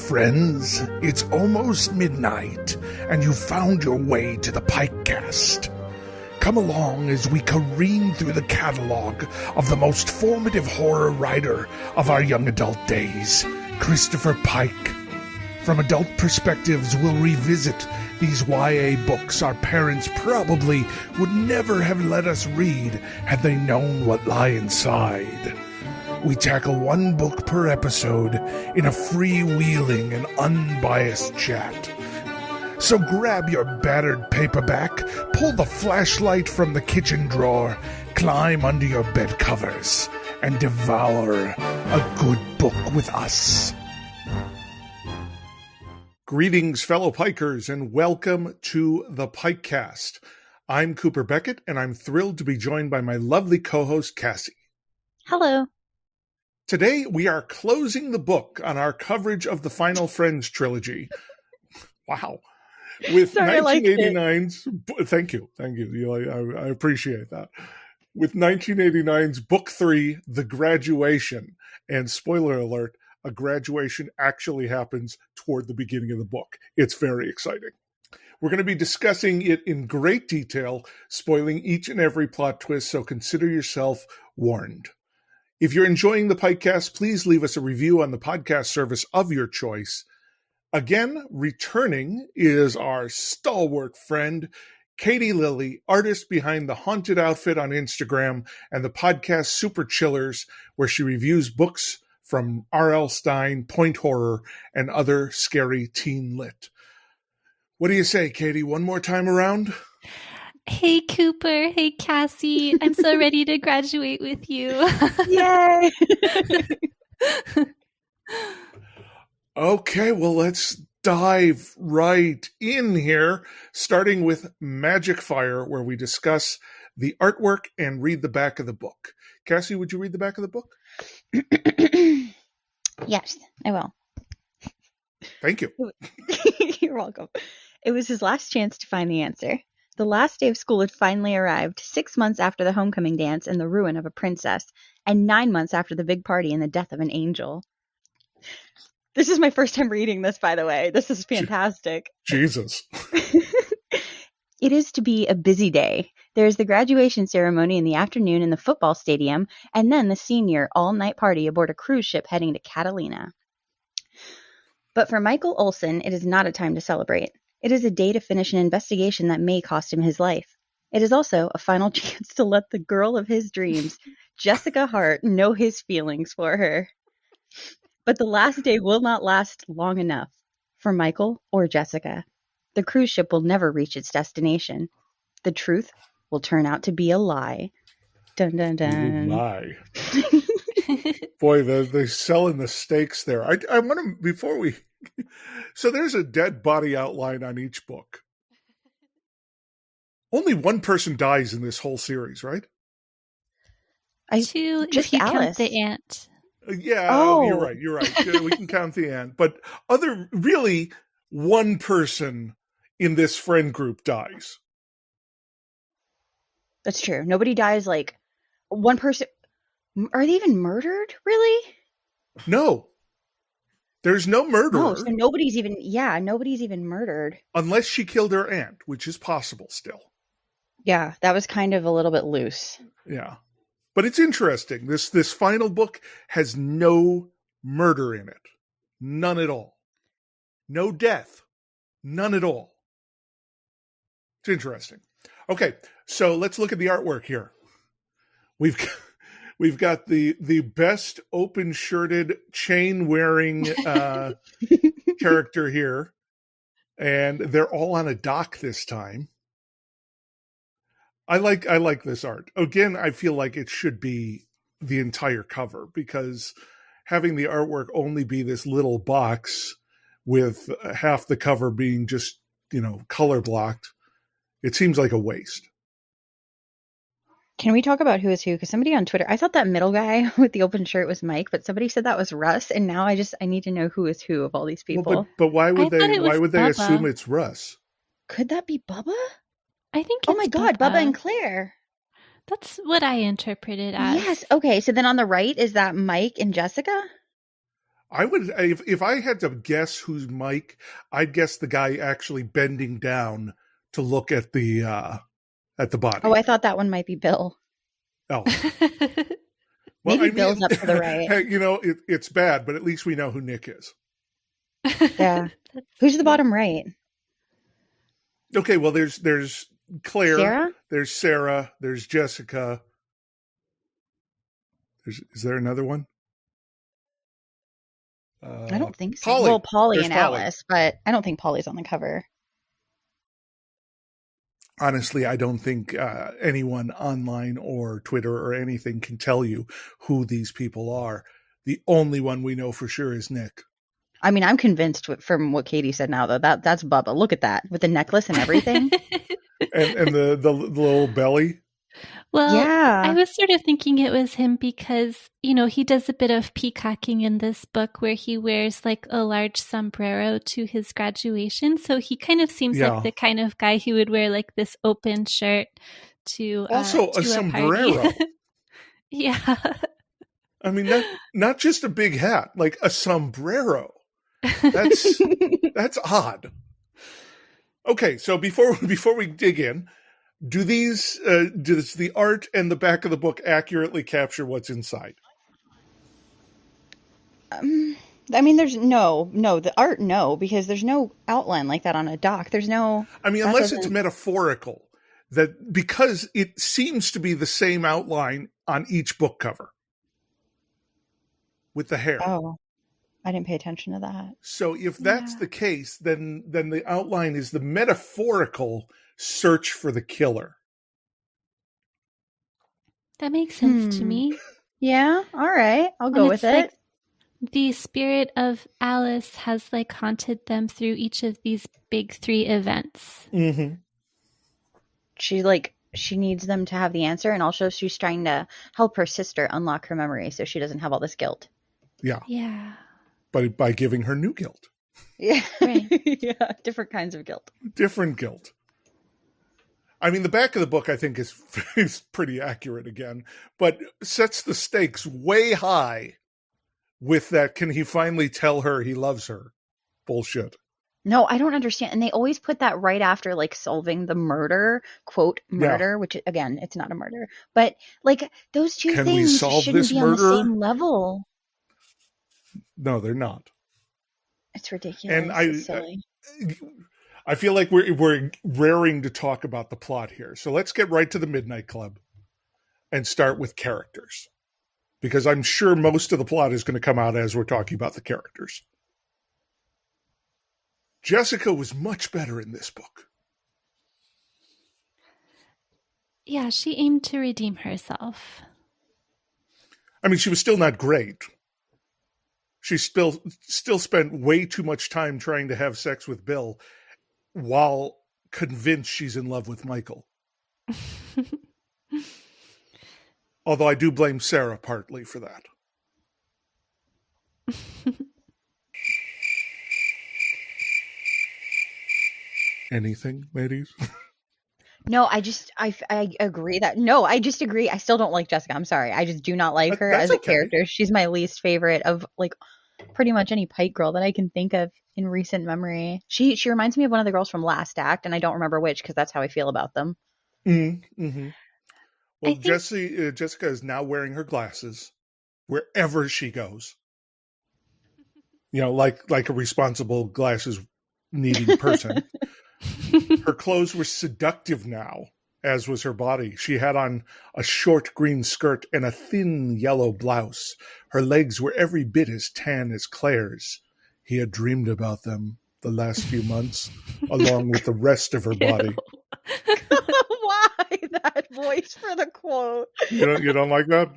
friends. It's almost midnight, and you've found your way to the PikeCast. Come along as we careen through the catalog of the most formative horror writer of our young adult days, Christopher Pike. From adult perspectives, we'll revisit these YA books our parents probably would never have let us read had they known what lie inside. We tackle one book per episode in a freewheeling and unbiased chat. So grab your battered paperback, pull the flashlight from the kitchen drawer, climb under your bed covers, and devour a good book with us. Greetings, fellow Pikers, and welcome to the PikeCast. I'm Cooper Beckett, and I'm thrilled to be joined by my lovely co-host, Cassie. Hello. Today, we are closing the book on our coverage of the Final Friends trilogy. Wow. With 1989's... Thank you. I appreciate that. With 1989's Book 3, The Graduation. And spoiler alert, a graduation actually happens toward the beginning of the book. It's very exciting. We're going to be discussing it in great detail, spoiling each and every plot twist, so consider yourself warned. If you're enjoying the PikeCast, please leave us a review on the podcast service of your choice. Again, returning is our stalwart friend, Katie Lilly, artist behind the Haunted Outfit on Instagram and the podcast Super Chillers, where she reviews books from R.L. Stine, Point Horror, and other scary teen lit. What do you say, Katie? One more time around? Hey, Cooper. Hey, Cassie. I'm so ready to graduate with you. Yay! Okay, well, let's dive right in here, starting with Magic Fire, where we discuss the artwork and read the back of the book. Cassie, would you read the back of the book? Yes, I will. Thank you. You're welcome. It was his last chance to find the answer. The last day of school had finally arrived, 6 months after the homecoming dance and the ruin of a princess, and 9 months after the big party and the death of an angel. This is my first time reading this, by the way. This is fantastic. Jesus. It is to be a busy day. There is the graduation ceremony in the afternoon in the football stadium, and then the senior all-night party aboard a cruise ship heading to Catalina. But for Michael Olson, it is not a time to celebrate. It is a day to finish an investigation that may cost him his life. It is also a final chance to let the girl of his dreams, Jessica Hart, know his feelings for her. But the last day will not last long enough for Michael or Jessica. The cruise ship will never reach its destination. The truth will turn out to be a lie. Dun, dun, dun. Lie. Boy, they're selling the stakes there. I want to, before we... So there's a dead body outline on each book. Only one person dies in this whole series, right? Two, just if you Alice. count the aunt. Yeah, Oh. You're right. We can count the end. But really, one person in this friend group dies. That's true. Nobody dies like one person. Are they even murdered? Really? No. There's no murderer. No, so nobody's even murdered. Unless she killed her aunt, which is possible still. Yeah, that was kind of a little bit loose. Yeah. But it's interesting. This final book has no murder in it. None at all. No death. None at all. It's interesting. Okay, so let's look at the artwork here. We've got the best open-shirted, chain-wearing character here. And they're all on a dock this time. I like this art. Again, I feel like it should be the entire cover, because having the artwork only be this little box with half the cover being just, color blocked, it seems like a waste. Can we talk about who is who? Because somebody on Twitter, I thought that middle guy with the open shirt was Mike, but somebody said that was Russ, and now I need to know who is who of all these people. Well, but why would they Bubba. assume it's Russ? Could that be Bubba? I think Oh my God, Bubba and Claire. That's what I interpreted as. Yes. Okay. So then on the right, is that Mike and Jessica? I would, if I had to guess who's Mike, I'd guess the guy actually bending down to look at the body. Oh, I thought that one might be Bill. Oh, well, maybe Bill's up to the right. Hey, it's bad, but at least we know who Nick is. Yeah. Who's the bottom right? Okay, well, there's Claire, Sarah? There's Sarah, there's Jessica. Is there another one? I don't think so. Polly. Well, Polly There's and Polly. Alice, but I don't think Polly's on the cover. Honestly, I don't think anyone online or Twitter or anything can tell you who these people are. The only one we know for sure is Nick. I mean, I'm convinced from what Katie said now, though. That's Bubba. Look at that. With the necklace and everything. and the little belly. Well, yeah. I was sort of thinking it was him because, he does a bit of peacocking in this book where he wears like a large sombrero to his graduation. So he kind of seems like the kind of guy who would wear like this open shirt to also to a sombrero. Party. Yeah. I mean, not just a big hat, like a sombrero. That's odd. Okay, so before we dig in, does the art and the back of the book accurately capture what's inside? I mean, there's the art, because there's no outline like that on a doc. There's no. I mean, unless it's metaphorical, that because it seems to be the same outline on each book cover with the hair. Oh, I didn't pay attention to that. So if that's the case, then the outline is the metaphorical search for the killer. That makes sense to me. Yeah, all right. I'll go with it. Like the spirit of Alice has like haunted them through each of these big 3 events. Mm-hmm. She needs them to have the answer, and also she's trying to help her sister unlock her memory so she doesn't have all this guilt. Yeah. But by giving her new guilt. Yeah. Right. Yeah, different kinds of guilt. Different guilt. I mean, the back of the book, I think, is pretty accurate again, but sets the stakes way high with that, can he finally tell her he loves her? Bullshit. No, I don't understand. And they always put that right after, like, solving the murder, quote, murder, which, again, it's not a murder. But, like, those two things shouldn't be on the same level. No, they're not. It's ridiculous. And it's silly. I feel like we're raring to talk about the plot here. So let's get right to the Midnight Club and start with characters. Because I'm sure most of the plot is going to come out as we're talking about the characters. Jessica was much better in this book. Yeah, she aimed to redeem herself. I mean, she was still not great. She still spent way too much time trying to have sex with Bill while convinced she's in love with Michael. Although I do blame Sarah partly for that. Anything, ladies? No, I agree that. No, I just agree. I still don't like Jessica. I'm sorry. I just do not like her as a character. She's my least favorite of, like, pretty much any Pike girl that I can think of in recent memory. She reminds me of one of the girls from Last Act, and I don't remember which because that's how I feel about them. Mm-hmm. Well, Jessica is now wearing her glasses wherever she goes. Like a responsible glasses needing person. Her clothes were seductive now, as was her body. She had on a short green skirt and a thin yellow blouse. Her legs were every bit as tan as Claire's. He had dreamed about them the last few months, along with the rest of her body. Why that voice for the quote? You don't like that?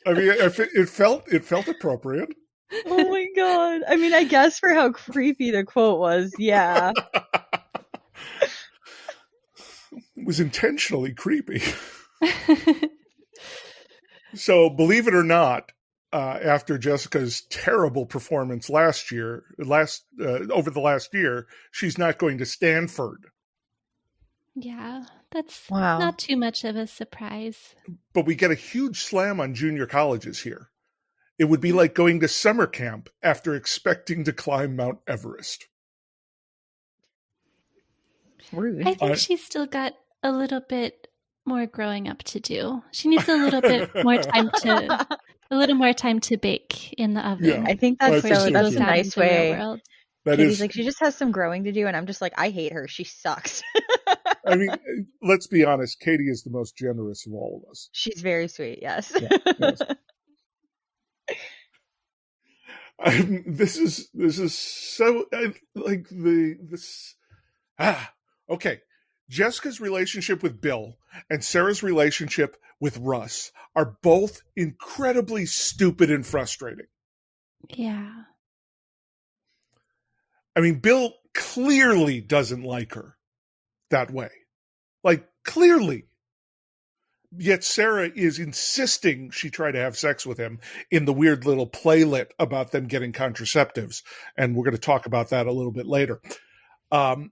I mean, it felt appropriate. Oh my god. I mean, I guess for how creepy the quote was, yeah. It was intentionally creepy. So, believe it or not, after Jessica's terrible performance over the last year, she's not going to Stanford. Yeah, that's not too much of a surprise. But we get a huge slam on junior colleges here. It would be like going to summer camp after expecting to climb Mount Everest. Rude. I think she's still got a little bit more growing up to do. She needs a little bit more time to bake in the oven. Yeah, I think that's before she goes a out nice into the way. real world. Katie's like, she just has some growing to do, and I'm just like, I hate her. She sucks. I mean, let's be honest. Katie is the most generous of all of us. She's very sweet. Yes. Yeah, yes. This is so like this. Okay. Jessica's relationship with Bill and Sarah's relationship with Russ are both incredibly stupid and frustrating. Yeah. I mean, Bill clearly doesn't like her that way. Like, clearly. Yet Sarah is insisting she try to have sex with him in the weird little playlet about them getting contraceptives. And we're going to talk about that a little bit later. And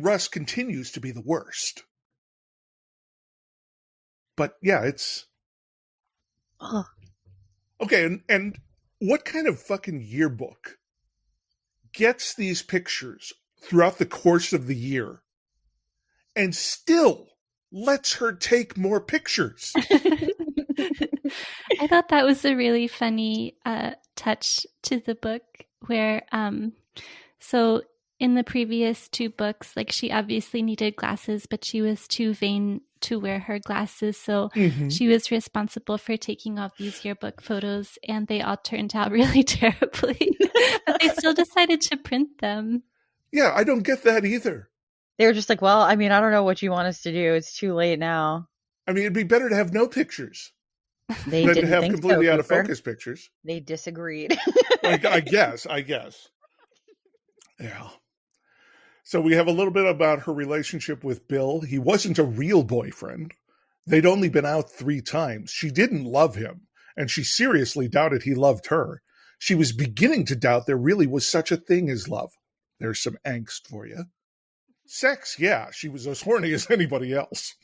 Russ continues to be the worst. But yeah, it's... Okay, and what kind of fucking yearbook gets these pictures throughout the course of the year and still lets her take more pictures? I thought that was a really funny touch to the book where, so in the previous two books, like she obviously needed glasses, but she was too vain to wear her glasses. So she was responsible for taking all these yearbook photos, and they all turned out really terribly. But they still decided to print them. Yeah, I don't get that either. They were just like, well, I mean, I don't know what you want us to do. It's too late now. I mean, it'd be better to have no pictures than to have completely out of focus pictures. They disagreed. I guess. Yeah. So we have a little bit about her relationship with Bill. He wasn't a real boyfriend. They'd only been out 3 times. She didn't love him, and she seriously doubted he loved her. She was beginning to doubt there really was such a thing as love. There's some angst for you. Sex, yeah, she was as horny as anybody else.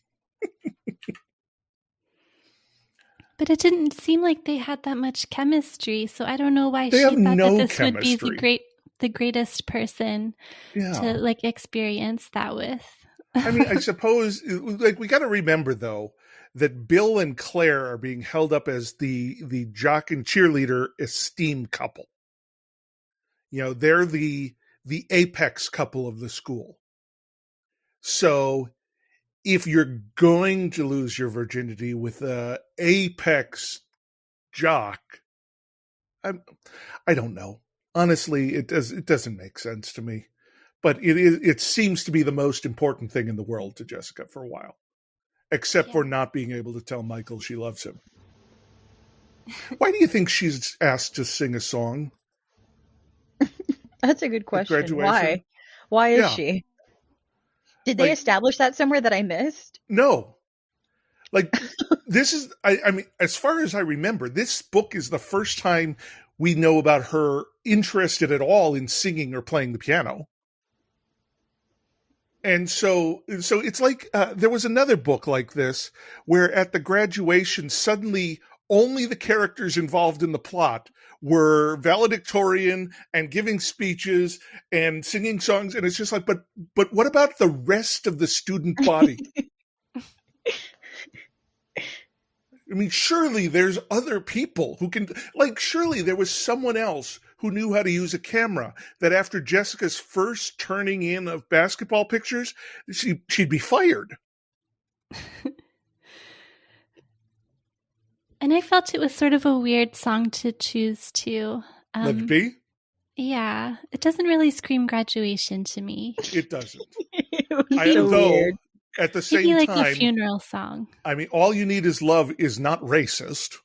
But it didn't seem like they had that much chemistry, so I don't know why they she thought no that this chemistry. would be the greatest person to like experience that with. I mean, I suppose like we got to remember though that Bill and Claire are being held up as the jock and cheerleader esteem couple. You know, they're the apex couple of the school. So if you're going to lose your virginity with a apex jock, I don't know. Honestly, it doesn't make sense to me. But it seems to be the most important thing in the world to Jessica for a while. Except for not being able to tell Michael she loves him. Why do you think she's asked to sing a song? That's a good question. Why? Why is she? Did they establish that somewhere that I missed? No. Like, this is, I mean, as far as I remember, this book is the first time we know about her interested at all in singing or playing the piano. And so it's like there was another book like this where at the graduation, suddenly only the characters involved in the plot were valedictorian and giving speeches and singing songs. And it's just like, but what about the rest of the student body? I mean, surely there's other people who can, like, surely there was someone else who knew how to use a camera that after Jessica's first turning in of basketball pictures, she'd be fired. And I felt it was sort of a weird song to choose too. Let it be? Yeah. It doesn't really scream graduation to me. It doesn't. Weird. At the same maybe like time, a funeral song. I mean, All You Need Is Love is not racist,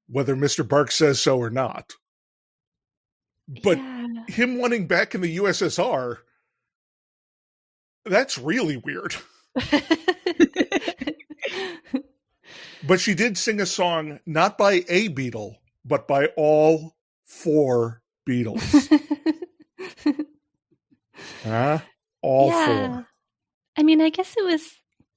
whether Mr. Bark says so or not. But him wanting back in the USSR, that's really weird. But she did sing a song, not by a Beatle, but by all 4 Beatles. All 4. I mean, I guess it was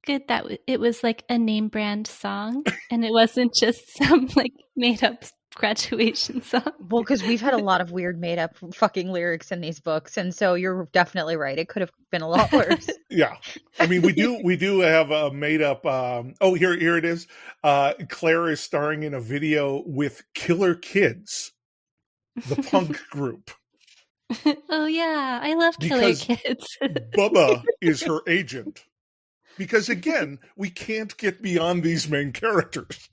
good that it was like a name brand song and it wasn't just some like made up graduation song. Well, because we've had a lot of weird made up fucking lyrics in these books, and so you're definitely right. It could have been a lot worse. Yeah. I mean, we do have a made up. Here it is. Claire is starring in a video with Killer Kids, the punk group. Oh yeah, I love Killer Kids. Bubba is her agent. Because again, we can't get beyond these main characters.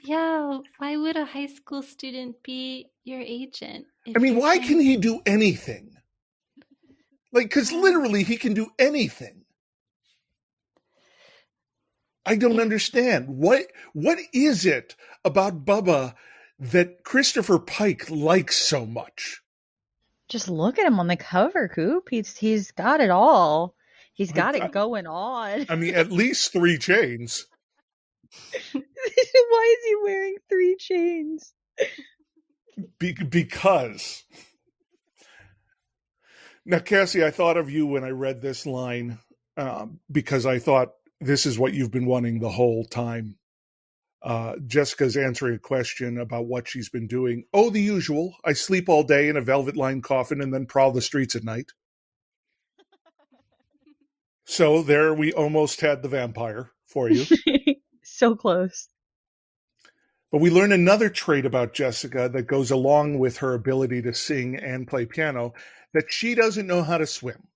Yeah, why would a high school student be your agent? I mean, why can he do anything? Like, because literally he can do anything. I don't understand. What is it about Bubba that Christopher Pike likes so much? Just look at him on the cover, Coop. He's got it all. He's got it going on. I mean, at least 3 chains. Why is he wearing 3 chains? Because. Now, Cassie, I thought of you when I read this line because I thought this is what you've been wanting the whole time. Jessica's answering a question about what she's been doing. Oh, the usual. I sleep all day in a velvet-lined coffin and then prowl the streets at night. So there we almost had the vampire for you. So close. But we learn another trait about Jessica that goes along with her ability to sing and play piano, that she doesn't know how to swim.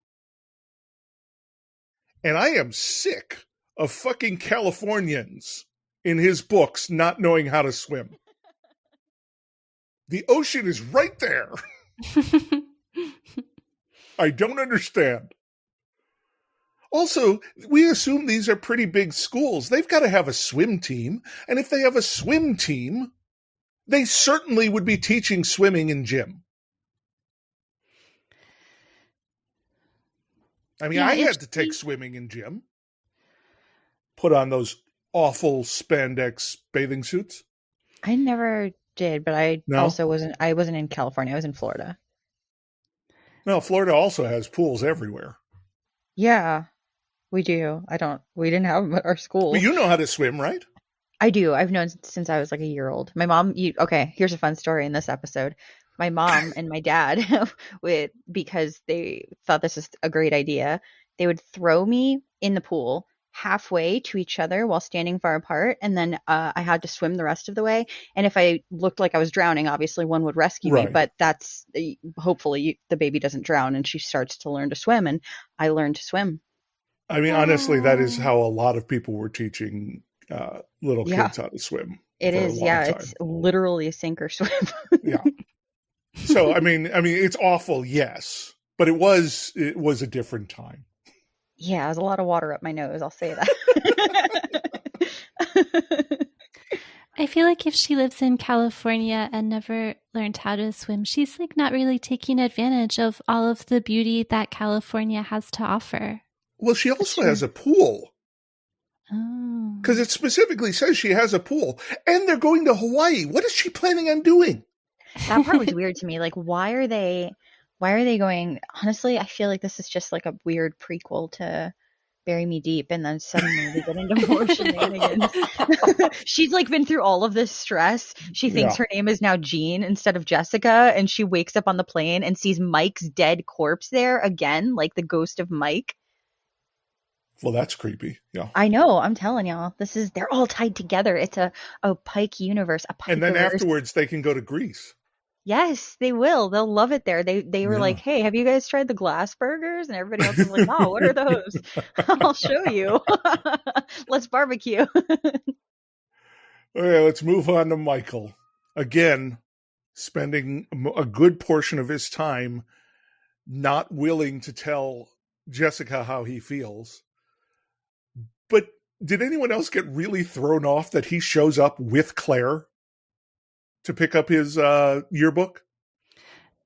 And I am sick of fucking Californians in his books not knowing how to swim. The ocean is right there. I don't understand. Also, we assume these are pretty big schools. They've got to have a swim team. And if they have a swim team, they certainly would be teaching swimming in gym. I mean, I had to take swimming in gym. Put on those awful spandex bathing suits. I never did, but I wasn't in California. I was in Florida. No, Florida also has pools everywhere. Yeah. We do. We didn't have them at our school. But you know how to swim, right? I do. I've known since I was like a year old. My mom, here's a fun story in this episode. My mom and my dad, because they thought this is a great idea, they would throw me in the pool halfway to each other while standing far apart. And then I had to swim the rest of the way. And if I looked like I was drowning, obviously one would rescue me. But that's hopefully the baby doesn't drown and she starts to learn to swim. And I learned to swim. I mean, honestly, that is how a lot of people were teaching little kids how to swim. It is, it's literally a sink or swim. Yeah. So, I mean, it's awful, yes, but it was a different time. Yeah, there's a lot of water up my nose. I'll say that. I feel like if she lives in California and never learned how to swim, she's like not really taking advantage of all of the beauty that California has to offer. Well, she also has a pool. Oh. Because it specifically says she has a pool. And they're going to Hawaii. What is she planning on doing? That part was weird to me. Like, why are they going? Honestly, I feel like this is just like a weird prequel to Bury Me Deep. And then suddenly they get into more shenanigans. She's like been through all of this stress. She thinks her name is now Jean instead of Jessica. And she wakes up on the plane and sees Mike's dead corpse there again, like the ghost of Mike. Well, that's creepy. Yeah. I know. I'm telling y'all. They're all tied together. It's a Pike universe. And then afterwards they can go to Greece. Yes, they will. They'll love it there. They were like, hey, have you guys tried the glass burgers? And everybody else was like, oh, what are those? I'll show you. Let's barbecue. Okay, let's move on to Michael. Again, spending a good portion of his time not willing to tell Jessica how he feels. But did anyone else get really thrown off that he shows up with Claire to pick up his yearbook?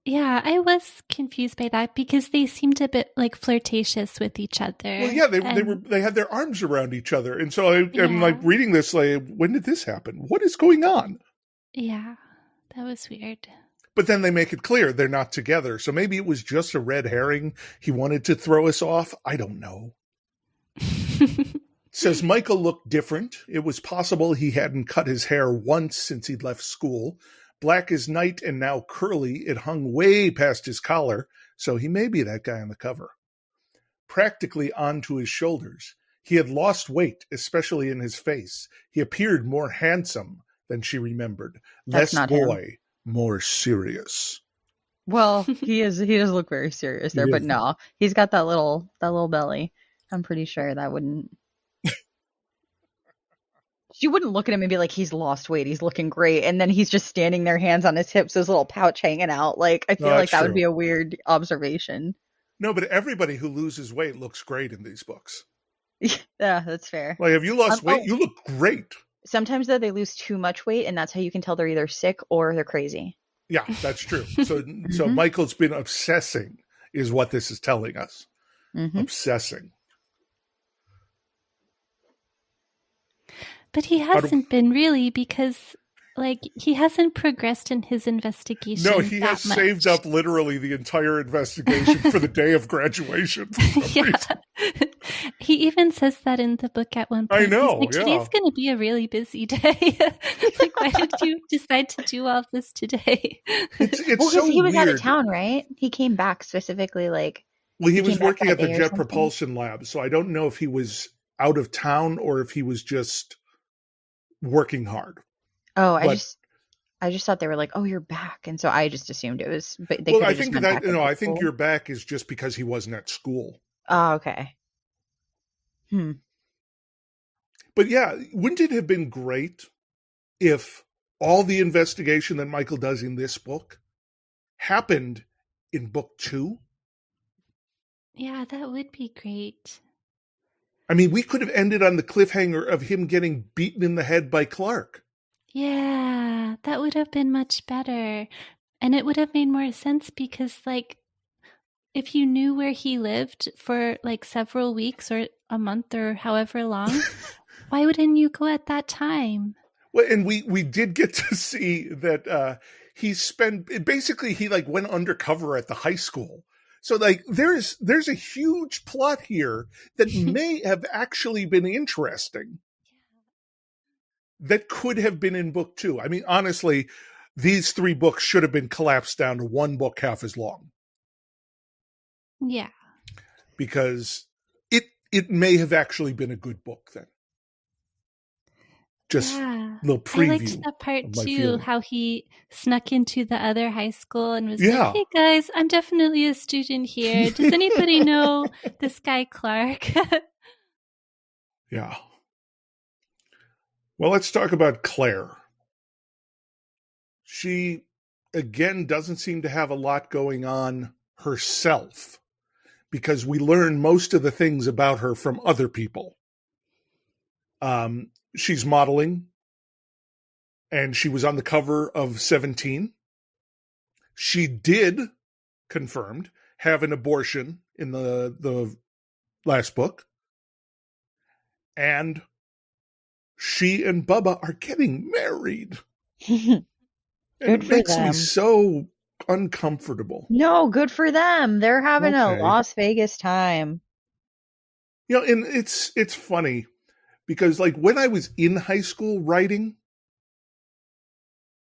Yeah, I was confused by that because they seemed a bit like flirtatious with each other. Well, yeah, they had their arms around each other, and so I'm like reading this, like, when did this happen? What is going on? Yeah, that was weird. But then they make it clear they're not together, so maybe it was just a red herring. He wanted to throw us off. I don't know. Says Michael looked different. It was possible he hadn't cut his hair once since he'd left school. Black as night and now curly, it hung way past his collar, so he may be that guy on the cover. Practically onto his shoulders. He had lost weight, especially in his face. He appeared more handsome than she remembered. Less boy, more serious. Well, he does look very serious there, but no, he's got that little belly. I'm pretty sure that wouldn't. She wouldn't look at him and be like, he's lost weight, he's looking great, and then he's just standing there, hands on his hips, his little pouch hanging out. Like, I feel like that would be a weird observation. No, but everybody who loses weight looks great in these books. Yeah, that's fair. Like, if you lost weight, you look great. Sometimes, though, they lose too much weight, and that's how you can tell they're either sick or they're crazy. Yeah, that's true. So Michael's been obsessing, is what this is telling us. Mm-hmm. Obsessing. But he hasn't been really, because like he hasn't progressed in his investigation. No, he has saved up literally the entire investigation for the day of graduation. Yeah. He even says that in the book at one point. I know. He's like, today's going to be a really busy day. Like, why did you decide to do all this today? It's so he was weird. out of town, right? He came back specifically Well, he was working at the Jet Propulsion Lab, so I don't know if he was out of town or if he was just working hard. Oh, I just thought they were like, "Oh, you're back," and so I just assumed it was. But they I think that I think you're back is just because he wasn't at school. Oh, okay. But yeah, wouldn't it have been great if all the investigation that Michael does in this book happened in book 2? Yeah, that would be great. I mean, we could have ended on the cliffhanger of him getting beaten in the head by Clark. Yeah, that would have been much better. And it would have made more sense because, like, if you knew where he lived for, like, several weeks or a month or however long, why wouldn't you go at that time? Well, and we did get to see that he like went undercover at the high school. So like there's a huge plot here that may have actually been interesting. That could have been in book 2. I mean, honestly, these 3 books should have been collapsed down to one book half as long. Yeah. Because it may have actually been a good book then. Just a little preview. I liked that part too, how he snuck into the other high school and was like, "Hey guys, I'm definitely a student here. Does anybody know this guy Clark?" Yeah. Well, let's talk about Claire. She, again, doesn't seem to have a lot going on herself because we learn most of the things about her from other people. She's modeling, and she was on the cover of 17. She did, confirmed, have an abortion in the last book. And she and Bubba are getting married. And it makes me so uncomfortable. No, good for them. They're having a Las Vegas time. You know, and it's funny because like when I was in high school writing,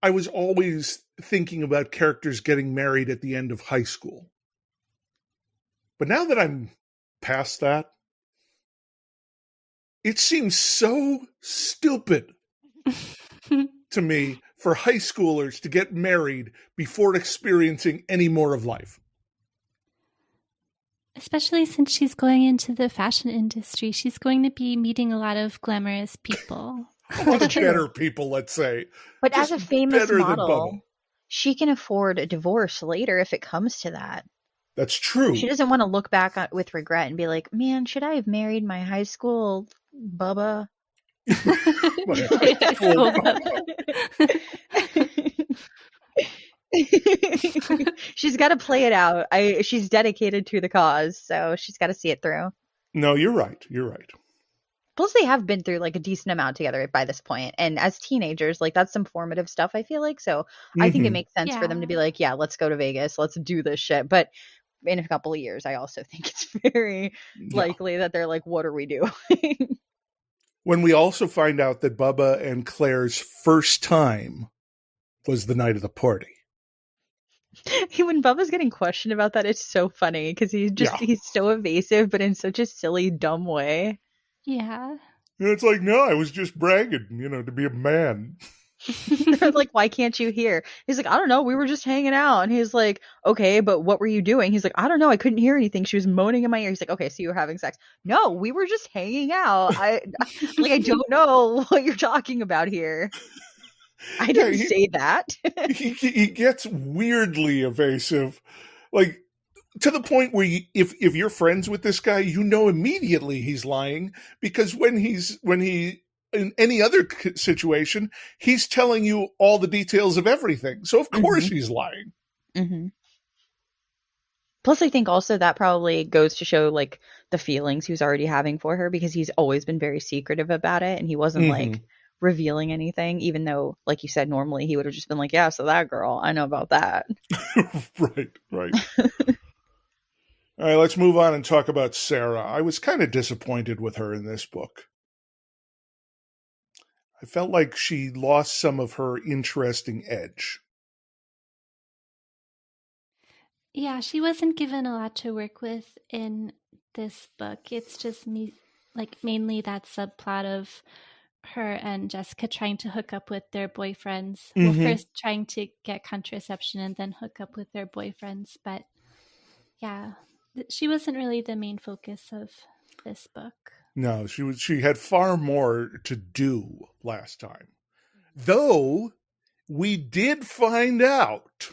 I was always thinking about characters getting married at the end of high school. But now that I'm past that, it seems so stupid to me for high schoolers to get married before experiencing any more of life. Especially since she's going into the fashion industry. She's going to be meeting a lot of glamorous people. A lot of better people, let's say. But just as a famous model, she can afford a divorce later if it comes to that. That's true. She doesn't want to look back with regret and be like, man, should I have married my high school Bubba? She's got to play it out. She's dedicated to the cause, so she's got to see it through. No, you're right. You're right. Plus, they have been through like a decent amount together by this point, and as teenagers, like that's some formative stuff. I feel like I think it makes sense for them to be like, yeah, let's go to Vegas, let's do this shit. But in a couple of years, I also think it's very likely that they're like, what are we doing? When we also find out that Bubba and Claire's first time was the night of the party. When Bubba's getting questioned about that, it's so funny because he's so evasive, but in such a silly, dumb way. Yeah. And it's like, no, I was just bragging, to be a man. They're like, why can't you hear? He's like, I don't know. We were just hanging out. And he's like, okay, but what were you doing? He's like, I don't know. I couldn't hear anything. She was moaning in my ear. He's like, okay, so you were having sex. No, we were just hanging out. I don't know what you're talking about here. I didn't say that. he gets weirdly evasive, like to the point where if you're friends with this guy, immediately he's lying, because when he in any other situation, he's telling you all the details of everything. So of course he's lying. Mm-hmm. Plus, I think also that probably goes to show like the feelings he was already having for her, because he's always been very secretive about it, and he wasn't like revealing anything, even though, like you said, normally he would have just been like, yeah, so that girl, I know about that. Right. All right, let's move on and talk about Sarah. I was kind of disappointed with her in this book. I felt like she lost some of her interesting edge. Yeah, she wasn't given a lot to work with in this book. It's just mainly that subplot of her and Jessica trying to hook up with their boyfriends. Well, first trying to get contraception and then hook up with their boyfriends. But yeah, she wasn't really the main focus of this book. No, she had far more to do last time. Though we did find out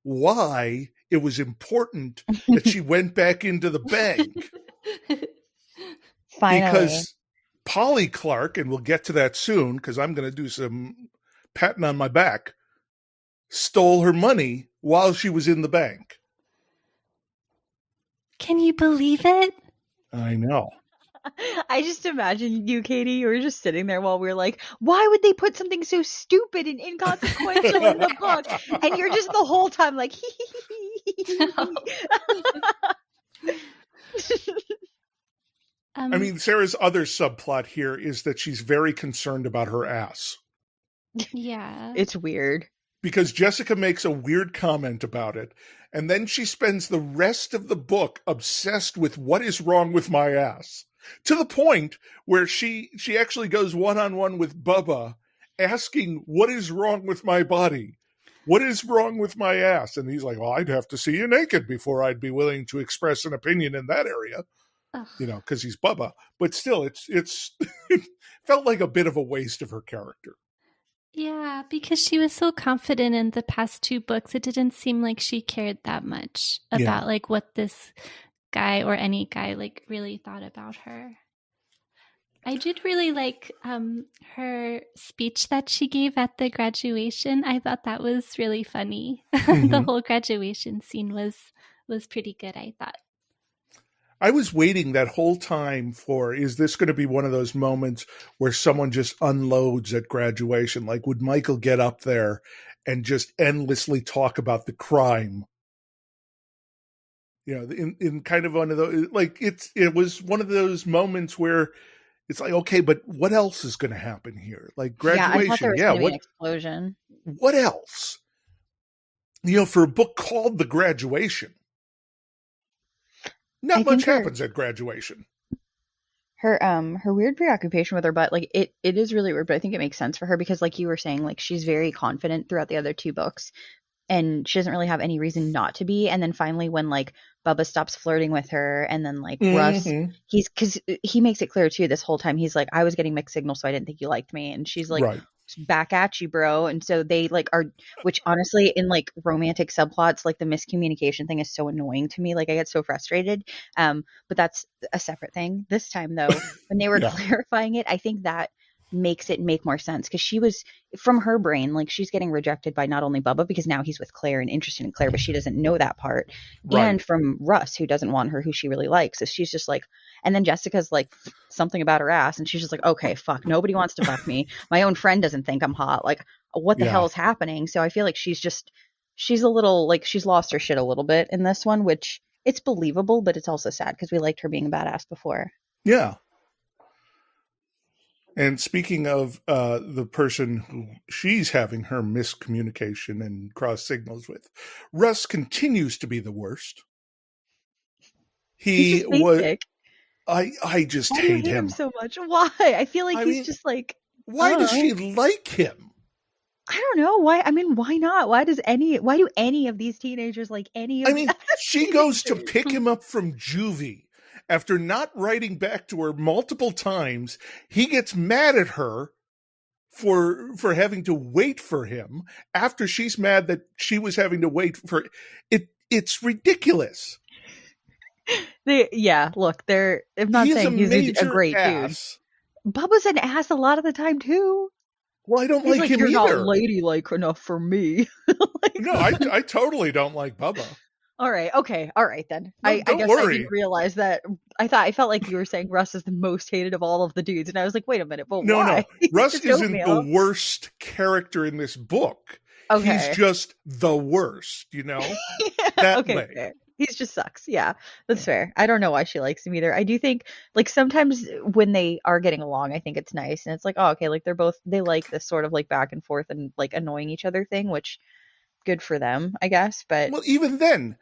why it was important that she went back into the bank. Finally. Because Polly Clark, and we'll get to that soon because I'm going to do some patting on my back, stole her money while she was in the bank. Can you believe it? I know. I just imagine you, Katie, you were just sitting there while we were like, why would they put something so stupid and inconsequential in the book? And you're just the whole time like, I mean, Sarah's other subplot here is that she's very concerned about her ass. Yeah. It's weird. Because Jessica makes a weird comment about it, and then she spends the rest of the book obsessed with what is wrong with my ass. To the point where she actually goes one-on-one with Bubba, asking, what is wrong with my body? What is wrong with my ass? And he's like, well, I'd have to see you naked before I'd be willing to express an opinion in that area. Ugh. Because he's Bubba. But still, it felt like a bit of a waste of her character. Yeah, because she was so confident in the past two books. It didn't seem like she cared that much about like what this guy or any guy like really thought about her. I did really like her speech that she gave at the graduation. I thought that was really funny. The whole graduation scene was pretty good, I thought. I was waiting that whole time for, is this going to be one of those moments where someone just unloads at graduation? Like, would Michael get up there and just endlessly talk about the crime? In kind of one of those, like, it was one of those moments where it's like, okay, but what else is going to happen here? Like graduation. I thought there was going to be an explosion. What else? For a book called The Graduation, not much happens at graduation. Her weird preoccupation with her butt, like it is really weird, but I think it makes sense for her because, like you were saying, like she's very confident throughout the other two books, and she doesn't really have any reason not to be. And then finally, when like Bubba stops flirting with her, and then like Russ, because he makes it clear too this whole time, he's like, I was getting mixed signals, so I didn't think you liked me, and she's like, right. Back at you, bro. And so they like are, which honestly in like romantic subplots, like the miscommunication thing is so annoying to me. Like I get so frustrated. But that's a separate thing. This time though, when they were clarifying it, I think that makes it make more sense, because she was, from her brain, like she's getting rejected by not only Bubba because now he's with Claire and interested in Claire, but she doesn't know that part, and from Russ, who doesn't want her, who she really likes. So she's just like, and then Jessica's like something about her ass, and she's just like, okay, fuck, nobody wants to fuck me, my own friend doesn't think I'm hot, like what the hell is happening? So I feel like she's a little like, she's lost her shit a little bit in this one, which it's believable, but it's also sad because we liked her being a badass before. And speaking of the person who she's having her miscommunication and cross signals with, Russ continues to be the worst. He's just basic. I just Why do you hate him so much? Why? I feel like he's just like. Why does she like him? I don't know. Why? I mean, why not? Why do any of these teenagers like any of the other she goes to pick him up from juvie. After not writing back to her multiple times, he gets mad at her for having to wait for him after she's mad that she was having to wait for it. It's ridiculous. Look, I'm not saying he's a great ass. Dude. Bubba's an ass a lot of the time too. Well, I don't like him you're either. You're not ladylike enough for me. No, I totally don't like Bubba. All right, okay, all right then. No, I guess worry. I didn't realize that. I felt like you were saying Russ is the most hated of all of the dudes, and I was like, wait a minute, but why? No, Russ isn't the worst character in this book. Okay. He's just the worst, that way. Fair. He just sucks. Yeah, that's fair. I don't know why she likes him either. I do think, like, sometimes when they are getting along, I think it's nice. And it's like, oh, okay, like, they like this sort of, like, back and forth and, like, annoying each other thing, which, good for them, I guess. But well, even then,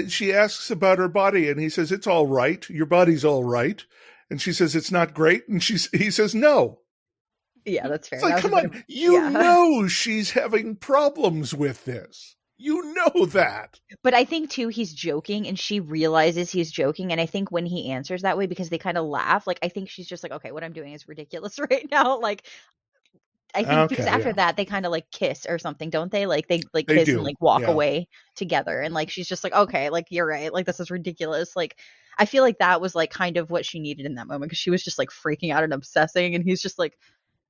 she asks about her body, and he says, it's all right. Your body's all right. And she says, it's not great. And he says, no. Yeah, that's fair. It's like, come on. You know she's having problems with this. You know that. But I think, too, he's joking, and she realizes he's joking. And I think when he answers that way, because they kind of laugh, like, I think she's just like, okay, what I'm doing is ridiculous right now. Like, I think because after that, they kind of, like, kiss or something, don't they? Like, they kiss and, like, walk away together. And, like, she's just like, okay, like, you're right. Like, this is ridiculous. Like, I feel like that was, like, kind of what she needed in that moment, because she was just, like, freaking out and obsessing. And he's just like,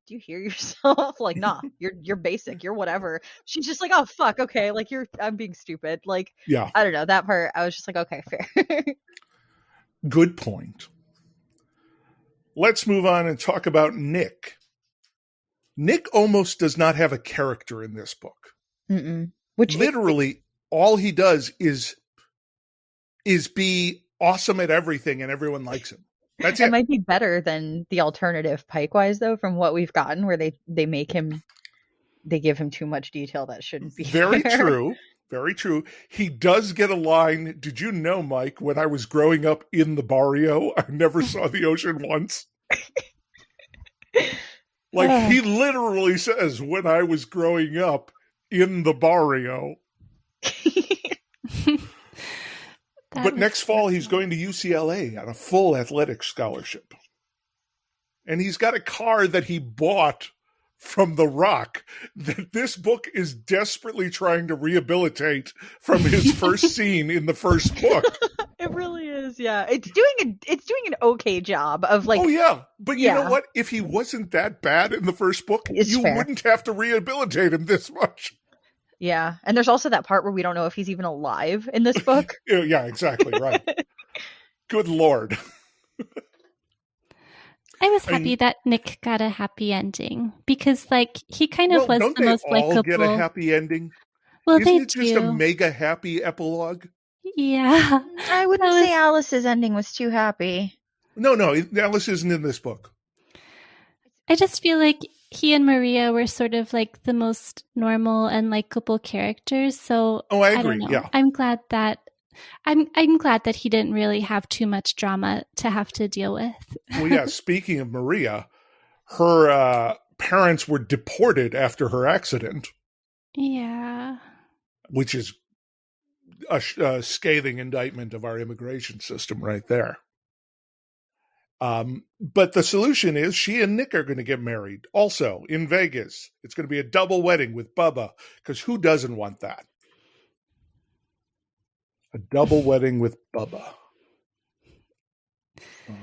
do you hear yourself? Like, nah, you're basic, you're whatever. She's just like, oh fuck, okay, like I'm being stupid. Like, I don't know, that part I was just like, okay, fair. Good point. Let's move on and talk about Nick. Nick almost does not have a character in this book. Which literally all he does is be awesome at everything and everyone likes him. That's it. It might be better than the alternative Pike-wise, though, from what we've gotten, where they give him too much detail that shouldn't be. Very true. Very true. He does get a line. Did you know, Mike, when I was growing up in the barrio, I never saw the ocean once? Like, he literally says, when I was growing up in the barrio. But next fall, he's going to UCLA on a full athletic scholarship. And he's got a car that he bought from The Rock that this book is desperately trying to rehabilitate from his first scene in the first book. It really is, yeah. It's doing an okay job of, like... Oh, yeah. But you know what? If he wasn't that bad in the first book, you wouldn't have to rehabilitate him this much. Yeah, and there's also that part where we don't know if he's even alive in this book. Yeah, exactly, right. Good Lord. I was happy that Nick got a happy ending, because, like, he kind of was the most likable. Don't they all get a happy ending? Well, Isn't it just a mega happy epilogue? Yeah. I wouldn't say Alice's ending was too happy. No, Alice isn't in this book. I just feel like he and Maria were sort of like the most normal and likable characters. So I agree. I don't know. Yeah, I'm glad that he didn't really have too much drama to have to deal with. Well, yeah. Speaking of Maria, her parents were deported after her accident. Yeah, which is a scathing indictment of our immigration system, right there. But the solution is she and Nick are going to get married also in Vegas. It's going to be a double wedding with Bubba, because who doesn't want that? A double wedding with Bubba. Oh.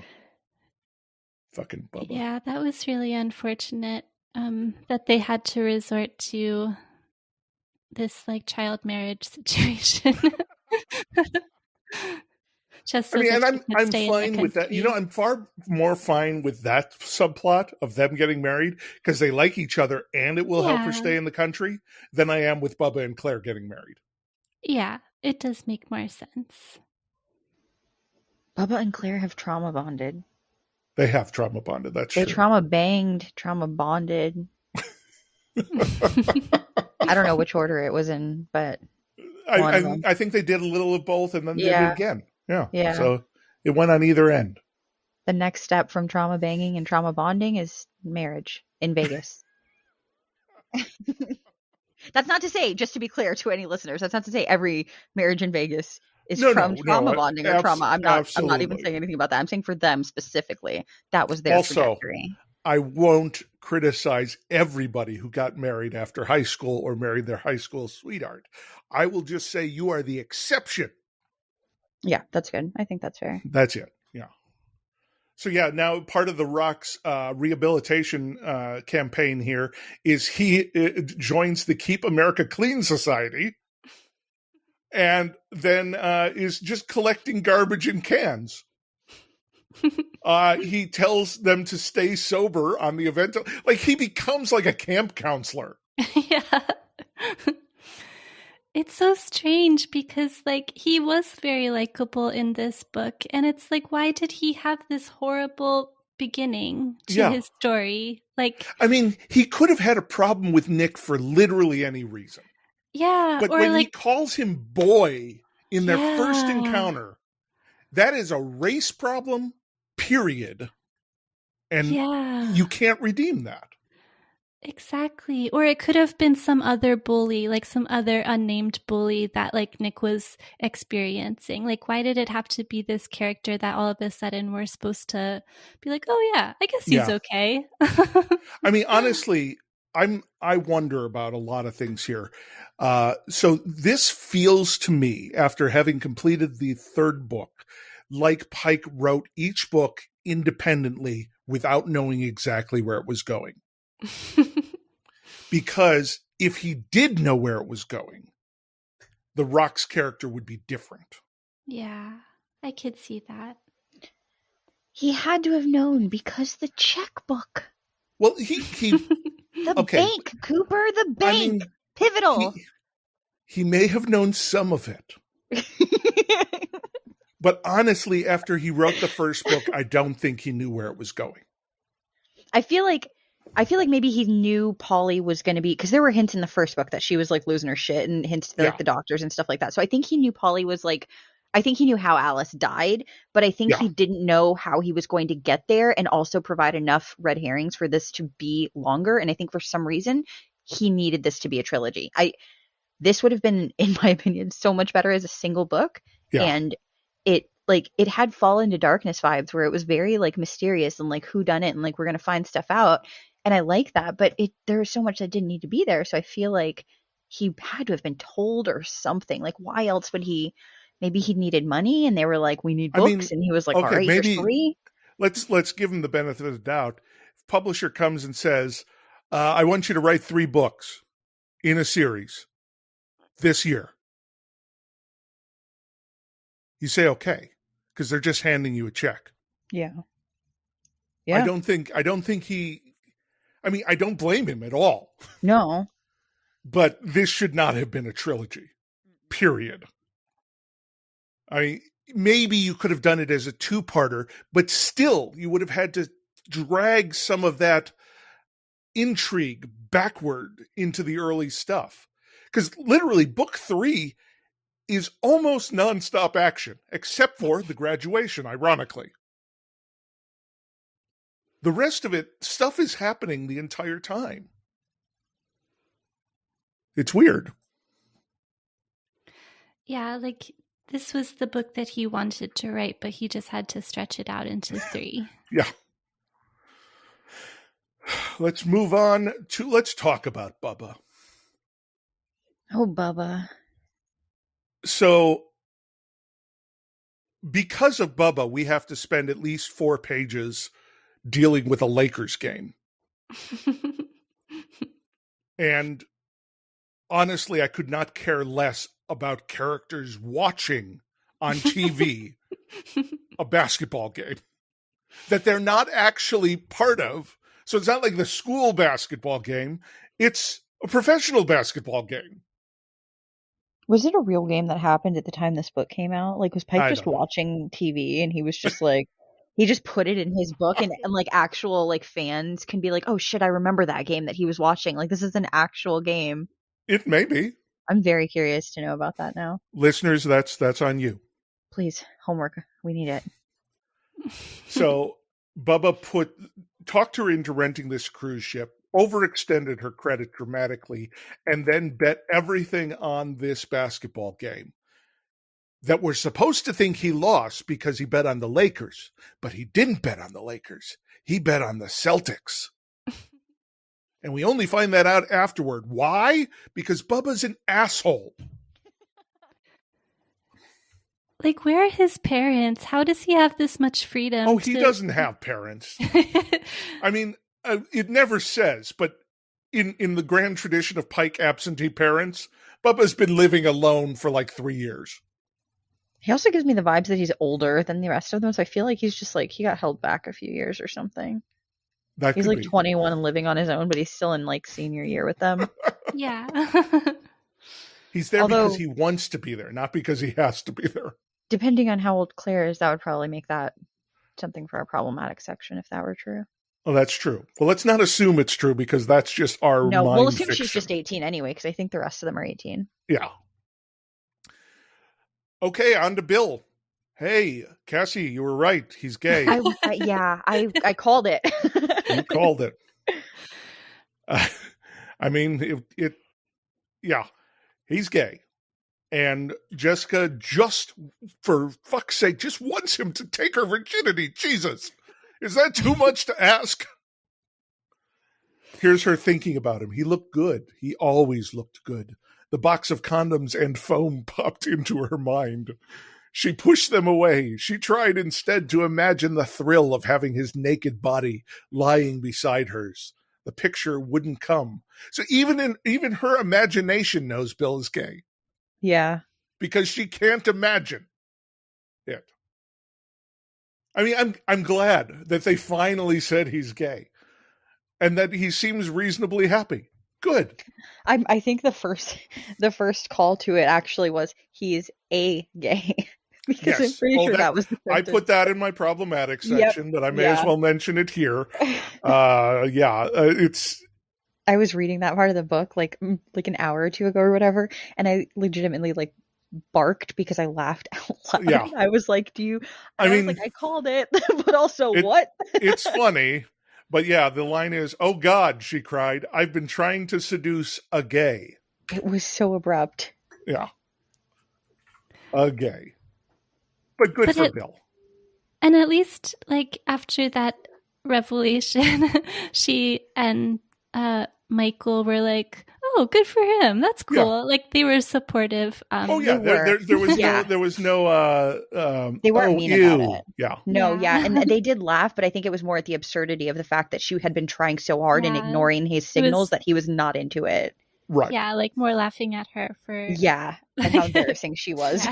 Fucking Bubba. Yeah, that was really unfortunate that they had to resort to this, like, child marriage situation. Just so and I'm fine with that. I'm far more fine with that subplot of them getting married because they like each other and it will help her stay in the country than I am with Bubba and Claire getting married. Yeah, it does make more sense. Bubba and Claire have trauma bonded. They have trauma bonded. That's They true. trauma banged, trauma bonded. I don't know which order it was in, but I think they did a little of both and then did it again. Yeah. So it went on either end. The next step from trauma banging and trauma bonding is marriage in Vegas. That's not to say, just to be clear to any listeners, that's not to say every marriage in Vegas is from trauma bonding or trauma. I'm not even saying anything about that. I'm saying for them specifically, that was their trajectory. I won't criticize everybody who got married after high school or married their high school sweetheart. I will just say you are the exception. Yeah, that's good. I think that's fair. That's it. Yeah. So yeah, now part of the Rock's rehabilitation campaign here is he joins the Keep America Clean Society and then is just collecting garbage in cans. He tells them to stay sober on the event. Like he becomes like a camp counselor. Yeah. It's so strange because like he was very likable in this book. And it's like, why did he have this horrible beginning to his story? Like, I mean, he could have had a problem with Nick for literally any reason. Yeah. But when he calls him boy in their first encounter, that is a race problem, period. And you can't redeem that. Exactly. Or it could have been some other bully, like some other unnamed bully that like Nick was experiencing. Like, why did it have to be this character that all of a sudden we're supposed to be like, oh yeah, I guess he's okay. I mean, honestly, I wonder about a lot of things here. So this feels to me, after having completed the third book, like Pike wrote each book independently without knowing exactly where it was going. Because if he did know where it was going, the Rock's character would be different. Yeah, I could see that. He had to have known because the checkbook. Well, he the bank, Cooper, the bank. I mean, pivotal. He may have known some of it. But honestly, after he wrote the first book, I don't think he knew where it was going. I feel like maybe he knew Polly was going to be, because there were hints in the first book that she was like losing her shit and hints to like the doctors and stuff like that. So I think he knew Polly was like, I think he knew how Alice died, but I think he didn't know how he was going to get there and also provide enough red herrings for this to be longer. And I think for some reason he needed this to be a trilogy. This would have been, in my opinion, so much better as a single book. Yeah. And it had Fall into Darkness vibes where it was very like mysterious and like who done it and like we're going to find stuff out. And I like that, but there was so much that didn't need to be there. So I feel like he had to have been told or something. Like, why else would he? Maybe he needed money, and they were like, "We need books," and he was like, "All right, maybe here's 3." Let's give him the benefit of the doubt. If a publisher comes and says, "I want you to write 3 books in a series this year," you say okay because they're just handing you a check. Yeah. I don't think he. I mean, I don't blame him at all. No. But this should not have been a trilogy, period. I mean, maybe you could have done it as a 2-parter, but still you would have had to drag some of that intrigue backward into the early stuff. Because literally book 3 is almost nonstop action, except for the graduation, ironically. The rest of it, stuff is happening the entire time. It's weird. Yeah, like this was the book that he wanted to write, but he just had to stretch it out into 3. Yeah. Let's move on to, let's talk about Bubba. Oh, Bubba. So, because of Bubba, we have to spend at least 4 pages dealing with a Lakers game. And honestly, I could not care less about characters watching on TV a basketball game that they're not actually part of. So it's not like the school basketball game. It's a professional basketball game. Was it a real game that happened at the time this book came out? Like, was Pike just watching TV and he was just like, He just put it in his book, and like actual like fans can be like, oh shit, I remember that game that he was watching. Like, this is an actual game. It may be. I'm very curious to know about that now. Listeners, that's on you. Please, homework. We need it. So Bubba talked her into renting this cruise ship, overextended her credit dramatically, and then bet everything on this basketball game that we're supposed to think he lost because he bet on the Lakers. But he didn't bet on the Lakers. He bet on the Celtics. And we only find that out afterward. Why? Because Bubba's an asshole. Like, where are his parents? How does he have this much freedom? Oh, he doesn't have parents. I mean, it never says, but in the grand tradition of Pike absentee parents, Bubba's been living alone for like 3 years. He also gives me the vibes that he's older than the rest of them, so I feel like he's just like, he got held back a few years or something. He's like 21 and living on his own, but he's still in like senior year with them. Yeah. He's there because he wants to be there, not because he has to be there. Depending on how old Claire is, that would probably make that something for our problematic section if that were true. Oh, that's true. Well, let's not assume it's true because that's just our mind we'll assume fiction. She's just 18 anyway, because I think the rest of them are 18. Yeah. Okay, on to Bill. Hey, Cassie, you were right. He's gay. I called it. You called it. I mean, he's gay. And Jessica, just for fuck's sake, just wants him to take her virginity. Jesus. Is that too much to ask? Here's her thinking about him. He looked good. He always looked good. The box of condoms and foam popped into her mind. She pushed them away. She tried instead to imagine the thrill of having his naked body lying beside hers. The picture wouldn't come. So even her imagination knows Bill is gay. Yeah. Because she can't imagine it. I mean, I'm glad that they finally said he's gay and that he seems reasonably happy. Good. I think the first call to it actually was he's a gay. Because I'm pretty sure that was the sentence. I put that in my problematic section, but I may as well mention it here. It's. I was reading that part of the book like an hour or two ago or whatever, and I legitimately like barked because I laughed out loud. Yeah. I was like, I called it, but also what? It's funny, but yeah, the line is, "Oh God," she cried, "I've been trying to seduce a gay." It was so abrupt. Yeah. A gay. But good for Bill. And at least, like, after that revelation, she and Michael were like, "Oh, good for him. That's cool." Yeah. Like, they were supportive. There was no. They weren't mean about it. Yeah. No, yeah, and they did laugh, but I think it was more at the absurdity of the fact that she had been trying so hard and ignoring his signals that he was not into it. Right. Yeah, like more laughing at her for. Yeah, and how embarrassing she was.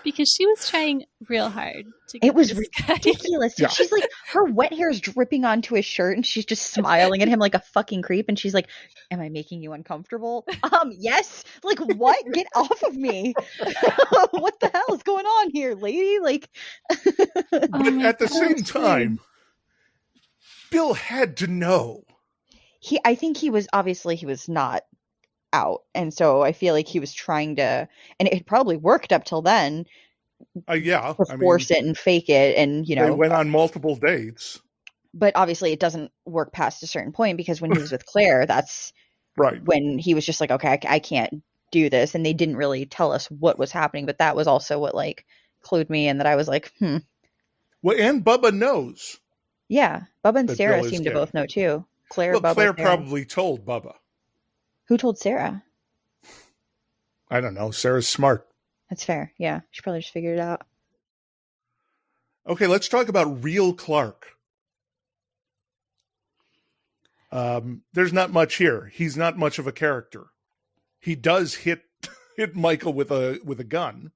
Because she was trying real hard to get it was ridiculous. Yeah. She's like, her wet hair is dripping onto his shirt and she's just smiling at him like a fucking creep. And she's like, "Am I making you uncomfortable?" Yes. Like, what? Get off of me. What the hell is going on here, lady? Like, but at the same time, Bill had to know. I think he was not out, and so I feel like he was trying to, and it probably worked up till then. To force it and fake it, and they went on multiple dates. But obviously, it doesn't work past a certain point because when he was with Claire, that's right when he was just like, "Okay, I can't do this," and they didn't really tell us what was happening. But that was also what like clued me in that I was like, Well, and Bubba knows. Yeah, Bubba and Sarah seem to both know too. Claire probably told Bubba. Who told Sarah? I don't know. Sarah's smart. That's fair. Yeah. She probably just figured it out. Okay, let's talk about real Clark. There's not much here. He's not much of a character. He does hit Michael with a gun.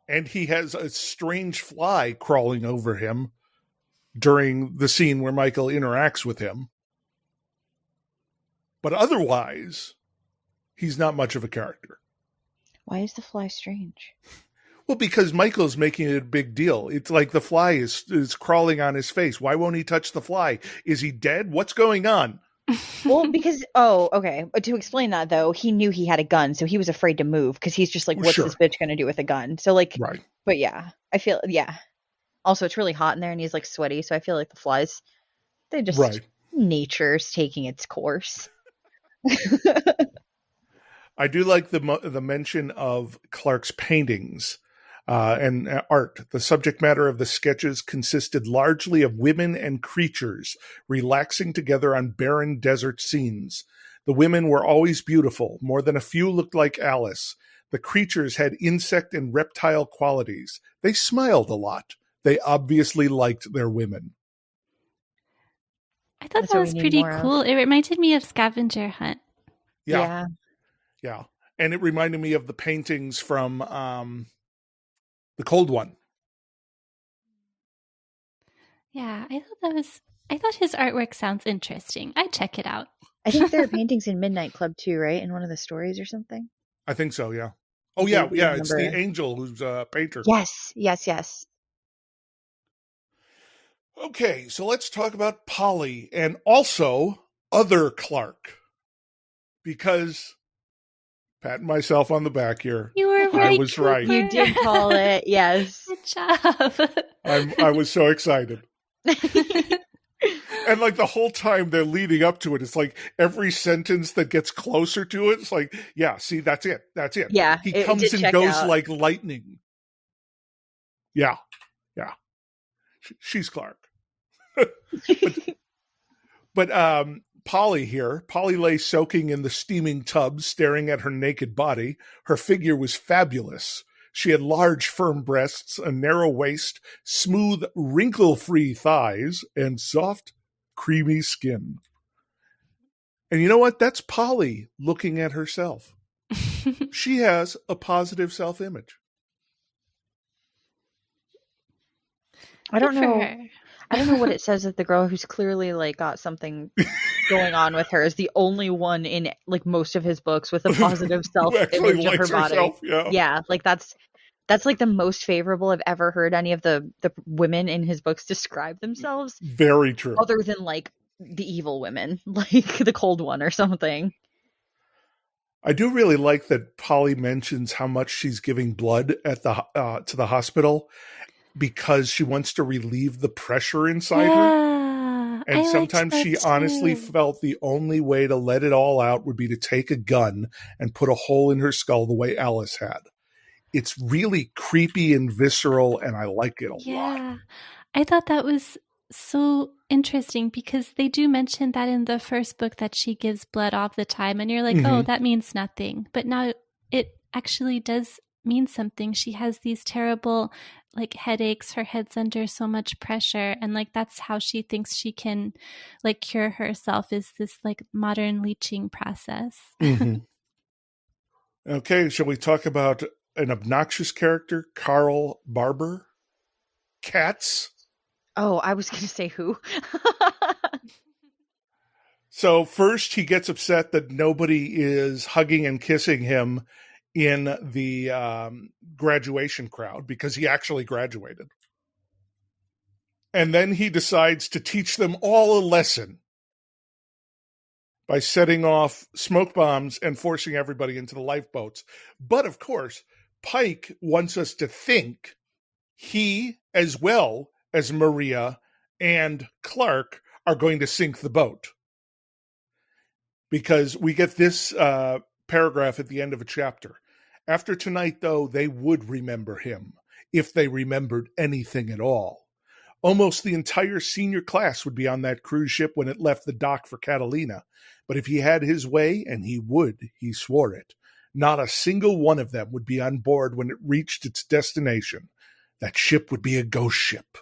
And he has a strange fly crawling over him during the scene where Michael interacts with him. But otherwise, he's not much of a character. Why is the fly strange? Well, because Michael's making it a big deal. It's like the fly is crawling on his face. Why won't he touch the fly? Is he dead? What's going on? Well, because, okay. To explain that, though, he knew he had a gun, so he was afraid to move because he's just like, what's this bitch going to do with a gun? So, like, right. But yeah, I feel, yeah. Also, it's really hot in there and he's like sweaty, so I feel like the flies, they just, nature's taking its course. I do like the mention of Clark's paintings and art. The subject matter of the sketches consisted largely of women and creatures relaxing together on barren desert scenes. The women were always beautiful. More than a few looked like Alice. The creatures had insect and reptile qualities. They smiled a lot. They obviously liked their women. I thought that was pretty cool. It reminded me of Scavenger Hunt. Yeah. And it reminded me of the paintings from The Cold One. Yeah, I thought his artwork sounds interesting. I'd check it out. I think there are paintings in Midnight Club too, right? In one of the stories or something? I think so, yeah. Oh, yeah. It's the angel who's a painter. Yes. Okay, so let's talk about Polly and also other Clark. Because, patting myself on the back here. You were right. I was right. You did call it, yes. Good job. I was so excited. And like the whole time they're leading up to it, it's like every sentence that gets closer to it, it's like, yeah, see, that's it. Yeah. He comes and goes like lightning. Yeah. She's Clark. but Polly lay soaking in the steaming tub, staring at her naked body. Her figure was fabulous. She had large, firm breasts, a narrow waist, smooth, wrinkle-free thighs, and soft, creamy skin. And you know what? That's Polly looking at herself. She has a positive self-image. I don't know what it says that the girl who's clearly like got something going on with her is the only one in like most of his books with a positive self-image of her body. Yeah, like that's like the most favorable I've ever heard any of the women in his books describe themselves. Very true. Other than like the evil women, like the Cold One or something. I do really like that Polly mentions how much she's giving blood at the to the hospital because she wants to relieve the pressure inside her. And sometimes she honestly felt the only way to let it all out would be to take a gun and put a hole in her skull the way Alice had. It's really creepy and visceral, and I like it a lot. I thought that was so interesting because they do mention that in the first book that she gives blood all the time, and you're like, oh, that means nothing. But now it actually does mean something. She has these terrible like headaches, her head's under so much pressure, and like that's how she thinks she can like cure herself, is this like modern leeching process. Okay, shall we talk about an obnoxious character, Carl Barber? Cats. Oh, I was going to say who? So first he gets upset that nobody is hugging and kissing him in the graduation crowd because he actually graduated. And then he decides to teach them all a lesson by setting off smoke bombs and forcing everybody into the lifeboats. But of course, Pike wants us to think he, as well as Maria and Clark, are going to sink the boat. Because we get this paragraph at the end of a chapter. After tonight, though, they would remember him, if they remembered anything at all. Almost the entire senior class would be on that cruise ship when it left the dock for Catalina. But if he had his way, and he would, he swore it, not a single one of them would be on board when it reached its destination. That ship would be a ghost ship.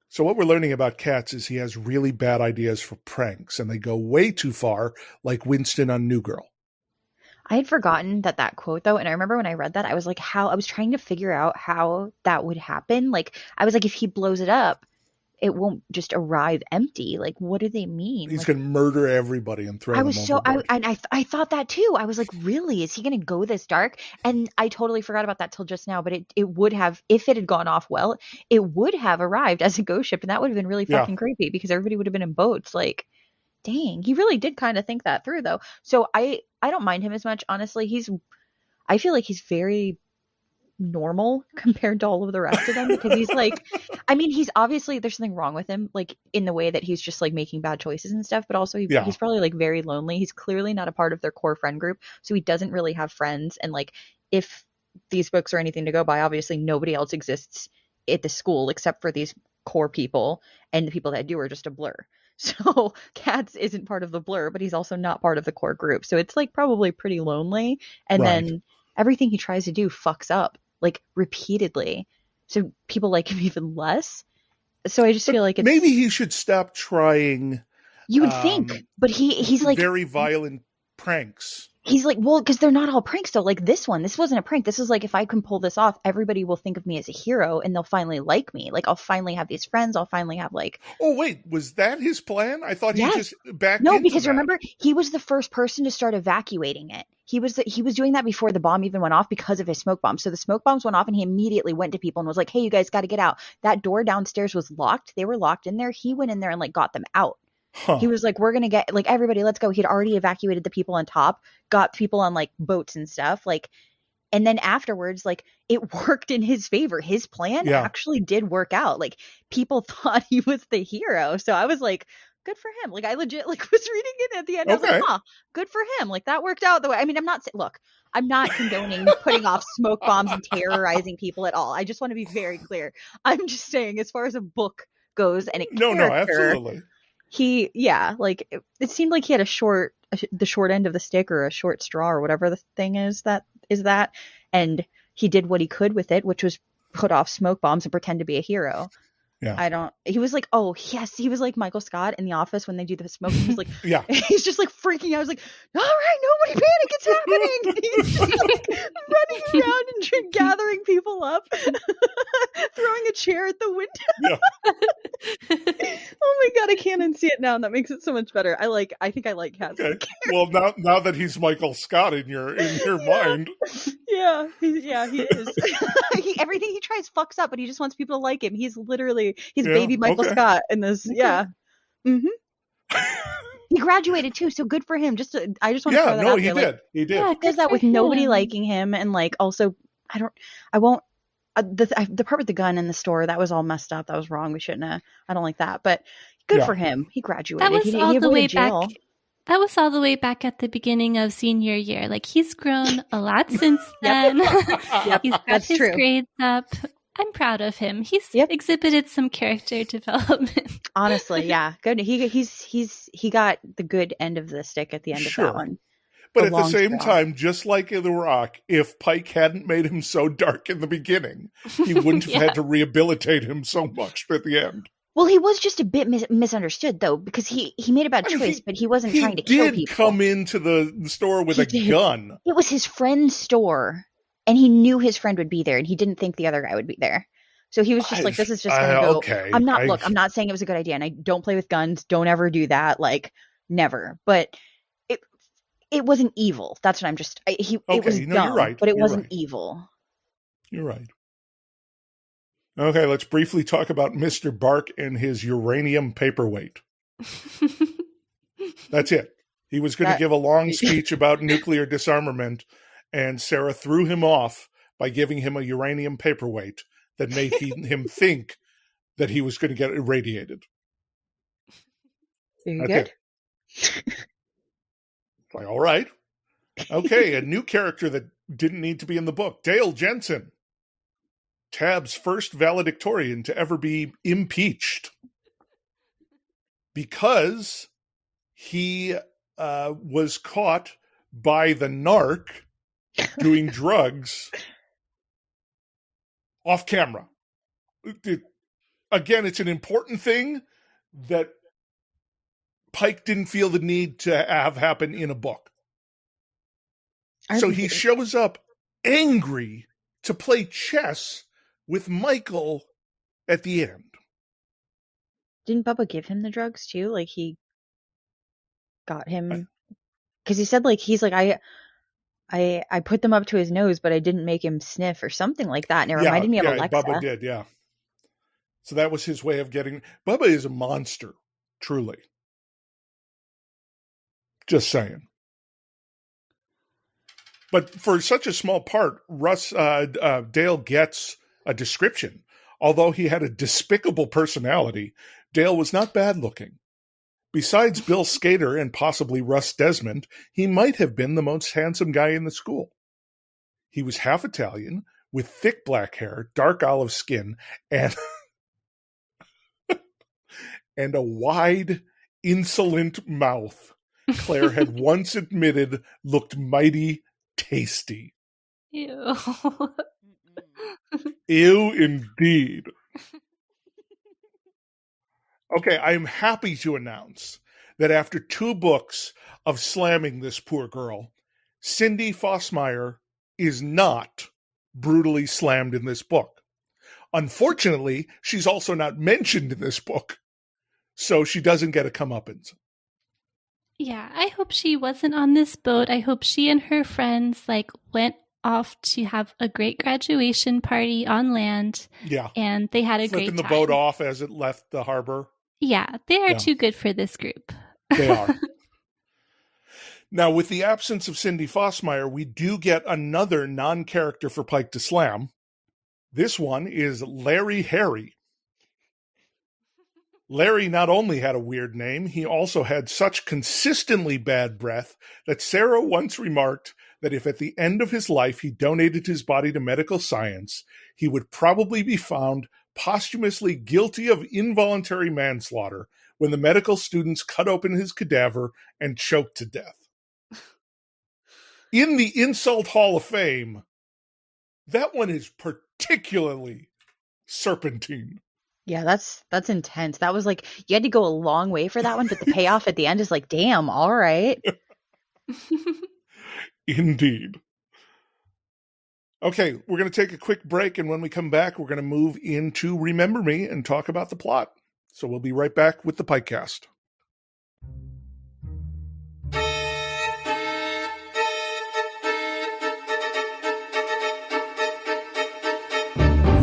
So what we're learning about Cats is he has really bad ideas for pranks, and they go way too far, like Winston on New Girl. I had forgotten that quote, though, and I remember when I read that, I was like, I was trying to figure out how that would happen. Like, I was like, if he blows it up, it won't just arrive empty. Like, what do they mean? He's like, going to murder everybody and throw them overboard. I thought that too. I was like, really? Is he going to go this dark? And I totally forgot about that till just now. But it would have, if it had gone off well, it would have arrived as a ghost ship, and that would have been really fucking creepy because everybody would have been in boats. Like, dang, he really did kind of think that through, though. So I don't mind him as much, honestly. I feel like he's very normal compared to all of the rest of them, because he's like, I mean, he's obviously, there's something wrong with him, like in the way that he's just like making bad choices and stuff, but also he's probably like very lonely. He's clearly not a part of their core friend group, so he doesn't really have friends. And like, if these books are anything to go by, obviously nobody else exists at the school except for these core people, and the people that do are just a blur. So Katz isn't part of the blur, but he's also not part of the core group, so it's like probably pretty lonely. And then everything he tries to do fucks up, like, repeatedly, so people like him even less. So I just feel like it's, maybe he should stop trying. You would think, but he's like very violent pranks. He's like, well, because they're not all pranks though. Like this wasn't a prank. This is like, if I can pull this off, everybody will think of me as a hero and they'll finally like me. Like, I'll finally have these friends. I'll finally have like. Oh wait, was that his plan? I thought he just backed No, into because that. Remember, he was the first person to start evacuating it. He was doing that before the bomb even went off because of his smoke bomb. So the smoke bombs went off and he immediately went to people and was like, hey, you guys got to get out. That door downstairs was locked. They were locked in there. He went in there and like got them out. He was like, we're going to get, like, everybody, let's go. He'd already evacuated the people on top, got people on like boats and stuff. Like, and then afterwards, like, it worked in his favor. His plan actually did work out. Like, people thought he was the hero. So I was like, good for him. Like, I legit like was reading it at the end. I was like, good for him. Like, that worked out the way. I mean, I'm not condoning putting off smoke bombs and terrorizing people at all. I just want to be very clear. I'm just saying, as far as a book goes and a character, no, absolutely. It seemed like he had the short end of the stick, or a short straw, or whatever the thing is that, and he did what he could with it, which was put off smoke bombs and pretend to be a hero. Yeah. He was like, oh yes, he was like Michael Scott in The Office when they do the smoke. He was like, he's just like freaking out. I was like, all right, nobody panic, it's happening. He's just like running around and gathering people up, throwing a chair at the window. Oh my god, I can't unsee it now, and that makes it so much better. I think I like Katz. Okay. Well, now that he's Michael Scott in your mind. Yeah, he is. Everything he tries fucks up, but he just wants people to like him. He's literally baby Michael Scott in this. Okay. Yeah. Mm-hmm. He graduated too, so good for him. I just want to throw that out there. He did. Yeah, he does that with nobody liking him, and like also, I won't. The part with the gun in the store, that was all messed up. That was wrong. We shouldn't have. I don't like that, but good for him. He graduated. That was he all the way jail. back. That was all the way back at the beginning of senior year. Like, he's grown a lot since then. He's got his grades up. I'm proud of him. He's exhibited some character development. Honestly, yeah, good. He got the good end of the stick at the end of that one. But at the same time, just like in The Rock, if Pike hadn't made him so dark in the beginning, he wouldn't have had to rehabilitate him so much at the end. Well, he was just a bit misunderstood, though, because he made a bad choice, but he wasn't trying to kill people. He did come into the store with a gun. It was his friend's store, and he knew his friend would be there, and he didn't think the other guy would be there. So he was just like, this is just going to go. Okay. I'm not saying it was a good idea, and I don't play with guns. Don't ever do that. Like, never. But it wasn't evil. That's what I'm just. It was dumb, you're right. But it wasn't evil. You're right. Okay, let's briefly talk about Mr. Bark and his uranium paperweight. That's it. He was going to give a long speech about nuclear disarmament, and Sarah threw him off by giving him a uranium paperweight that made him think that he was going to get irradiated. Very good. Like, all right. Okay, a new character that didn't need to be in the book. Dale Jensen. Tab's first valedictorian to ever be impeached because he was caught by the narc doing drugs off camera. Again, it's an important thing that Pike didn't feel the need to have happen in a book. So he shows up angry to play chess with Michael at the end. Didn't Bubba give him the drugs too? Like he got him because he said like he's like I put them up to his nose, but I didn't make him sniff or something like that. And it reminded me of Alexa. Bubba did, yeah. So that was his way of getting. Bubba is a monster, truly. Just saying. But for such a small part, Dale gets a description. Although he had a despicable personality, Dale was not bad looking. Besides Bill Skater and possibly Russ Desmond, he might have been the most handsome guy in the school. He was half Italian, with thick black hair, dark olive skin, and and a wide, insolent mouth. Claire had once admitted looked mighty tasty. Ew. Ew, indeed. Okay, I am happy to announce that after 2 books of slamming this poor girl, Cindy Fossmeyer is not brutally slammed in this book. Unfortunately, she's also not mentioned in this book, so she doesn't get a comeuppance. Yeah, I hope she wasn't on this boat. I hope she and her friends went off to have a great graduation party on land. Yeah. And they had a great time. Flipping the boat off as it left the harbor. Yeah, they are too good for this group. They are. Now, with the absence of Cindy Fossmeyer, we do get another non-character for Pike to slam. This one is Larry Harry. Larry not only had a weird name, he also had such consistently bad breath that Sarah once remarked that if at the end of his life he donated his body to medical science, he would probably be found posthumously guilty of involuntary manslaughter when the medical students cut open his cadaver and choked to death. In the Insult Hall of Fame, that one is particularly serpentine. Yeah, that's intense. That was like, you had to go a long way for that one, but the payoff at the end is like, damn, all right. Indeed. Okay, we're going to take a quick break, and when we come back, we're going to move into Remember Me and talk about the plot. So we'll be right back with the PikeCast.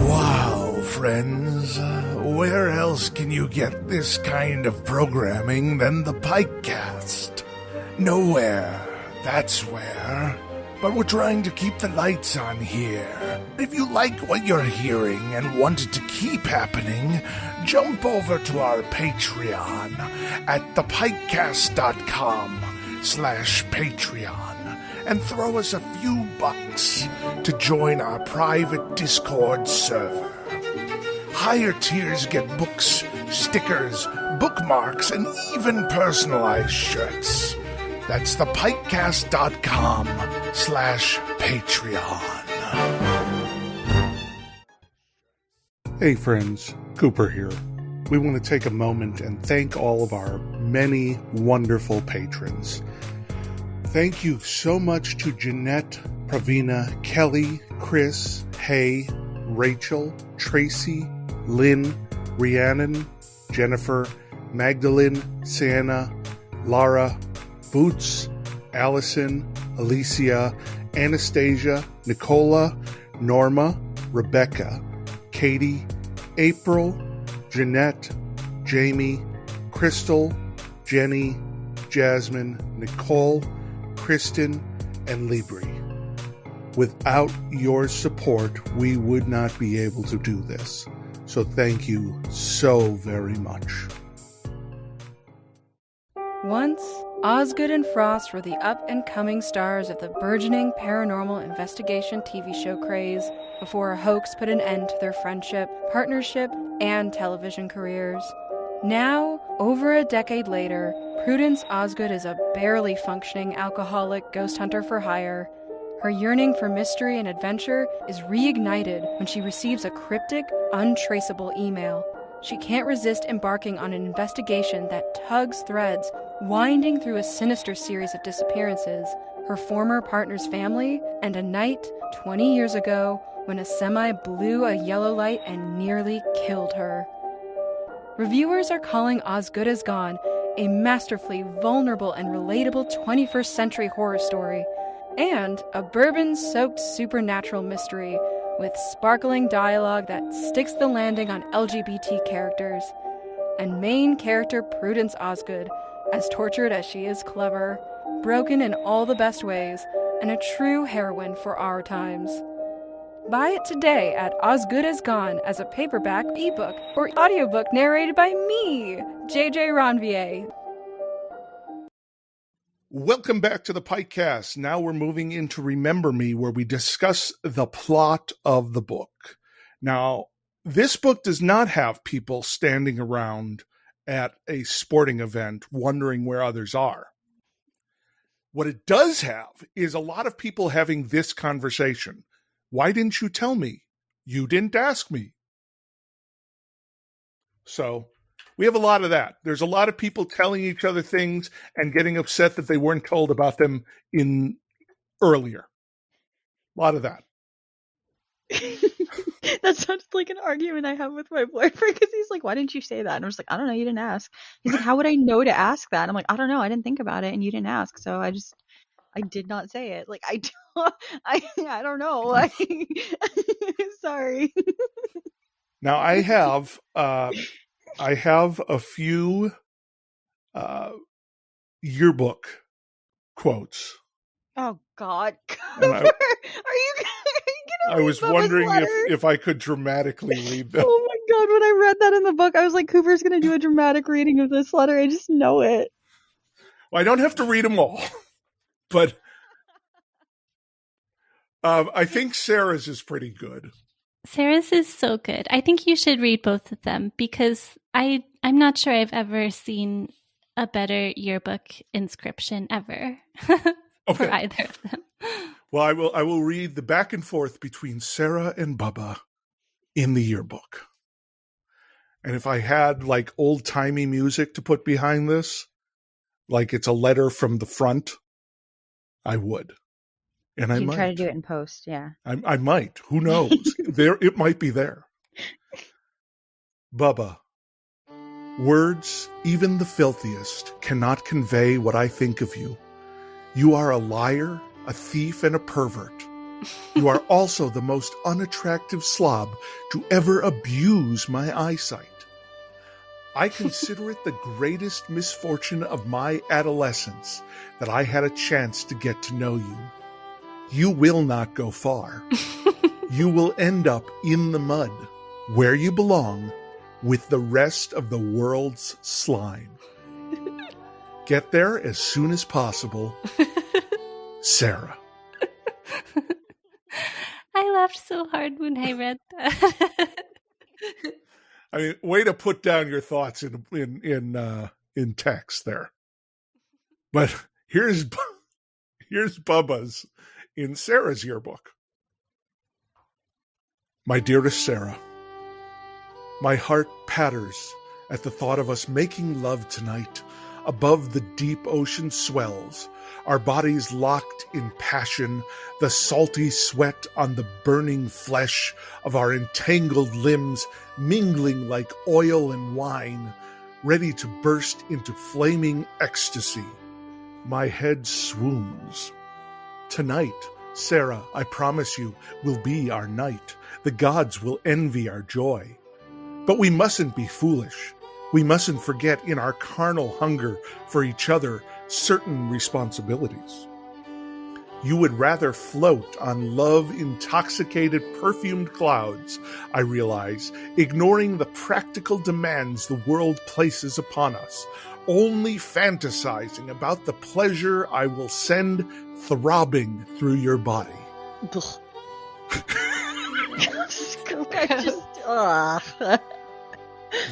Wow, friends. Where else can you get this kind of programming than the PikeCast? Nowhere, that's where. But we're trying to keep the lights on here. If you like what you're hearing and want it to keep happening, jump over to our Patreon at thepikecast.com/Patreon and throw us a few bucks to join our private Discord server. Higher tiers get books, stickers, bookmarks, and even personalized shirts. That's thepikecast.com/Patreon. Hey friends, Cooper here. We want to take a moment and thank all of our many wonderful patrons. Thank you so much to Jeanette, Pravina, Kelly, Chris, Hay, Rachel, Tracy, Lynn, Rhiannon, Jennifer, Magdalene, Sienna, Lara, Boots, Allison, Alicia, Anastasia, Nicola, Norma, Rebecca, Katie, April, Jeanette, Jamie, Crystal, Jenny, Jasmine, Nicole, Kristen, and Libri. Without your support, we would not be able to do this. So thank you so very much. Once, Osgood and Frost were the up-and-coming stars of the burgeoning paranormal investigation TV show craze before a hoax put an end to their friendship, partnership, and television careers. Now, over a decade later, Prudence Osgood is a barely functioning alcoholic ghost hunter for hire. Her yearning for mystery and adventure is reignited when she receives a cryptic, untraceable email. She can't resist embarking on an investigation that tugs threads, winding through a sinister series of disappearances, her former partner's family, and a night 20 years ago when a semi blew a yellow light and nearly killed her. reviewers are calling Osgood Is Gone a masterfully vulnerable and relatable 21st century horror story, and a bourbon-soaked supernatural mystery with sparkling dialogue that sticks the landing on LGBT characters, and main character Prudence Osgood, as tortured as she is clever, broken in all the best ways, and a true heroine for our times. Buy it today at Osgood Is Gone as a paperback, ebook, or audiobook narrated by me, JJ Ranvier. Welcome back to the PikeCast. Now we're moving into Remember Me, where we discuss the plot of the book. Now, this book does not have people standing around at a sporting event wondering where others are. What it does have is a lot of people having this conversation. Why didn't you tell me? You didn't ask me. So we have a lot of that. There's a lot of people telling each other things and getting upset that they weren't told about them in earlier. A lot of that. That sounds like an argument I have with my boyfriend because he's like, why didn't you say that? And I was like, I don't know, you didn't ask. He's like, how would I know to ask that? I'm like, I don't know, I didn't think about it and you didn't ask, so I did not say it. Like, I don't know. Sorry. Now I have a few yearbook quotes. Oh God, Cooper, are you gonna? I was wondering if I could dramatically read them. Oh my God, when I read that in the book, I was like, Cooper's gonna do a dramatic reading of this letter. I just know it. Well, I don't have to read them all, but I think Sarah's is pretty good. Sarah's is so good. I think you should read both of them because I'm not sure I've ever seen a better yearbook inscription ever for either of them. Well, I will read the back and forth between Sarah and Bubba in the yearbook. And if I had like old-timey music to put behind this, like it's a letter from the front, I would. And I might try to do it in post, yeah. I might. Who knows? It might be there. Bubba, words, even the filthiest, cannot convey what I think of you. You are a liar, a thief, and a pervert. You are also the most unattractive slob to ever abuse my eyesight. I consider it the greatest misfortune of my adolescence that I had a chance to get to know you. You will not go far. You will end up in the mud, where you belong, with the rest of the world's slime. Get there as soon as possible. Sarah. I laughed so hard when I read that. I mean, way to put down your thoughts in text there. But here's Bubba's in Sarah's yearbook. My dearest Sarah, my heart patters at the thought of us making love tonight above the deep ocean swells, our bodies locked in passion, the salty sweat on the burning flesh of our entangled limbs mingling like oil and wine, ready to burst into flaming ecstasy. My head swoons. Tonight, Sarah, I promise you, will be our night. The gods will envy our joy. But we mustn't be foolish. We mustn't forget in our carnal hunger for each other certain responsibilities. You would rather float on love-intoxicated, perfumed clouds, I realize, ignoring the practical demands the world places upon us, only fantasizing about the pleasure I will send throbbing through your body.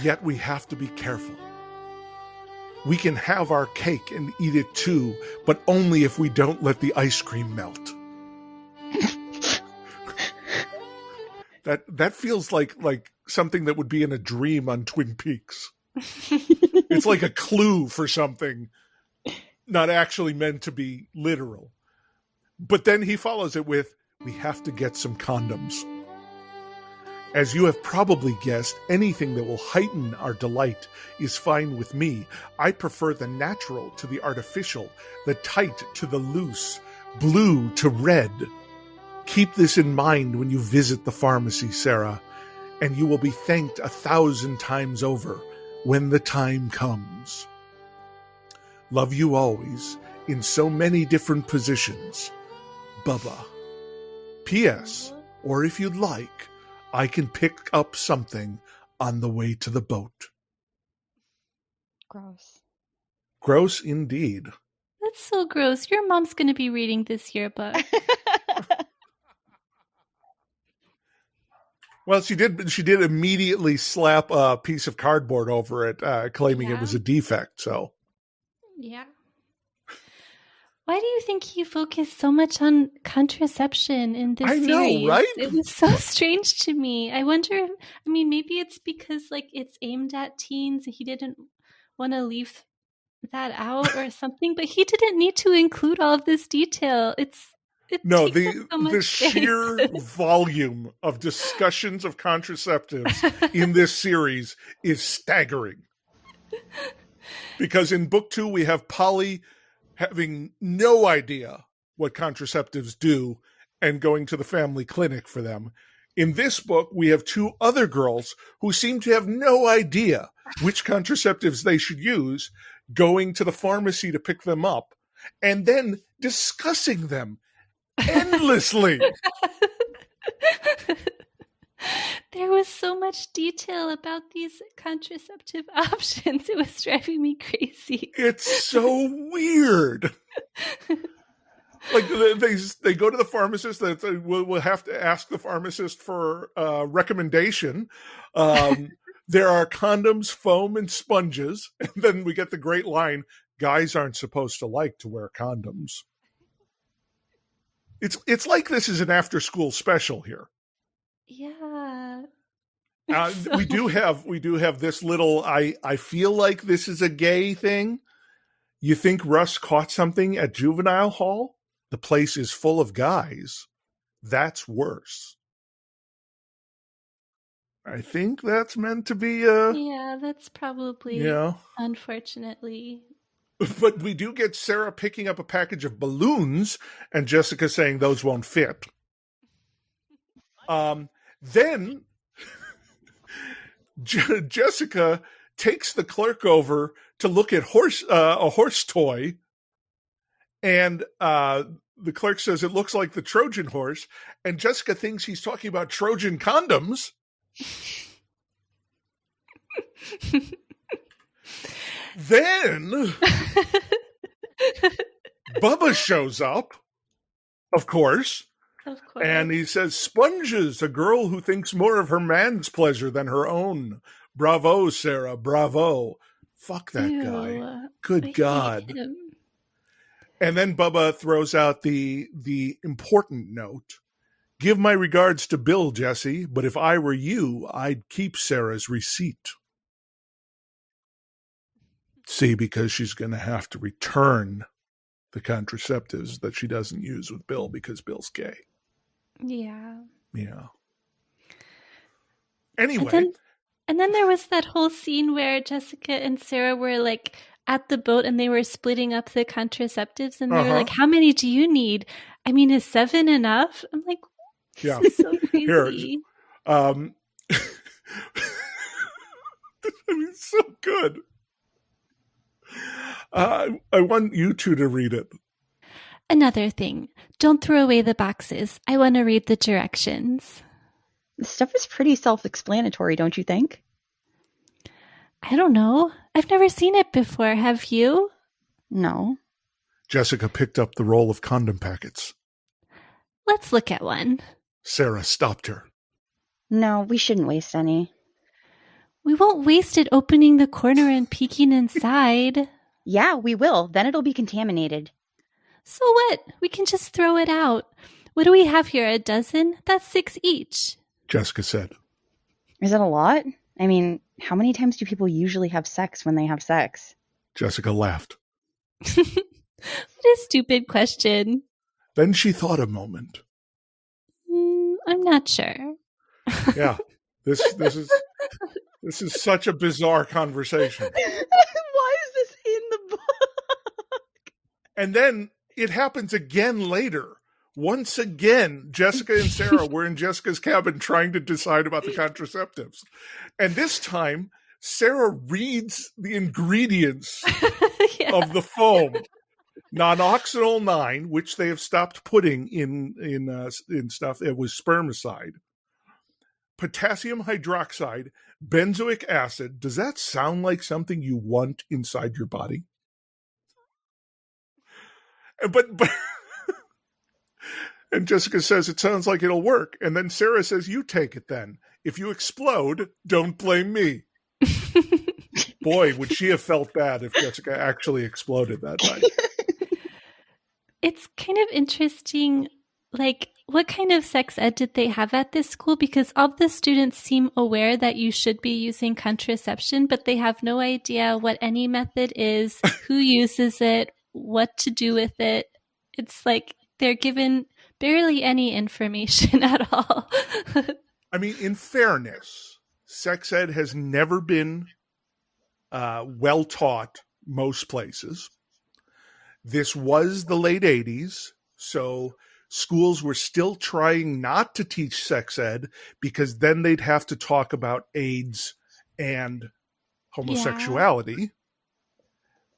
Yet we have to be careful. We can have our cake and eat it too, but only if we don't let the ice cream melt. That feels like something that would be in a dream on Twin Peaks. It's like a clue for something, not actually meant to be literal. But then he follows it with, we have to get some condoms. As you have probably guessed, anything that will heighten our delight is fine with me. I prefer the natural to the artificial, the tight to the loose, blue to red. Keep this in mind when you visit the pharmacy, Sarah, and you will be thanked 1,000 times over when the time comes. Love you always, in so many different positions. Bubba. P.S. Or if you'd like, I can pick up something on the way to the boat. Gross. Gross indeed. That's so gross. Your mom's going to be reading this yearbook. Well, she did immediately slap a piece of cardboard over it, claiming it was a defect. So, yeah. Why do you think he focused so much on contraception in this series? I know, right? It was so strange to me. I wonder, maybe it's because it's aimed at teens and he didn't want to leave that out or something, but he didn't need to include all of this detail. The sheer volume of discussions of contraceptives in this series is staggering. Because in book 2, we have Polly having no idea what contraceptives do and going to the family clinic for them. In this book, we have 2 other girls who seem to have no idea which contraceptives they should use, going to the pharmacy to pick them up, and then discussing them endlessly. There was so much detail about these contraceptive options. It was driving me crazy. It's so weird. They go to the pharmacist. We'll have to ask the pharmacist for a recommendation. There are condoms, foam, and sponges. And then we get the great line, guys aren't supposed to like to wear condoms. It's like this is an after-school special here. Yeah. We do have this little, I feel like this is a gay thing. You think Russ caught something at juvenile hall? The place is full of guys. That's worse. I think that's meant to be yeah, that's probably, unfortunately. But we do get Sarah picking up a package of balloons and Jessica saying those won't fit. Then Jessica takes the clerk over to look at a horse toy, and the clerk says it looks like the Trojan horse, and Jessica thinks he's talking about Trojan condoms. Then Bubba shows up, of course. Of course. And he says, Sponges, a girl who thinks more of her man's pleasure than her own. Bravo, Sarah, bravo. Fuck that guy. Good God. And then Bubba throws out the important note. Give my regards to Bill, Jesse, but if I were you, I'd keep Sarah's receipt. See, because she's going to have to return the contraceptives that she doesn't use with Bill because Bill's gay. Yeah. Yeah. Anyway. And then there was that whole scene where Jessica and Sarah were at the boat and they were splitting up the contraceptives and they were like, how many do you need? Is 7 enough? I'm like, this is so crazy. Here, so good. I want you 2 to read it. Another thing, don't throw away the boxes. I want to read the directions. The stuff is pretty self-explanatory, don't you think? I don't know. I've never seen it before. Have you? No. Jessica picked up the roll of condom packets. Let's look at one. Sarah stopped her. No, we shouldn't waste any. We won't waste it opening the corner and peeking inside. Yeah, we will. Then it'll be contaminated. So what? We can just throw it out. What do we have here? A dozen? That's 6 each. Jessica said. Is that a lot? How many times do people usually have sex when they have sex? Jessica laughed. What a stupid question. Then she thought a moment. I'm not sure. Yeah. This is such a bizarre conversation. Why is this in the book? And then it happens again later. Once again, Jessica and Sarah were in Jessica's cabin trying to decide about the contraceptives. And this time, Sarah reads the ingredients of the foam. Nonoxynol 9, which they have stopped putting in stuff. It was spermicide. Potassium hydroxide, benzoic acid. Does that sound like something you want inside your body? But and Jessica says it sounds like it'll work. And then Sarah says, you take it then. If you explode, don't blame me. Boy, would she have felt bad if Jessica actually exploded that night. It's kind of interesting, like, what kind of sex ed did they have at this school? Because all the students seem aware that you should be using contraception, but they have no idea what any method is, who uses it, what to do with it. It's like they're given barely any information at all. I mean, in fairness, sex ed has never been well taught most places. This was the late 80s, so schools were still trying not to teach sex ed because then they'd have to talk about AIDS and homosexuality. Yeah.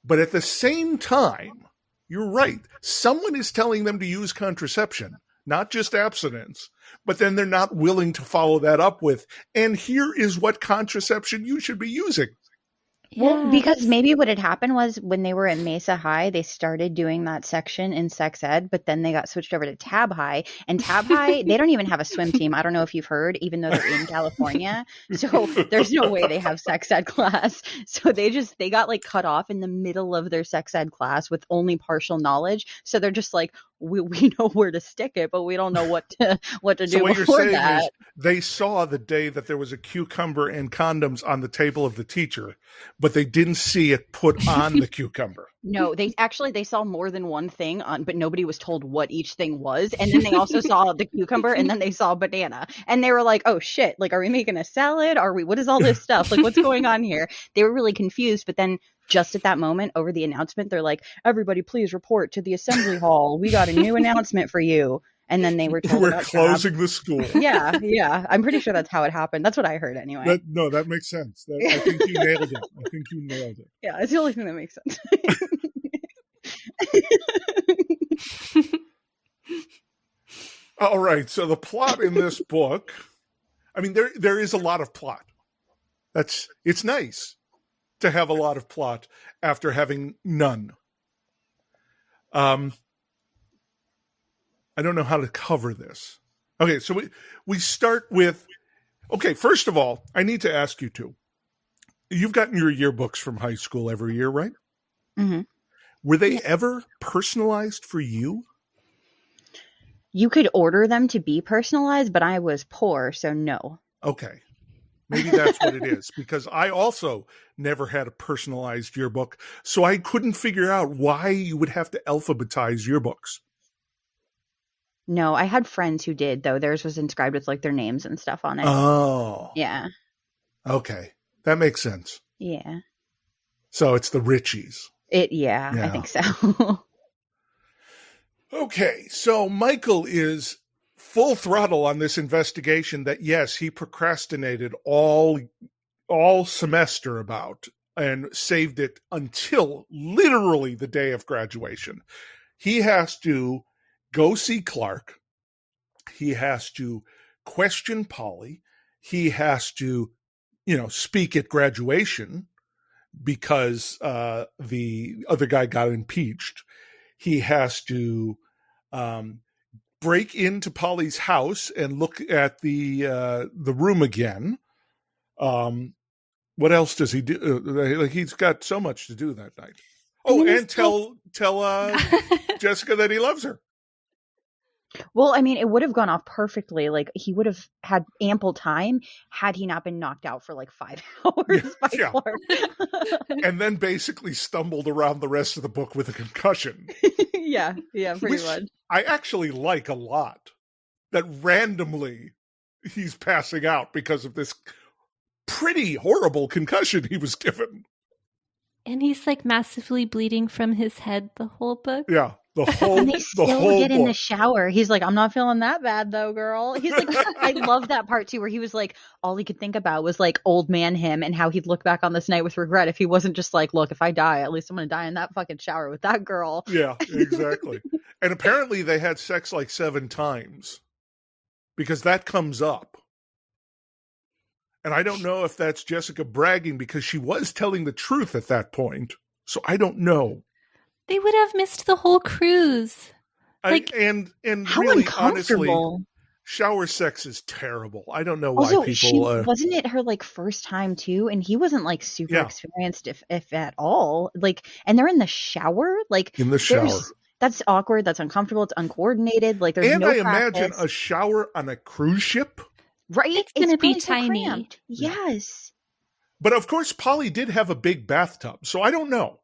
But at the same time, you're right. Someone is telling them to use contraception, not just abstinence, but then they're not willing to follow that up with, and here is what contraception you should be using. Yeah, well, because maybe what had happened was when they were at Mesa High, they started doing that section in sex ed, but then they got switched over to Tab High. And Tab High, they don't even have a swim team. I don't know if you've heard, even though they're in California. So there's no way they have sex ed class. So they got like cut off in the middle of their sex ed class with only partial knowledge. So they're just like, we know where to stick it, but we don't know what to do. So what you're saying is they saw the day that there was a cucumber and condoms on the table of the teacher, but they didn't see it put on the cucumber. No, they saw more than one thing on, but nobody was told what each thing was. And then they also saw the cucumber, and then they saw banana, and they were like, "Oh shit! Like, are we making a salad? What is all this stuff? Like, what's going on here?" They were really confused. But then, just at that moment, over the announcement, they're like, "Everybody, please report to the assembly hall. We got a new announcement for you." And then they were told we're closing the school. Yeah. I'm pretty sure that's how it happened. That's what I heard anyway. That makes sense. I think you nailed it. Yeah, it's the only thing that makes sense. All right. So the plot in this book, I mean, there is a lot of plot. It's nice to have a lot of plot after having none. I don't know how to cover this. Okay, so we start with, okay, first of all, I need to ask you two. You've gotten your yearbooks from high school every year, right? Mm-hmm. Were they ever personalized for you? You could order them to be personalized, but I was poor, so no. Okay. Maybe that's what it is, because I also never had a personalized yearbook, so I couldn't figure out why you would have to alphabetize yearbooks. No, I had friends who did, though. Theirs was inscribed with like their names and stuff on it. Oh. Yeah. Okay. That makes sense. Yeah. So it's the Richies. Yeah, I think so. Okay. So Michael is full throttle on this investigation that, yes, he procrastinated all semester about and saved it until literally the day of graduation. He has to go see Clark. He has to question Polly. He has to, speak at graduation because the other guy got impeached. He has to break into Polly's house and look at the room again. What else does he do? He's got so much to do that night. Oh, and tell Jessica that he loves her. Well, I mean, it would have gone off perfectly. Like, he would have had ample time had he not been knocked out for like 5 hours by Clark. And then basically stumbled around the rest of the book with a concussion. Yeah, pretty much. I actually like a lot that randomly he's passing out because of this pretty horrible concussion he was given. And he's like massively bleeding from his head the whole book. Yeah, the whole and they still get in book. the shower. He's like, I'm not feeling that bad though, girl. He's like, I love that part too, where he was like, all he could think about was like old man him and how he'd look back on this night with regret if he wasn't just like, look, if I die, at least I'm going to die in that fucking shower with that girl. Yeah, exactly. And apparently they had sex like 7 times because that comes up. And I don't know if that's Jessica bragging because she was telling the truth at that point. So I don't know. They would have missed the whole cruise. And how really, uncomfortable. honestly, shower sex is terrible. I don't know also, why people. Wasn't it her like first time too? And he wasn't like super experienced, if at all. Like, and they're in the shower. Like in the shower. That's awkward. That's uncomfortable. It's uncoordinated. Like there's and no I practice. Imagine a shower on a cruise ship. Right, it's going to be tiny. Cramped. Yes. But of course, Polly did have a big bathtub, so I don't know.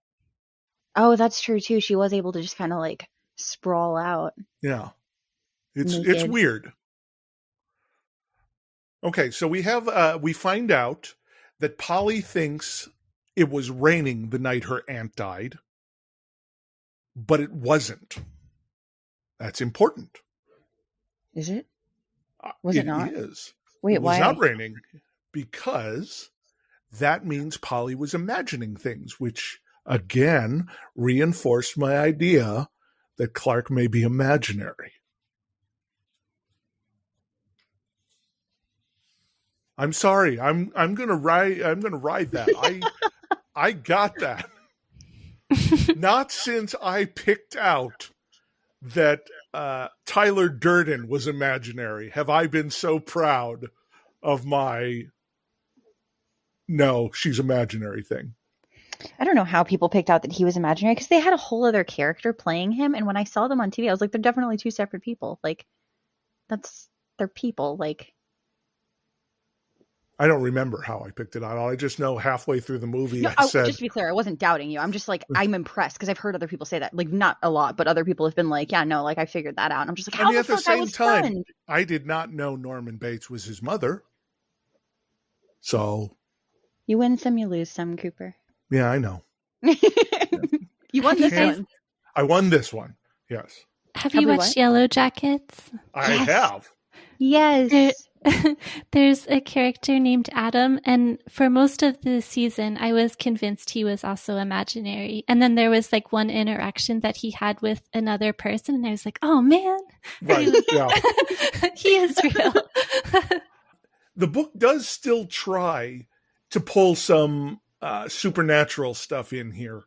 Oh, that's true too. She was able to just kind of like sprawl out. Yeah, it's weird. Okay, so we find out that Polly thinks it was raining the night her aunt died, but it wasn't. That's important. Is it? Was it not? It is. Wait, why? It was not raining because that means Polly was imagining things, which again reinforced my idea that Clark may be imaginary. I'm sorry. I'm gonna ride that. I got that. Not since I picked out that Tyler Durden was imaginary have I been so proud of my no, she's imaginary thing. I don't know how people picked out that he was imaginary because they had a whole other character playing him, and when I saw them on TV, I was like, they're definitely 2 separate people. Like, they're people. Like, I don't remember how I picked it out. I just know halfway through the movie, no, I said... Just to be clear, I wasn't doubting you. I'm just like, I'm impressed because I've heard other people say that. Like, not a lot, but other people have been like, yeah, no, like, I figured that out. And I'm just like, how the fuck I was stunned? I did not know Norman Bates was his mother. So... You win some, you lose some, Cooper. Yeah, I know. You won this one. I won this one, yes. Have you watched Yellow Jackets? I have. Yes. There's a character named Adam, and for most of the season, I was convinced he was also imaginary. And then there was like one interaction that he had with another person, and I was like, oh man. Right, yeah. He is real. The book does still try to pull some supernatural stuff in here.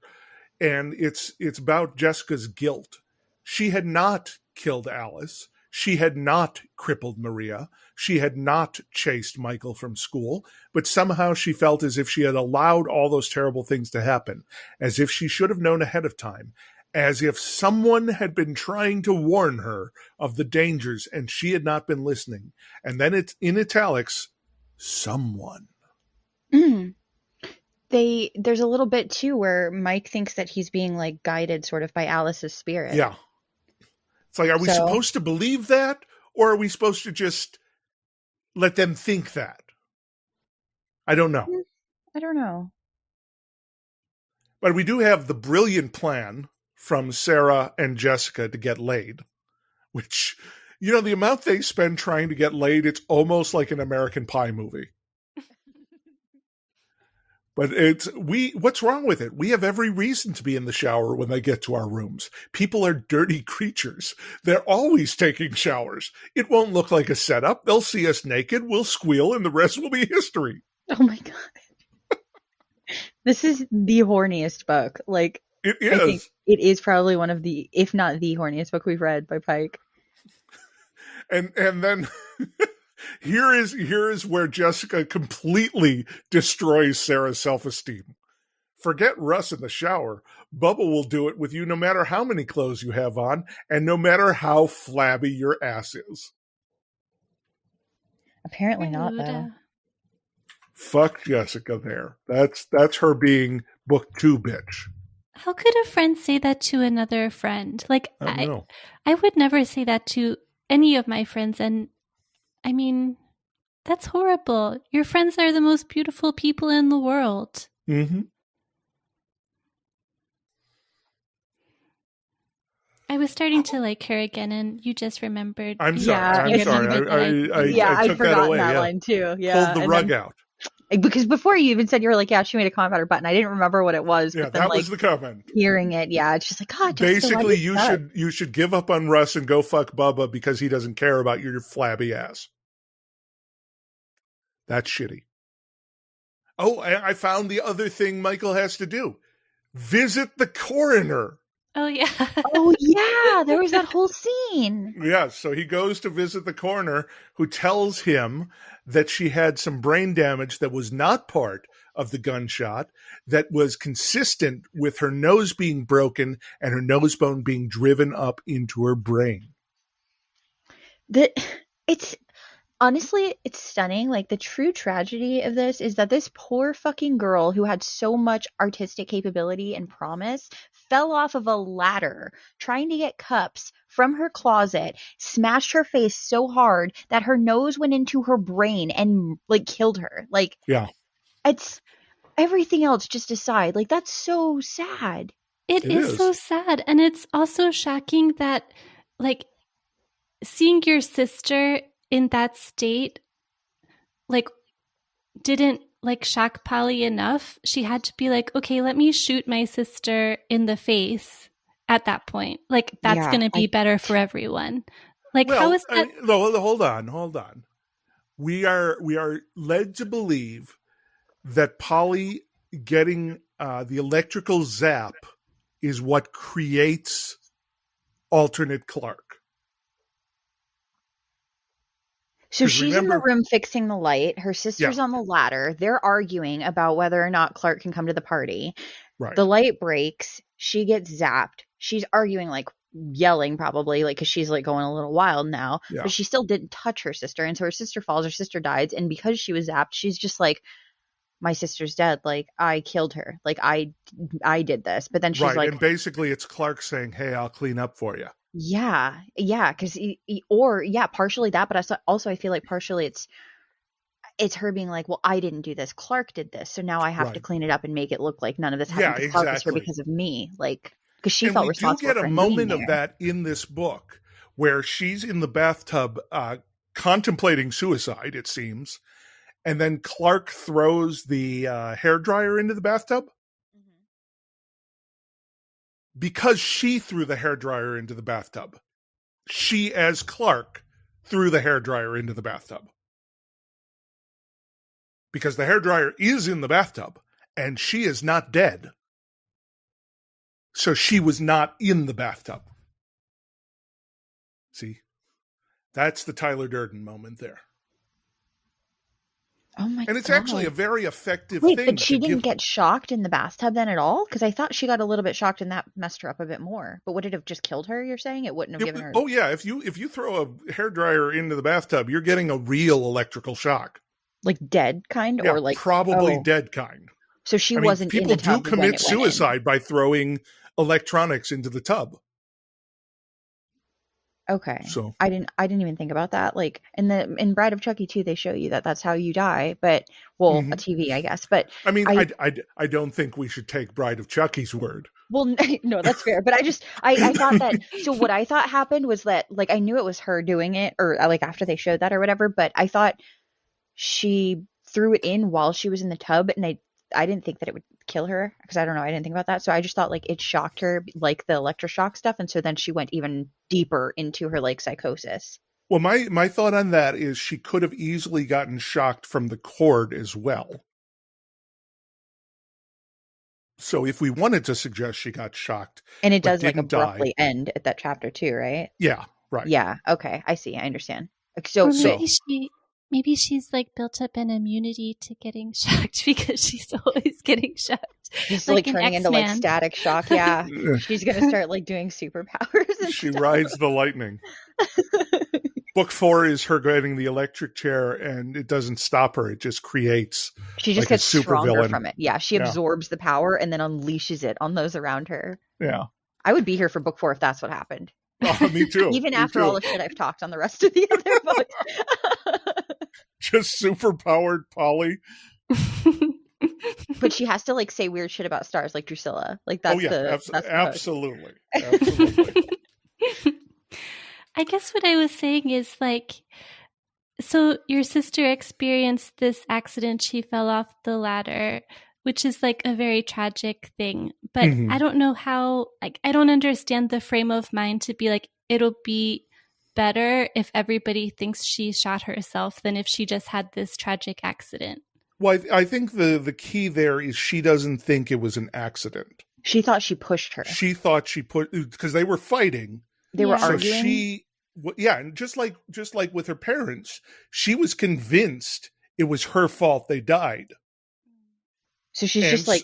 And it's about Jessica's guilt. She had not killed Alice. She had not crippled Maria. She had not chased Michael from school. But somehow she felt as if she had allowed all those terrible things to happen, as if she should have known ahead of time, as if someone had been trying to warn her of the dangers and she had not been listening. And then it's in italics, someone. Mm. There's a little bit too where Mike thinks that he's being like guided sort of by Alice's spirit. Yeah. It's like, are we supposed to believe that, or are we supposed to just let them think that? I don't know. I don't know. But we do have the brilliant plan from Sarah and Jessica to get laid, which, you know, the amount they spend trying to get laid, it's almost like an American Pie movie. But what's wrong with it? We have every reason to be in the shower when they get to our rooms. People are dirty creatures. They're always taking showers. It won't look like a setup. They'll see us naked, we'll squeal, and the rest will be history. Oh my God. This is the horniest book. Like, it is. I think it is probably one of the, if not the horniest book we've read by Pike. And then Here is where Jessica completely destroys Sarah's self-esteem. Forget Russ in the shower. Bubba will do it with you no matter how many clothes you have on and no matter how flabby your ass is. Apparently not, though. Fuck Jessica there. That's her being book 2 bitch. How could a friend say that to another friend? Like, I would never say that to any of my friends, and I mean, That's horrible. Your friends are the most beautiful people in the world. Mm-hmm. I was starting to like her again, and you just remembered. I'm sorry. You I'm sorry. I took that away. That Yeah. line too. Yeah. Pulled the rug out. Because before you even said, you were like, yeah, she made a comment about her butt, and I didn't remember what it was. Yeah, but then, that was the comment. Hearing it, yeah, it's just like, God, basically, you should give up on Russ and go fuck Bubba because he doesn't care about your flabby ass. That's shitty. Oh, I found the other thing Michael has to do. Visit the coroner. Oh, yeah. Oh, yeah. There was that whole scene. Yeah, so he goes to visit the coroner, who tells him that she had some brain damage that was not part of the gunshot, that was consistent with her nose being broken and her nose bone being driven up into her brain. Honestly, it's stunning. Like, the true tragedy of this is that this poor fucking girl who had so much artistic capability and promise fell off of a ladder trying to get cups from her closet, smashed her face so hard that her nose went into her brain and, like, killed her. Like, yeah, it's everything else just aside. Like, that's so sad. It is so sad. And it's also shocking that, like, seeing your sister in that state, like, didn't, like, shock Polly enough. She had to be like, okay, let me shoot my sister in the face at that point. Like, that's going to be better for everyone. Like, how is that? No, hold on. We are led to believe that Polly getting the electrical zap is what creates alternate Clark. So she's in the room fixing the light. Her sister's on the ladder. They're arguing about whether or not Clark can come to the party. Right. The light breaks. She gets zapped. She's arguing, like, yelling probably, like, because she's, like, going a little wild now. Yeah. But she still didn't touch her sister. And so her sister falls. Her sister dies. And because she was zapped, she's just like, my sister's dead. Like, I killed her. Like, I did this. But then she's like. And basically it's Clark saying, hey, I'll clean up for you. Yeah, because partially that, but also I feel like partially it's her being like, well, I didn't do this, Clark did this, so now I have to clean it up and make it look like none of this happened. Yeah, Clark exactly. was because of me, like, because she felt responsible. We do get a moment of that in this book where she's in the bathtub contemplating suicide, it seems, and then Clark throws the hairdryer into the bathtub. Because she threw the hairdryer into the bathtub. She, as Clark, threw the hairdryer into the bathtub. Because the hairdryer is in the bathtub, and she is not dead. So she was not in the bathtub. See? That's the Tyler Durden moment there. Oh my God. And it's actually a very effective thing. But she didn't get shocked in the bathtub then at all? Because I thought she got a little bit shocked and that messed her up a bit more. But would it have just killed her, you're saying? It wouldn't have given her... Oh, yeah. If you throw a hairdryer into the bathtub, you're getting a real electrical shock. Like dead kind? Yeah, or like probably dead kind. So she wasn't in the tub. People do commit suicide by throwing electronics into the tub. Okay. So I didn't even think about that. Like in Bride of Chucky 2, they show you that that's how you die, but a TV, I guess. But I mean, I don't think we should take Bride of Chucky's word. Well, no, that's fair. But I thought that, so what I thought happened was that, like, I knew it was her doing it, or like after they showed that or whatever, but I thought she threw it in while she was in the tub, and I didn't think that it would kill her, because I don't know, I didn't think about that. So I just thought, like, it shocked her, like the electroshock stuff, and so then she went even deeper into her, like, psychosis. Well, my thought on that is she could have easily gotten shocked from the cord as well. So if we wanted to suggest she got shocked, and it does, like, abruptly end at that chapter too, right? Yeah, right. Yeah, okay, I see, I understand. So maybe she's, like, built up an immunity to getting shocked because she's always getting shocked. She's like turning into, like, static shock. Yeah. She's going to start, like, doing superpowers. And she rides the lightning. Book 4 is her getting the electric chair, and it doesn't stop her. It just creates. She just gets stronger from it. Yeah. She absorbs the power and then unleashes it on those around her. Yeah. I would be here for book 4 if that's what happened. Oh, me too. Even after all the shit I've talked on the rest of the other books. Just super powered Polly. But she has to like say weird shit about stars like Drusilla. Like that's absolutely. Absolutely. I guess what I was saying is like, so your sister experienced this accident. She fell off the ladder, which is like a very tragic thing. But I don't know how, like, I don't understand the frame of mind to be like, it'll be better if everybody thinks she shot herself than if she just had this tragic accident. Well, I think the key there is she doesn't think it was an accident. She thought she pushed her. She thought she because they were fighting. They were arguing. And just like with her parents, she was convinced it was her fault they died. So she's just like,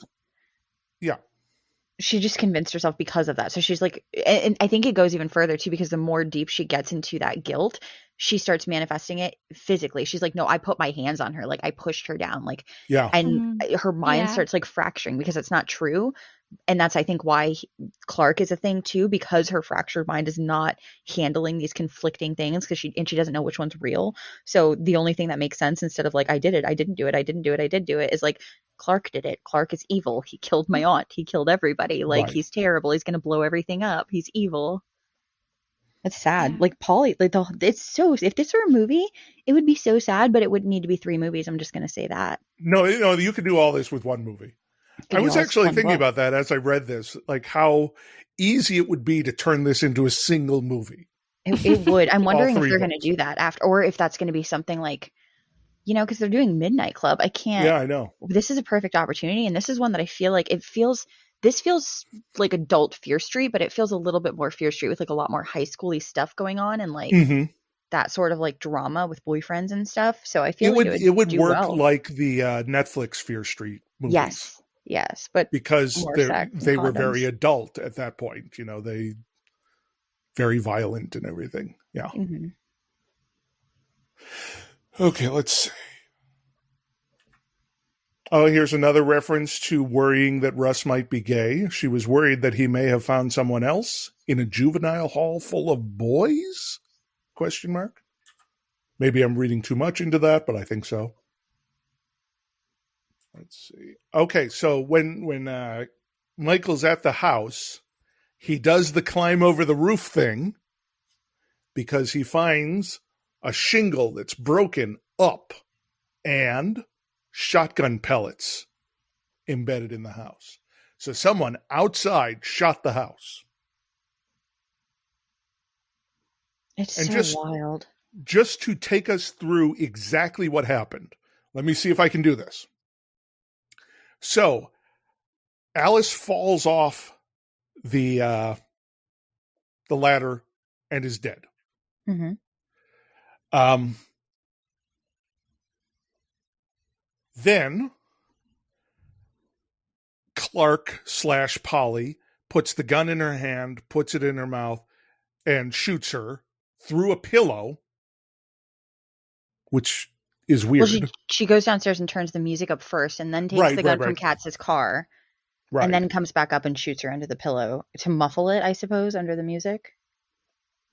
she just convinced herself because of that. So she's like, and I think it goes even further too, because the more deep she gets into that guilt, she starts manifesting it physically. She's like, no, I put my hands on her. Like I pushed her down. Like, and her mind starts like fracturing because it's not true. And that's, I think, why Clark is a thing too, because her fractured mind is not handling these conflicting things because she doesn't know which one's real. So the only thing that makes sense, instead of like, I did it, I didn't do it, I didn't do it, I did do it, is like, Clark did it. Clark is evil. He killed my aunt. He killed everybody. Like, he's terrible. He's going to blow everything up. He's evil. That's sad. Yeah. Like Polly, like it's so, if this were a movie, it would be so sad, but it wouldn't need to be 3 movies. I'm just going to say that. No, you could do all this with 1 movie. I was actually thinking about that as I read this, like how easy it would be to turn this into a single movie. It would. I'm wondering if they're going to do that after, or if that's going to be something like, you know, because they're doing Midnight Club. I can't. Yeah, I know. This is a perfect opportunity, and this is one that I feel like this feels like adult Fear Street, but it feels a little bit more Fear Street with like a lot more high school-y stuff going on, and like that sort of like drama with boyfriends and stuff. So I feel it would work well. like the Netflix Fear Street movies. Yes, but because they were very adult at that point. You know, they very violent and everything. Yeah. Mm-hmm. Okay, let's see. Oh, here's another reference to worrying that Russ might be gay. She was worried that he may have found someone else in a juvenile hall full of boys? ? Maybe I'm reading too much into that, but I think so. Let's see. Okay, so when Michael's at the house, he does the climb over the roof thing because he finds a shingle that's broken up and shotgun pellets embedded in the house. So someone outside shot the house. It's and so wild. Just to take us through exactly what happened. Let me see if I can do this. So Alice falls off the ladder and is dead. Mm-hmm. Then Clark/Polly puts the gun in her hand, puts it in her mouth, and shoots her through a pillow, which is weird. Well, she goes downstairs and turns the music up first, and then takes the gun from Katz's car, and then comes back up and shoots her under the pillow to muffle it, I suppose, under the music.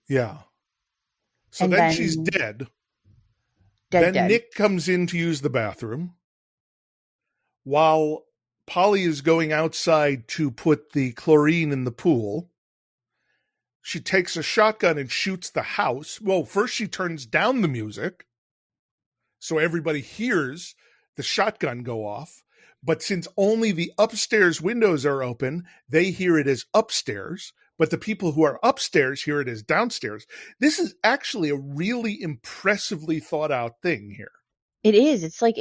Yeah. So then she's dead. Then Nick comes in to use the bathroom. While Polly is going outside to put the chlorine in the pool, she takes a shotgun and shoots the house. Well, first she turns down the music so everybody hears the shotgun go off. But since only the upstairs windows are open, they hear it as upstairs. But the people who are upstairs hear it as downstairs. This is actually a really impressively thought out thing here. It is. It's like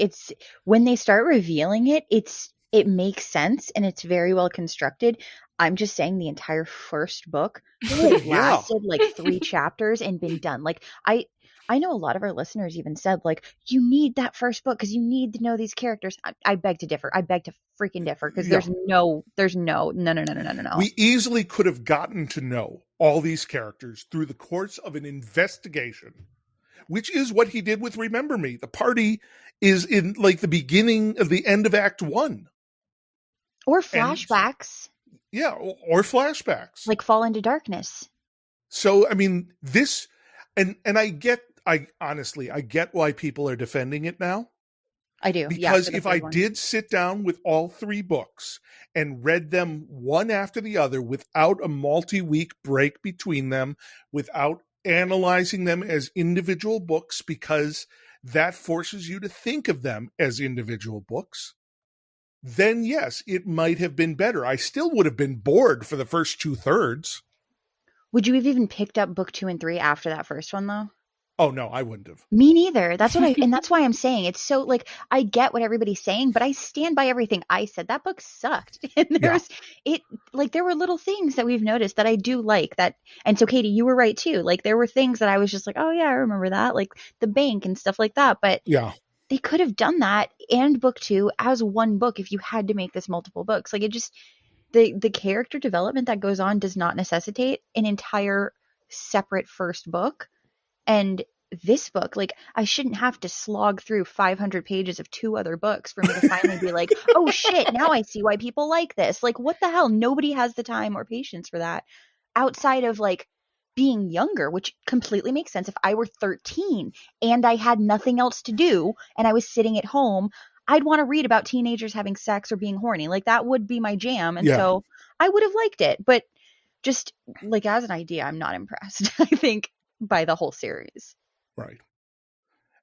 when they start revealing it, it makes sense and it's very well constructed. I'm just saying the entire first book could have lasted like 3 chapters and been done. Like I know a lot of our listeners even said like, you need that first book because you need to know these characters. I beg to differ. I beg to freaking differ because there's no. We easily could have gotten to know all these characters through the course of an investigation, which is what he did with Remember Me. The party is in like the beginning of the end of Act 1. Or flashbacks. Or flashbacks. Like Fall into Darkness. So, I mean, this, and I get I get why people are defending it now. I do. Because if I did sit down with all 3 books and read them one after the other without a multi-week break between them, without analyzing them as individual books, because that forces you to think of them as individual books, then yes, it might have been better. I still would have been bored for the first 2/3. Would you have even picked up book 2 and 3 after that first one, though? Oh, no, I wouldn't have. Me neither. That's what and that's why I'm saying it's so, like, I get what everybody's saying, but I stand by everything I said. That book sucked. And there were little things that we've noticed that I do like that. And so, Katie, you were right too. Like, there were things that I was just like, oh yeah, I remember that, like the bank and stuff like that. But yeah, they could have done that and book 2 as one book if you had to make this multiple books. Like, it just, the character development that goes on does not necessitate an entire separate first book. And this book, like, I shouldn't have to slog through 500 pages of 2 other books for me to finally be like, oh shit, now I see why people like this. Like, what the hell? Nobody has the time or patience for that outside of, like, being younger, which completely makes sense. If I were 13 and I had nothing else to do and I was sitting at home, I'd want to read about teenagers having sex or being horny. Like, that would be my jam. And so I would have liked it. But just, like, as an idea, I'm not impressed, I think, by the whole series. Right.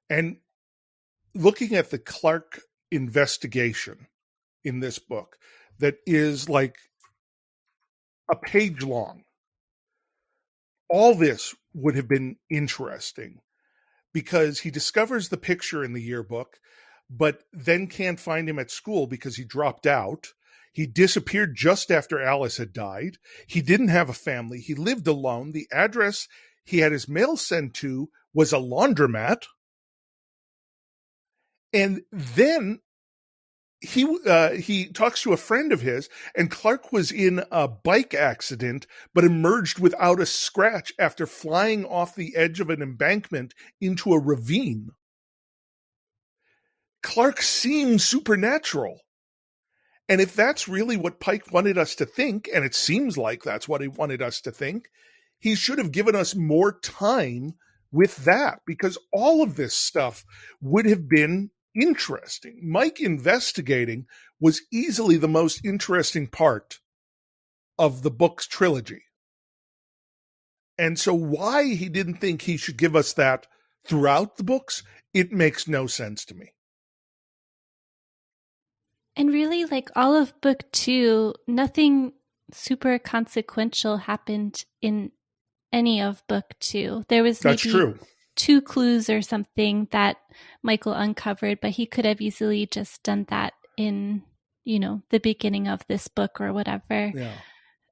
And looking at the Clark investigation in this book that is like a page long, all this would have been interesting because he discovers the picture in the yearbook, but then can't find him at school because he dropped out. He disappeared just after Alice had died. He didn't have a family. He lived alone. The address he had his mail sent to was a laundromat. And then he talks to a friend of his, and Clark was in a bike accident, but emerged without a scratch after flying off the edge of an embankment into a ravine. Clark seems supernatural. And if that's really what Pike wanted us to think, and it seems like that's what he wanted us to think, he should have given us more time with that, because all of this stuff would have been interesting. Mike investigating was easily the most interesting part of the book's trilogy. And so why he didn't think he should give us that throughout the books, it makes no sense to me. And really, like, all of book 2, nothing super consequential happened in any of book 2. There was maybe 2 clues or something that Michael uncovered, but he could have easily just done that in, the beginning of this book or whatever. Yeah.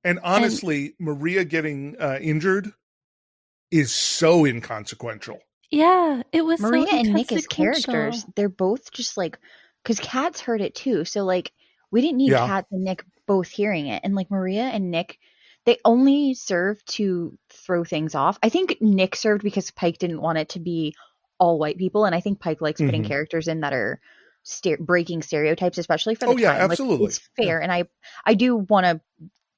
And honestly, Maria getting injured is so inconsequential. Yeah, it was Maria so and Nick as characters, they're both just like, because Kat's heard it too. So, like, we didn't need Kat and Nick both hearing it. And, like, Maria and Nick, they only serve to throw things off. I think Nick served because Pike didn't want it to be all white people. And I think Pike likes putting characters in that are breaking stereotypes, especially for the time. Yeah, absolutely. Like, it's fair. Yeah. And I do want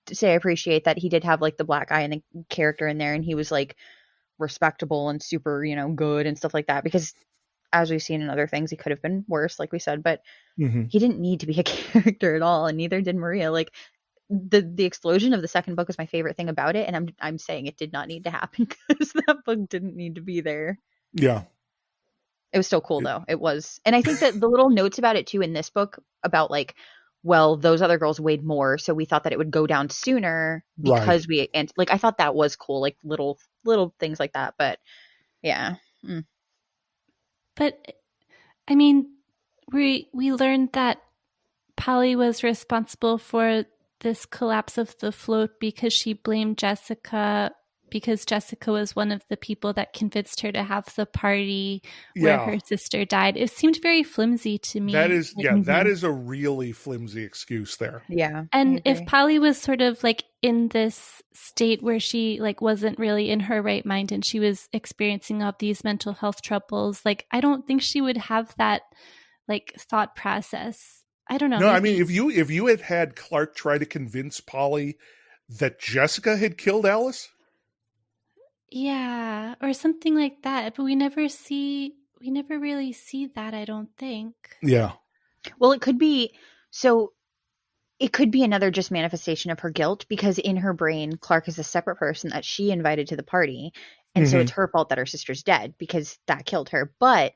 to say I appreciate that he did have, like, the black guy and the character in there. And he was, like, respectable and super, good and stuff like that. Because as we've seen in other things, he could have been worse, like we said, but he didn't need to be a character at all, and neither did Maria. Like, the explosion of the second book is my favorite thing about it, and I'm saying it did not need to happen because that book didn't need to be there. Yeah. It was still cool, though. It was. And I think that the little notes about it, too, in this book, about, like, well, those other girls weighed more, so we thought that it would go down sooner because and, like, I thought that was cool, like, little things like that, but, yeah. But, I mean, we learned that Polly was responsible for this collapse of the float because she blamed Jessica, because Jessica was one of the people that convinced her to have the party where her sister died. It seemed very flimsy to me. That is, that is a really flimsy excuse there. Yeah. And if Polly was sort of like in this state where she like wasn't really in her right mind and she was experiencing all these mental health troubles, like I don't think she would have that like thought process. I don't know. No, maybe. I mean, if you had Clark try to convince Polly that Jessica had killed Alice. Yeah, or something like that. But we never really see that, I don't think. Yeah. Well, it could be another just manifestation of her guilt, because in her brain, Clark is a separate person that she invited to the party. And so it's her fault that her sister's dead because that killed her. But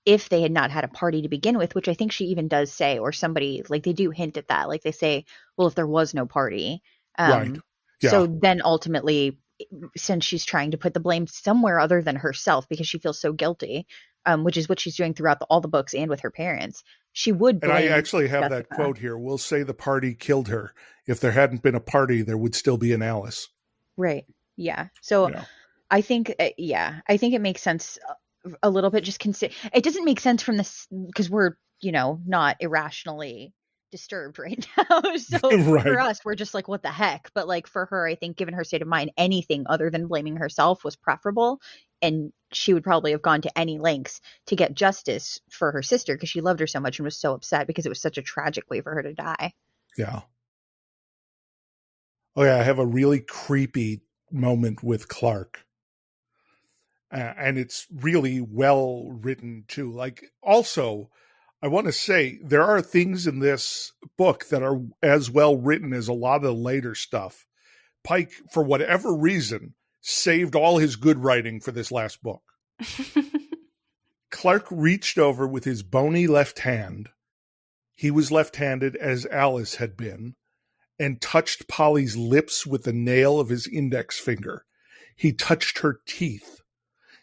if they had not had a party to begin with, which I think she even does say, or somebody, like, they do hint at that. Like, they say, well, if there was no party. Right. Yeah. So then ultimately, since she's trying to put the blame somewhere other than herself because she feels so guilty, which is what she's doing throughout all the books and with her parents, she would blame. And I actually have Jessica. That quote here. We'll say the party killed her. If there hadn't been a party, there would still be an Alice. Right. Yeah. So I think, I think it makes sense a little bit. Just it doesn't make sense from this because we're, not irrationally disturbed right now. So right. For us, we're just like, what the heck? But like for her, I think given her state of mind, anything other than blaming herself was preferable. And she would probably have gone to any lengths to get justice for her sister because she loved her so much and was so upset because it was such a tragic way for her to die. Yeah. Oh yeah, I have a really creepy moment with Clark. And it's really well written too. Like, also, I want to say there are things in this book that are as well written as a lot of the later stuff. Pike, for whatever reason, saved all his good writing for this last book. Clark reached over with his bony left hand. He was left-handed as Alice had been, and touched Polly's lips with the nail of his index finger. He touched her teeth.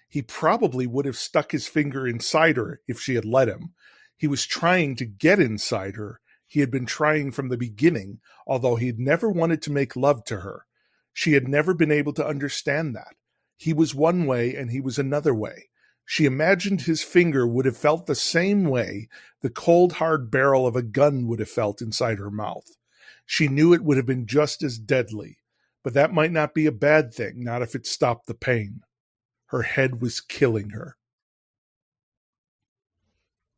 He probably would have stuck his finger inside her if she had let him. He was trying to get inside her. He had been trying from the beginning, although he had never wanted to make love to her. She had never been able to understand that. He was one way and he was another way. She imagined his finger would have felt the same way the cold, hard barrel of a gun would have felt inside her mouth. She knew it would have been just as deadly, but that might not be a bad thing, not if it stopped the pain. Her head was killing her.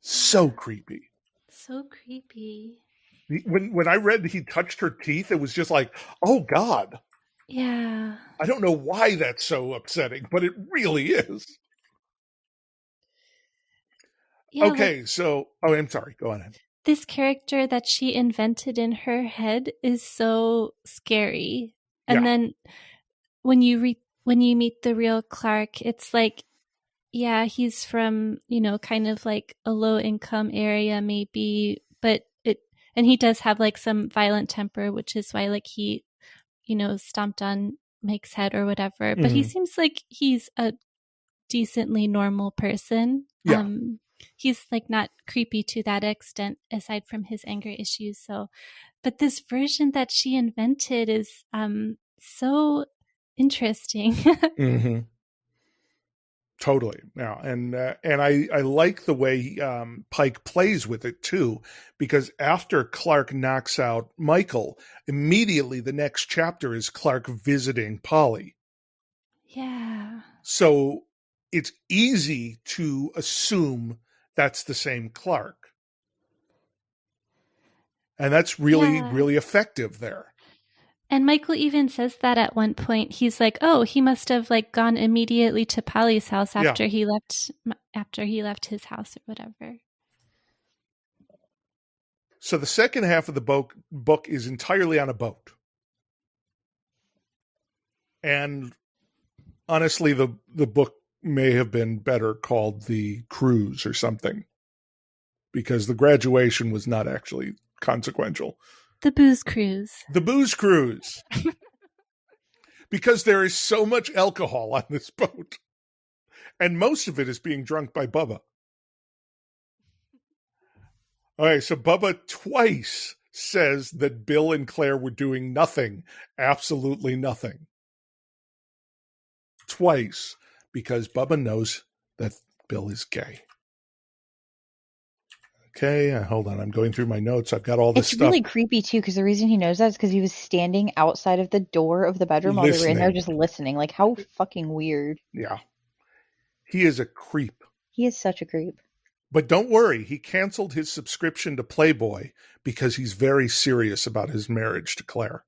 So creepy. So creepy. When I read he touched her teeth, it was just like, oh God. Yeah. I don't know why that's so upsetting, but it really is. Yeah, okay, like, so, I'm sorry, go ahead. This character that she invented in her head is so scary. And then when you meet the real Clark, it's like, yeah, he's from, kind of like a low income area maybe, and he does have like some violent temper, which is why like he, stomped on Mike's head or whatever. Mm-hmm. But he seems like he's a decently normal person. Yeah. He's like not creepy to that extent aside from his anger issues. So, but this version that she invented is so interesting. Mm-hmm. Totally. Yeah. And I like the way Pike plays with it too, because after Clark knocks out Michael, immediately the next chapter is Clark visiting Polly. Yeah. So it's easy to assume that's the same Clark. And that's really, really effective there. And Michael even says that at one point. He's like, "Oh, he must have like gone immediately to Polly's house after he left his house or whatever." So the second half of the book is entirely on a boat. And honestly, the book may have been better called The Cruise or something, because the graduation was not actually consequential. The Booze Cruise. The Booze Cruise. Because there is so much alcohol on this boat. And most of it is being drunk by Bubba. All right, so Bubba twice says that Bill and Claire were doing nothing, absolutely nothing. Twice, because Bubba knows that Bill is gay. Okay, hold on. I'm going through my notes. I've got all this stuff. It's really creepy, too, because the reason he knows that is because he was standing outside of the door of the bedroom while they were in there just listening. Like, how fucking weird. Yeah. He is a creep. He is such a creep. But don't worry. He canceled his subscription to Playboy because he's very serious about his marriage to Claire.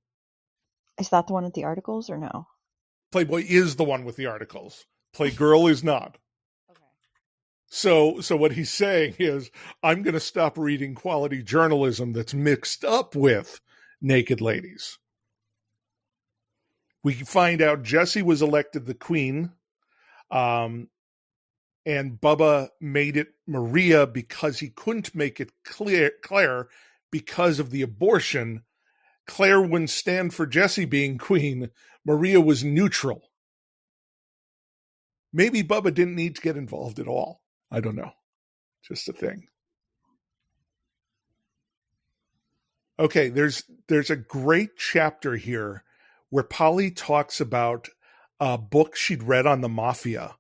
Is that the one with the articles or no? Playboy is the one with the articles. Playgirl is not. Okay. So what he's saying is, I'm going to stop reading quality journalism that's mixed up with naked ladies. We find out Jessie was elected the queen, and Bubba made it Maria because he couldn't make it Claire because of the abortion. Claire wouldn't stand for Jessie being queen. Maria was neutral. Maybe Bubba didn't need to get involved at all. I don't know. Just a thing. Okay, there's a great chapter here where Polly talks about a book she'd read on the mafia.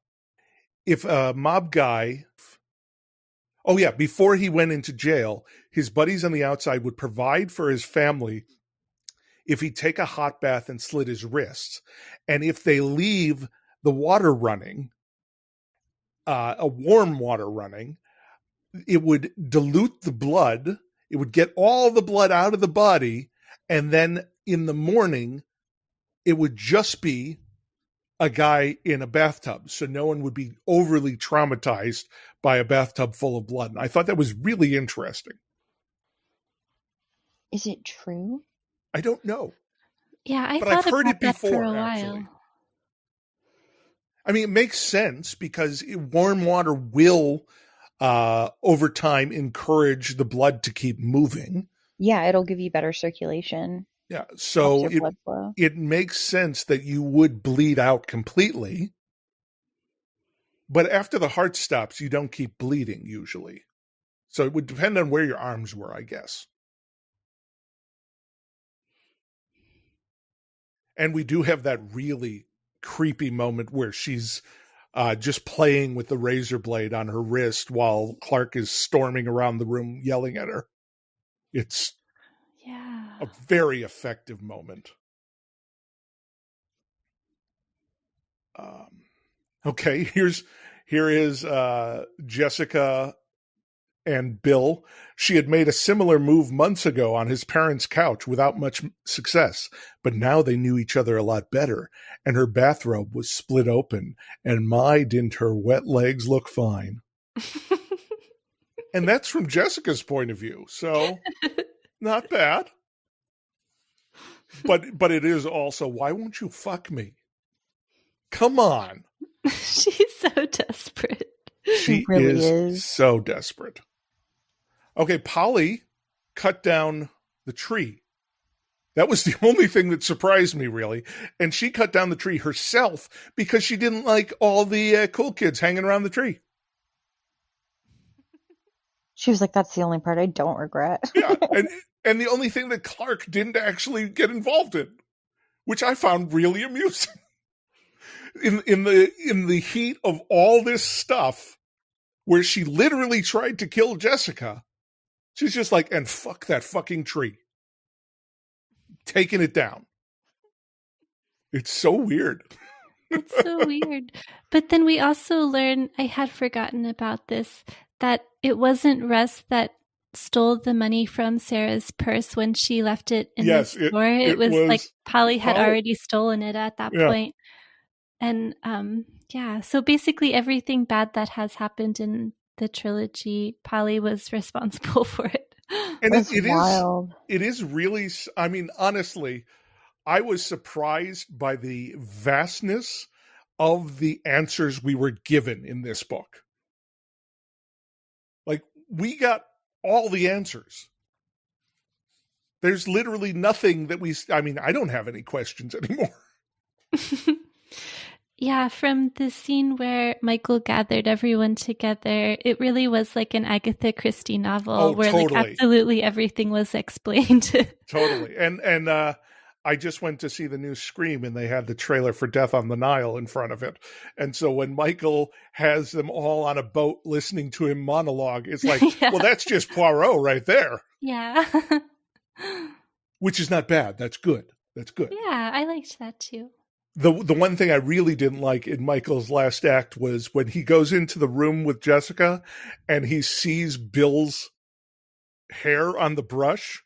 If a mob guy... Oh yeah, before he went into jail, his buddies on the outside would provide for his family if he'd take a hot bath and slit his wrists. And if they leave the water running, a warm water running, it would dilute the blood. It would get all the blood out of the body. And then in the morning, it would just be a guy in a bathtub. So no one would be overly traumatized by a bathtub full of blood. And I thought that was really interesting. Is it true? I don't know. Yeah, but I've heard it before for a while. Actually. I mean, it makes sense because warm water will, over time, encourage the blood to keep moving. Yeah, it'll give you better circulation. Yeah, so blood flow. It makes sense that you would bleed out completely. But after the heart stops, you don't keep bleeding usually. So it would depend on where your arms were, I guess. And we do have that really creepy moment where she's just playing with the razor blade on her wrist while Clark is storming around the room yelling at her. It's a very effective moment. Okay, here is Jessica and Bill. She had made a similar move months ago on his parents' couch without much success, but now they knew each other a lot better, and her bathrobe was split open, and my, didn't her wet legs look fine. And that's from Jessica's point of view, so not bad. But it is also, why won't you fuck me? Come on. She's so desperate. She really is so desperate. Okay, Polly cut down the tree. That was the only thing that surprised me, really. And she cut down the tree herself because she didn't like all the cool kids hanging around the tree. She was like, that's the only part I don't regret. Yeah, and the only thing that Clark didn't actually get involved in, which I found really amusing. In the heat of all this stuff, where she literally tried to kill Jessica, she's just like, and fuck that fucking tree. Taking it down. It's so weird. It's so weird. But then we also learn, I had forgotten about this, that it wasn't Russ that stole the money from Sarah's purse when she left it in the store. It was like Polly had already stolen it at that point. And so basically everything bad that has happened in the trilogy, Polly was responsible for it. And it is really, I mean, honestly, I was surprised by the vastness of the answers we were given in this book. Like, we got all the answers. There's literally nothing that I don't have any questions anymore. Yeah, from the scene where Michael gathered everyone together, it really was like an Agatha Christie novel where like absolutely everything was explained. Totally. And I just went to see the new Scream and they had the trailer for Death on the Nile in front of it. And so when Michael has them all on a boat listening to him monologue, it's like, well, that's just Poirot right there. Yeah. Which is not bad. That's good. That's good. Yeah, I liked that too. The one thing I really didn't like in Michael's last act was when he goes into the room with Jessica and he sees Bill's hair on the brush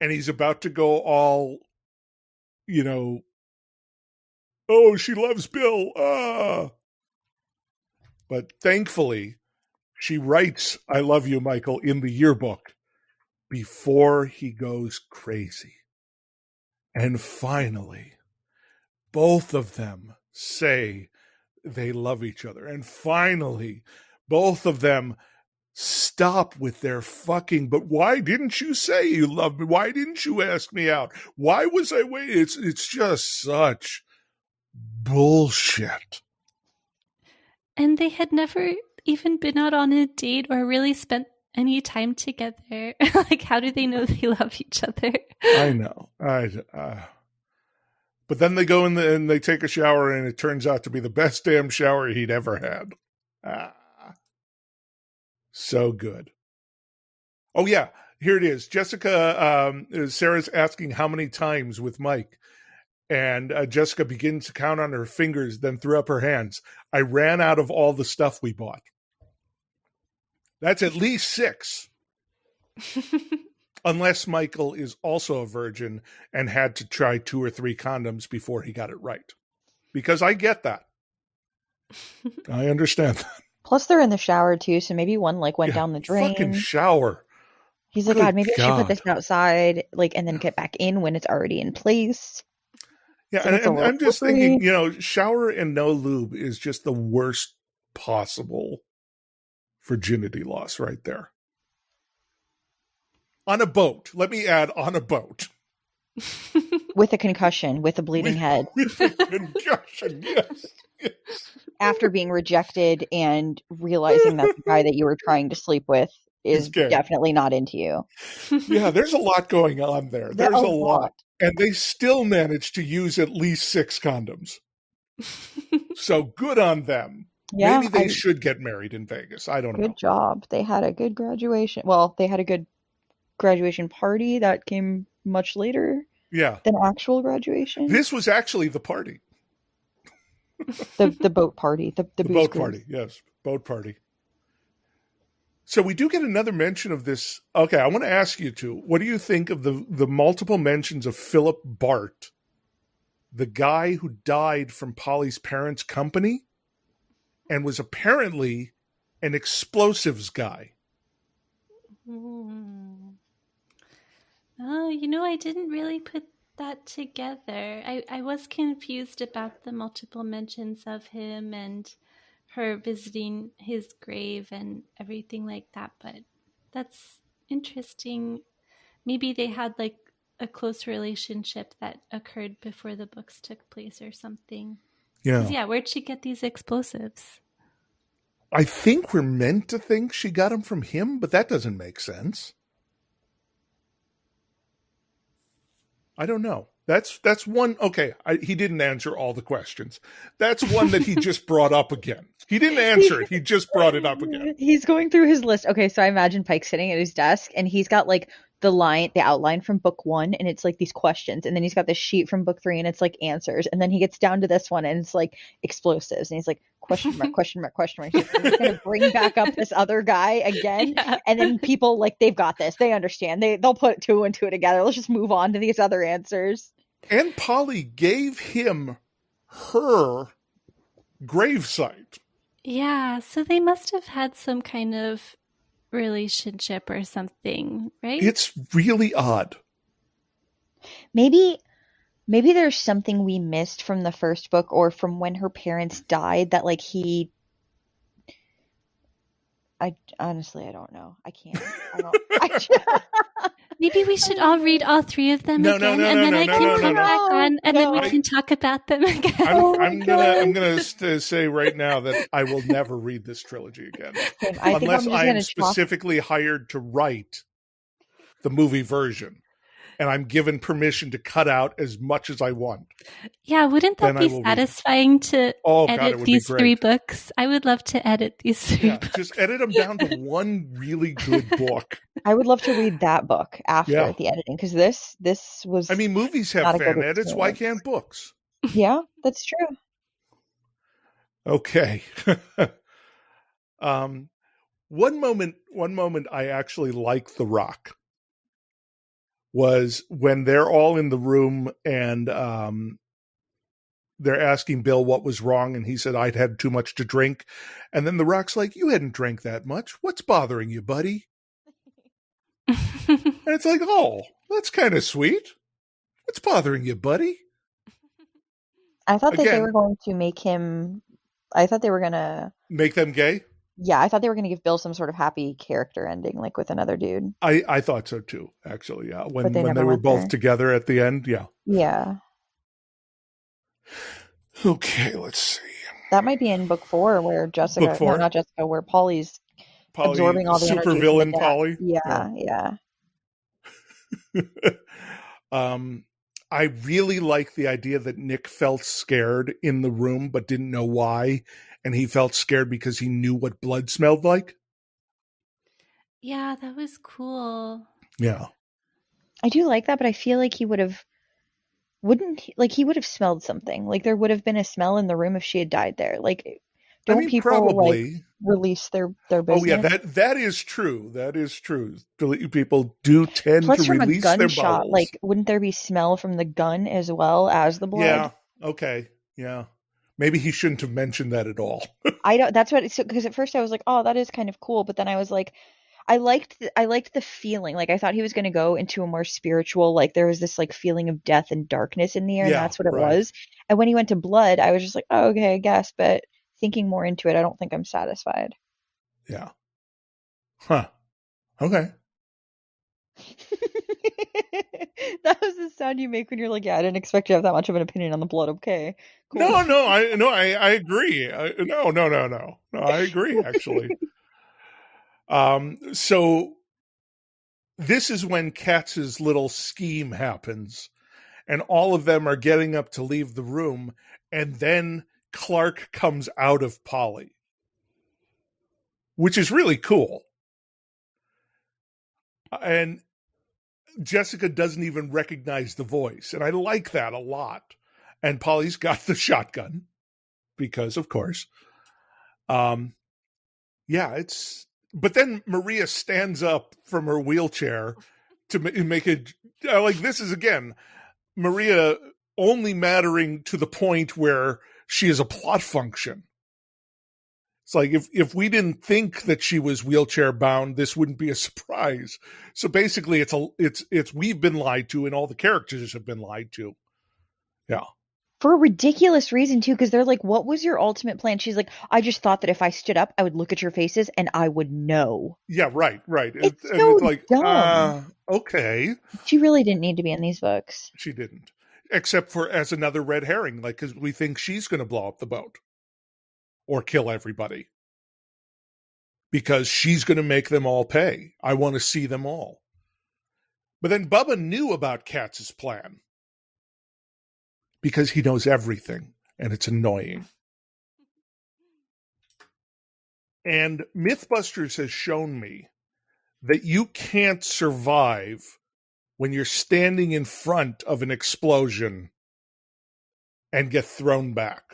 and he's about to go all, Oh, she loves Bill. But thankfully, she writes, I love you, Michael, in the yearbook before he goes crazy. And finally, both of them say they love each other. And finally, both of them stop with their fucking, but why didn't you say you love me? Why didn't you ask me out? Why was I waiting? It's just such bullshit. And they had never even been out on a date or really spent any time together. Like, how do they know they love each other? I know. But then they go in and they take a shower, and it turns out to be the best damn shower he'd ever had. So good. Oh, yeah. Here it is. Jessica, Sarah's asking how many times with Mike. And Jessica begins to count on her fingers, then threw up her hands. I ran out of all the stuff we bought. That's at least 6. Unless Michael is also a virgin and had to try 2 or 3 condoms before he got it right. Because I get that. I understand that. Plus they're in the shower too, so maybe one went down the drain. Fucking shower. He's like, God, maybe I should put this outside, and then get back in when it's already in place. Yeah, so and I'm just thinking, shower and no lube is just the worst possible virginity loss right there. On a boat. Let me add, on a boat. With a concussion, with a bleeding head. With a concussion, yes. After being rejected and realizing that the guy that you were trying to sleep with is definitely not into you. Yeah, there's a lot going on there. There's a lot. And they still managed to use at least 6 condoms. So good on them. Yeah, maybe they should get married in Vegas. I don't know. Good job. They had a good graduation. Well, they had a good graduation party that came much later than actual graduation. This was actually the party. The boat party. The boat party, yes. Boat party. So we do get another mention of this. Okay, I want to ask you two, what do you think of the multiple mentions of Philip Bart, the guy who died from Polly's parents' company and was apparently an explosives guy? Oh, I didn't really put that together. I was confused about the multiple mentions of him and her visiting his grave and everything like that, but that's interesting. Maybe they had a close relationship that occurred before the books took place or something. Yeah, where'd she get these explosives? I think we're meant to think she got them from him, but that doesn't make sense. I don't know. That's one. Okay, he didn't answer all the questions. That's one that he just brought up again. He didn't answer it. He just brought it up again. He's going through his list. Okay, so I imagine Pike sitting at his desk, and he's got the outline from book 1, and it's these questions, and then he's got this sheet from book 3, and it's answers, and then he gets down to this one, and it's explosives, and he's question mark, question mark, question mark. He's gonna bring back up this other guy again, and then people they've got this, they understand, they'll put 2 and 2 together. Let's just move on to these other answers. And Polly gave him her gravesite. Yeah, so they must have had some kind of relationship or something, right? It's really odd. Maybe there's something we missed from the first book or from when her parents died that I honestly, I don't know. I can't. Maybe we should all read all 3 of them again, and then I can come back on, and then we can talk about them again. I'm gonna say right now that I will never read this trilogy again, unless I am specifically hired to write the movie version, and I'm given permission to cut out as much as I want. Yeah, wouldn't that be satisfying to edit these 3 books? I would love to edit these 3 books. Just edit them down to one really good book. I would love to read that book after the editing, because this was. I mean, movies have fan edits. Why can't books? Yeah, that's true. Okay. One moment I actually liked The Rock was when they're all in the room and they're asking Bill what was wrong, and he said, I'd had too much to drink. And then the Rock's like, you hadn't drank that much. What's bothering you, buddy? And it's like, oh, that's kind of sweet. What's bothering you, buddy? I thought that they were going to make him... I thought they were going to... Make them gay? Yeah, I thought they were going to give Bill some sort of happy character ending, like with another dude. I thought so too, actually, yeah. When they were both there. together at the end, yeah. Yeah. Okay, let's see. That might be in book 4 where Jessica... Book 4? No, not Jessica, where Polly's absorbing all the energy. Super villain Polly? Yeah. I really like the idea that Nick felt scared in the room but didn't know why, and he felt scared because he knew what blood smelled like. Yeah, that was cool. Yeah. I do like that, but I feel like he would have he would have smelled something. Like there would have been a smell in the room if she had died there. Like don't people probably like release their business? Oh yeah, that is true. That is true. People do tend Plus, to release their bowels. Gunshot, like wouldn't there be smell from the gun as well as the blood? Yeah. Okay. Yeah. Maybe he shouldn't have mentioned that at all. I don't. That's what. Because at first I was like, oh, that is kind of cool, but then I was like, I liked the feeling. Like I thought he was going to go into a more spiritual. Like there was this like feeling of death and darkness in the air, and that's what it was. And when he went to blood, I was just like, oh, okay, I guess. But thinking more into it, I don't think I'm satisfied. Yeah. Huh. Okay. That was the sound you make when you're like, yeah, I didn't expect you to have that much of an opinion on the blood. Okay. Cool. I agree. No, I agree, actually. So this is when Katz's little scheme happens, and all of them are getting up to leave the room, and then Clark comes out of Polly, which is really cool. And Jessica doesn't even recognize the voice, and I like that a lot. And Polly's got the shotgun because, of course. But then Maria stands up from her wheelchair to make it like this is again Maria only mattering to the point where she is a plot function. It's like if we didn't think that she was wheelchair bound, this wouldn't be a surprise. So basically, it's we've been lied to, and all the characters have been lied to. Yeah. For a ridiculous reason, too, because they're like, what was your ultimate plan? She's like, I just thought that if I stood up, I would look at your faces and I would know. Yeah, right. It's so like, dumb. Okay. She really didn't need to be in these books. She didn't. Except for as another red herring, like, because we think she's going to blow up the boat. Or kill everybody. Because she's going to make them all pay. I want to see them all. But then Bubba knew about Katz's plan. Because he knows everything, and it's annoying. And Mythbusters has shown me that you can't survive when you're standing in front of an explosion and get thrown back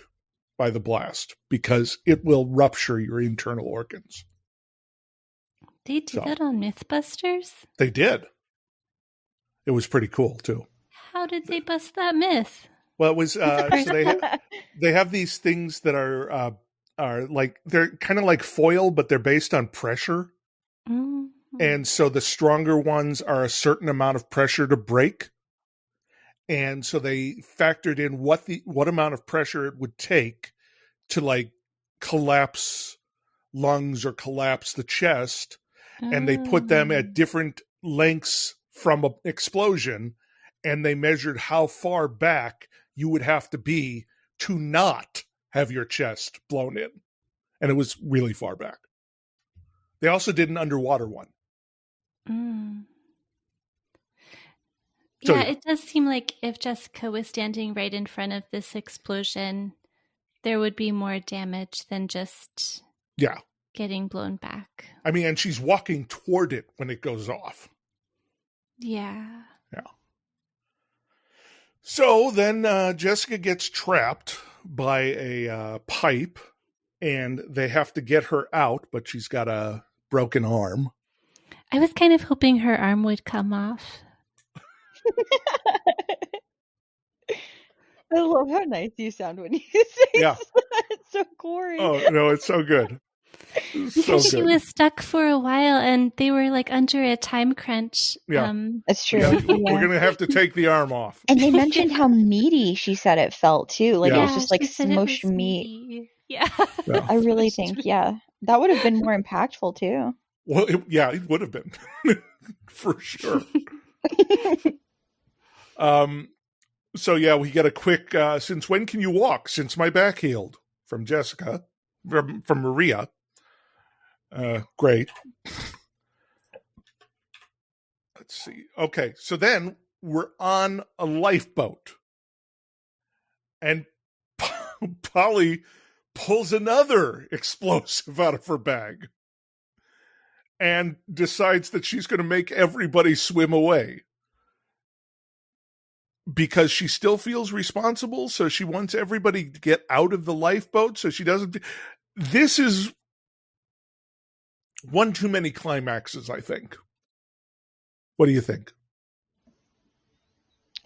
by the blast, because it will rupture your internal organs. They did that on Mythbusters? They did. It was pretty cool, too. How did they bust that myth? Well, it was so they have these things that are like they're kind of like foil, but they're based on pressure. Mm-hmm. And so the stronger ones are a certain amount of pressure to break. And so they factored in what amount of pressure it would take to like collapse lungs or collapse the chest. And they put them at different lengths from an explosion, and they measured how far back you would have to be to not have your chest blown in. And it was really far back. They also did an underwater one. Mm. So, yeah, it does seem like if Jessica was standing right in front of this explosion, there would be more damage than just getting blown back. I mean, and she's walking toward it when it goes off. Yeah. Yeah. So then Jessica gets trapped by a pipe, and they have to get her out, but she's got a broken arm. I was kind of hoping her arm would come off. I love how nice you sound when you say Yeah. it's so gory. Oh no, it's so good. Because she was stuck for a while and they were like under a time crunch. Yeah. That's true. We're going to have to take the arm off. And they mentioned how meaty she said it felt too. Like it was just like smush meat. Yeah. I really think, that would have been more impactful too. Well, it would have been for sure. So yeah, we get a quick, since when can you walk? Since my back healed, from Jessica, from Maria. Great. Let's see. Okay, so then we're on a lifeboat. And Polly pulls another explosive out of her bag and decides that she's going to make everybody swim away. Because she still feels responsible, so she wants everybody to get out of the lifeboat, so she doesn't. This is one too many climaxes, I think. What do you think?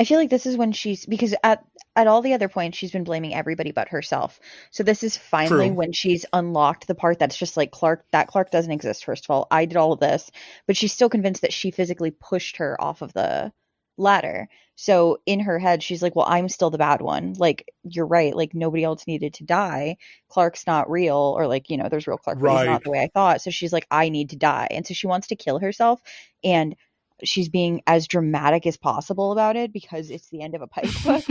I feel like this is when because at all the other points she's been blaming everybody but herself. So this is finally when she's unlocked the part that's just like Clark doesn't exist, first of all. I did all of this, but she's still convinced that she physically pushed her off of the ladder. So in her head she's like, well, I'm still the bad one. Like, you're right, like nobody else needed to die. Clark's not real, or like, there's real Clark, but he's not the way I thought. So she's like, I need to die. And so she wants to kill herself, and she's being as dramatic as possible about it because it's the end of a Pike book.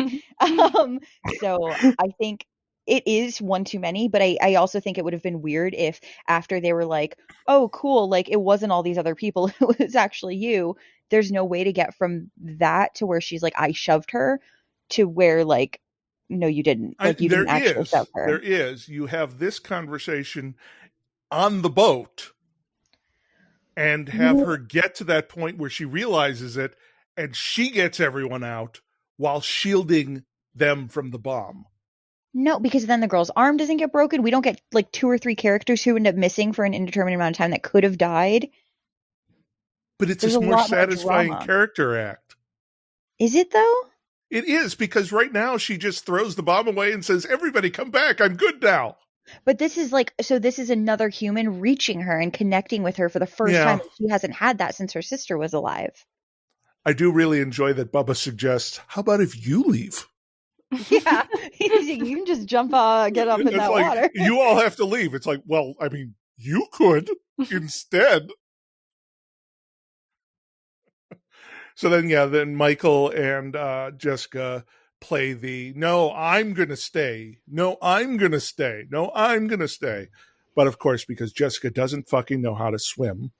So I think it is one too many, but I also think it would have been weird if after they were like, oh, cool, like it wasn't all these other people, it was actually you. There's no way to get from that to where she's like, I shoved her, to where like, no, you didn't. Like, you didn't actually shove her. There is. You have this conversation on the boat and have her get to that point where she realizes it and she gets everyone out while shielding them from the bomb. No, because then the girl's arm doesn't get broken. We don't get like 2 or 3 characters who end up missing for an indeterminate amount of time that could have died. But it's a more satisfying character act. Is it though? It is, because right now she just throws the bomb away and says, everybody come back, I'm good now. But this is like, so this is another human reaching her and connecting with her for the first time. She hasn't had that since her sister was alive. I do really enjoy that Bubba suggests, how about if you leave? Yeah, you can just jump get up in that water. You all have to leave. It's like, well, I mean, you could instead. So then Michael and Jessica play the, no, I'm going to stay. No, I'm going to stay. No, I'm going to stay. But of course, because Jessica doesn't fucking know how to swim,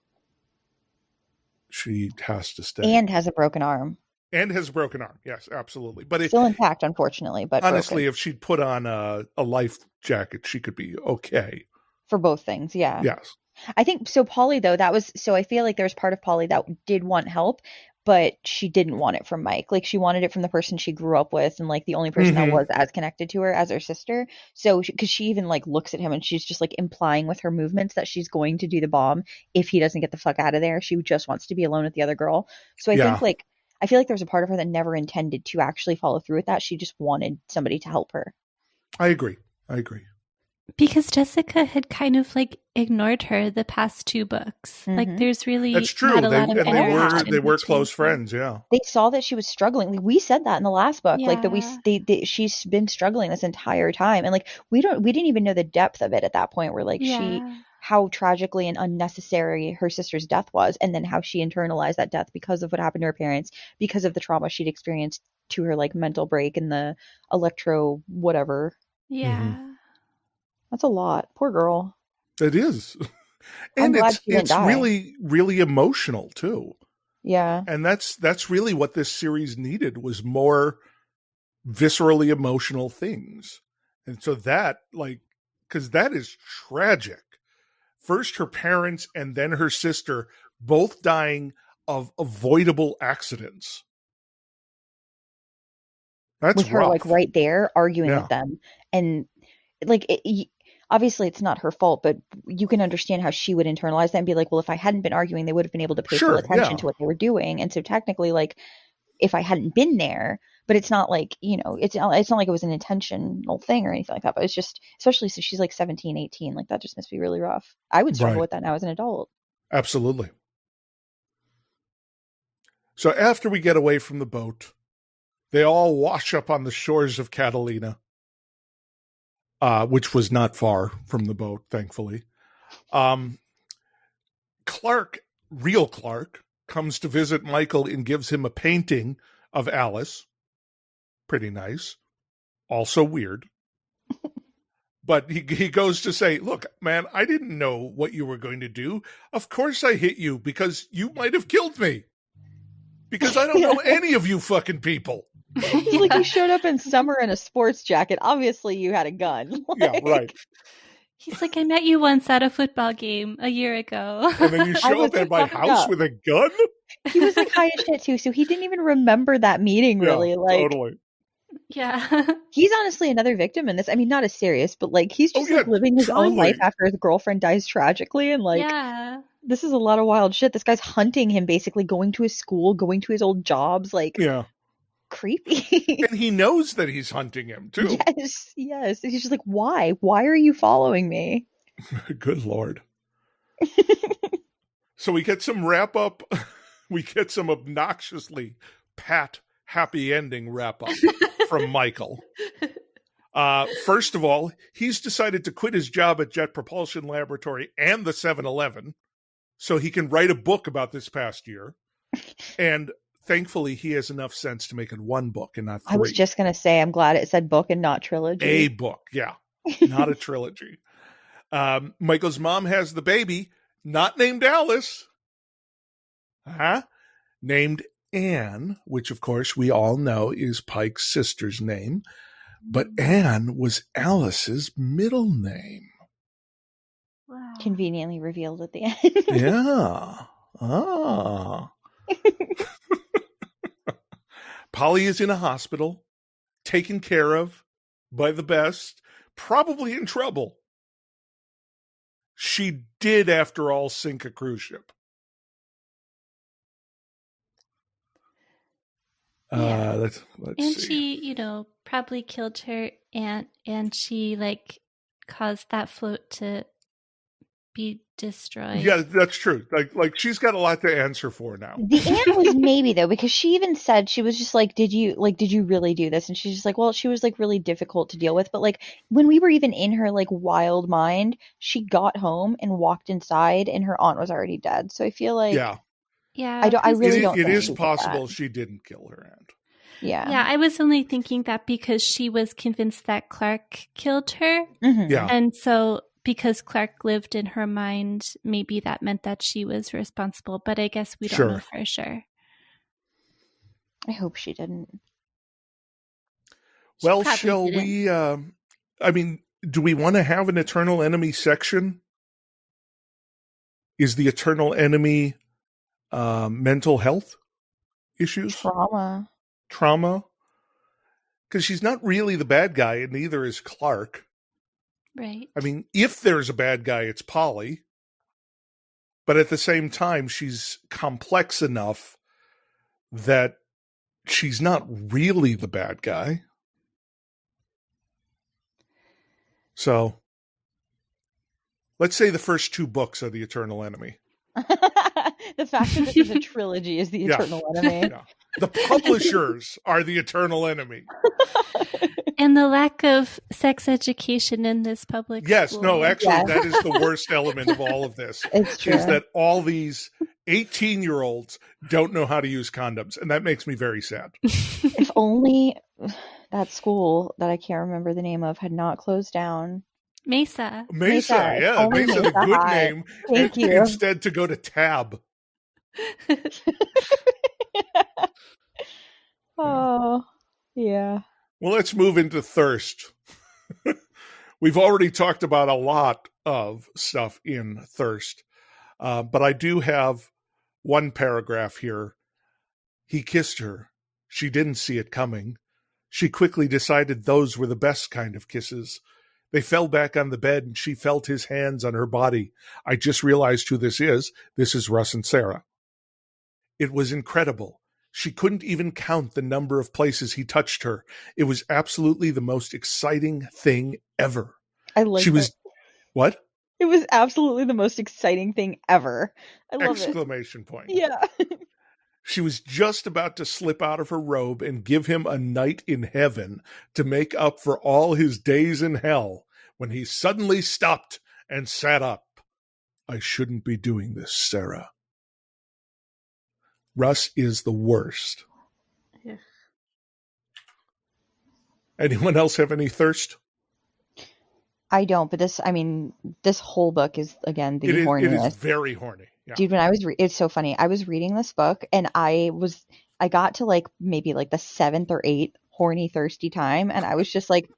she has to stay. And has a broken arm. Yes, absolutely. But still intact, unfortunately. But honestly, broken. If she'd put on a life jacket, she could be okay. For both things, yeah. Yes. I think so. Polly, though, I feel like there's part of Polly that did want help, but she didn't want it from Mike. Like, she wanted it from the person she grew up with, and like the only person that was as connected to her as her sister. So, because she even like looks at him and she's just like implying with her movements that she's going to do the bomb if he doesn't get the fuck out of there. She just wants to be alone with the other girl. So I think I feel like there's a part of her that never intended to actually follow through with that. She just wanted somebody to help her. I agree. Because Jessica had kind of like ignored her the past 2 books. Like, there's really that's true. Not a lot of they were close friends. Yeah, they saw that she was struggling. Like, we said that in the last book. Like that she's been struggling this entire time, and like we didn't even know the depth of it at that point. Where like how tragically and unnecessary her sister's death was, and then how she internalized that death because of what happened to her parents, because of the trauma she'd experienced to her like mental break and the electro whatever. Yeah. That's a lot. Poor girl. It is. And it's really, really emotional too. Yeah. And that's really what this series needed, was more viscerally emotional things. And so that, like, because that is tragic. First her parents and then her sister both dying of avoidable accidents. That's with her rough. like right there arguing with them. And like, obviously it's not her fault, but you can understand how she would internalize that and be like, well, if I hadn't been arguing, they would have been able to pay full attention to what they were doing. And so technically, like, if I hadn't been there. But it's not like, it's not like it was an intentional thing or anything like that. But it's just, especially since she's like 17, 18, like that just must be really rough. I would struggle with that now as an adult. Absolutely. So after we get away from the boat, they all wash up on the shores of Catalina, which was not far from the boat, thankfully. Real Clark, comes to visit Michael and gives him a painting of Alice. Pretty nice. Also weird. But he goes to say, look, man, I didn't know what you were going to do. Of course I hit you because you might have killed me. Because I don't know any of you fucking people. Like, you showed up in summer in a sports jacket. Obviously you had a gun. Yeah, right. He's like, I met you once at a football game a year ago. And then you show up at my house with a gun? He was like high as shit too, so he didn't even remember that meeting really. Totally. Yeah. He's honestly another victim in this. I mean, not as serious, but like he's just living his own life after his girlfriend dies tragically, and this is a lot of wild shit. This guy's hunting him, basically going to his school, going to his old jobs, creepy. And he knows that he's hunting him too. Yes. He's just like, why? Why are you following me? Good Lord. So we get some wrap up. We get some obnoxiously pat happy ending wrap up from Michael. First of all, he's decided to quit his job at Jet Propulsion Laboratory and the 7-Eleven so he can write a book about this past year. And thankfully, he has enough sense to make it one book and not 3. I was just going to say, I'm glad it said book and not trilogy. A book, yeah. Not a trilogy. Michael's mom has the baby, not named Alice. Named Anne, which of course we all know is Pike's sister's name. But Anne was Alice's middle name. Wow. Conveniently revealed at the end. Yeah. Polly is in a hospital, taken care of by the best, probably in trouble. She did, after all, sink a cruise ship. Let's and see. She, probably killed her aunt, and she caused that float to be destroyed. Yeah, that's true. Like she's got a lot to answer for now. The aunt was maybe though, because she even said, she was just like, did you really do this? And she's just like, well, she was really difficult to deal with. But when we were even in her wild mind, she got home and walked inside, and her aunt was already dead. So I feel like I really don't. It is possible she didn't kill her aunt. Yeah, I was only thinking that because she was convinced that Clark killed her. Mm-hmm. Yeah, and so because Clark lived in her mind, maybe that meant that she was responsible. But I guess we don't know for sure. I hope she didn't. Well, shall we? Do we want to have an eternal enemy section? Is the eternal enemy mental health issues? Trauma? Because she's not really the bad guy, and neither is Clark. Right. I mean, if there's a bad guy, it's Polly. But at the same time, she's complex enough that she's not really the bad guy. So, let's say the first 2 books are the eternal enemy. The fact that this is a trilogy is the eternal enemy. Yeah. The publishers are the eternal enemy. And the lack of sex education in this public school. No, actually, that is the worst element of all of this. It's true. Is that all these 18-year-olds don't know how to use condoms, and that makes me very sad. If only that school that I can't remember the name of had not closed down. Mesa, yeah. Mesa, a good name. Thank you. Instead to go to Tab. Oh, yeah. Well, let's move into Thirst. We've already talked about a lot of stuff in Thirst, but I do have one paragraph here. He kissed her. She didn't see it coming. She quickly decided those were the best kind of kisses. They fell back on the bed, and she felt his hands on her body. I just realized who this is. This is Russ and Sarah. It was incredible. She couldn't even count the number of places he touched her. It was absolutely the most exciting thing ever. I like she was that. What? It was absolutely the most exciting thing ever. I love it. Exclamation point. Yeah. She was just about to slip out of her robe and give him a night in heaven to make up for all his days in hell when he suddenly stopped and sat up. I shouldn't be doing this, Sarah. Russ is the worst. Yeah. Anyone else have any thirst? I don't, but this whole book is, again, the horniest. It is very horny. Yeah. Dude, when it's so funny. I was reading this book and I got to like maybe like the 7th or 8th horny thirsty time, and I was like,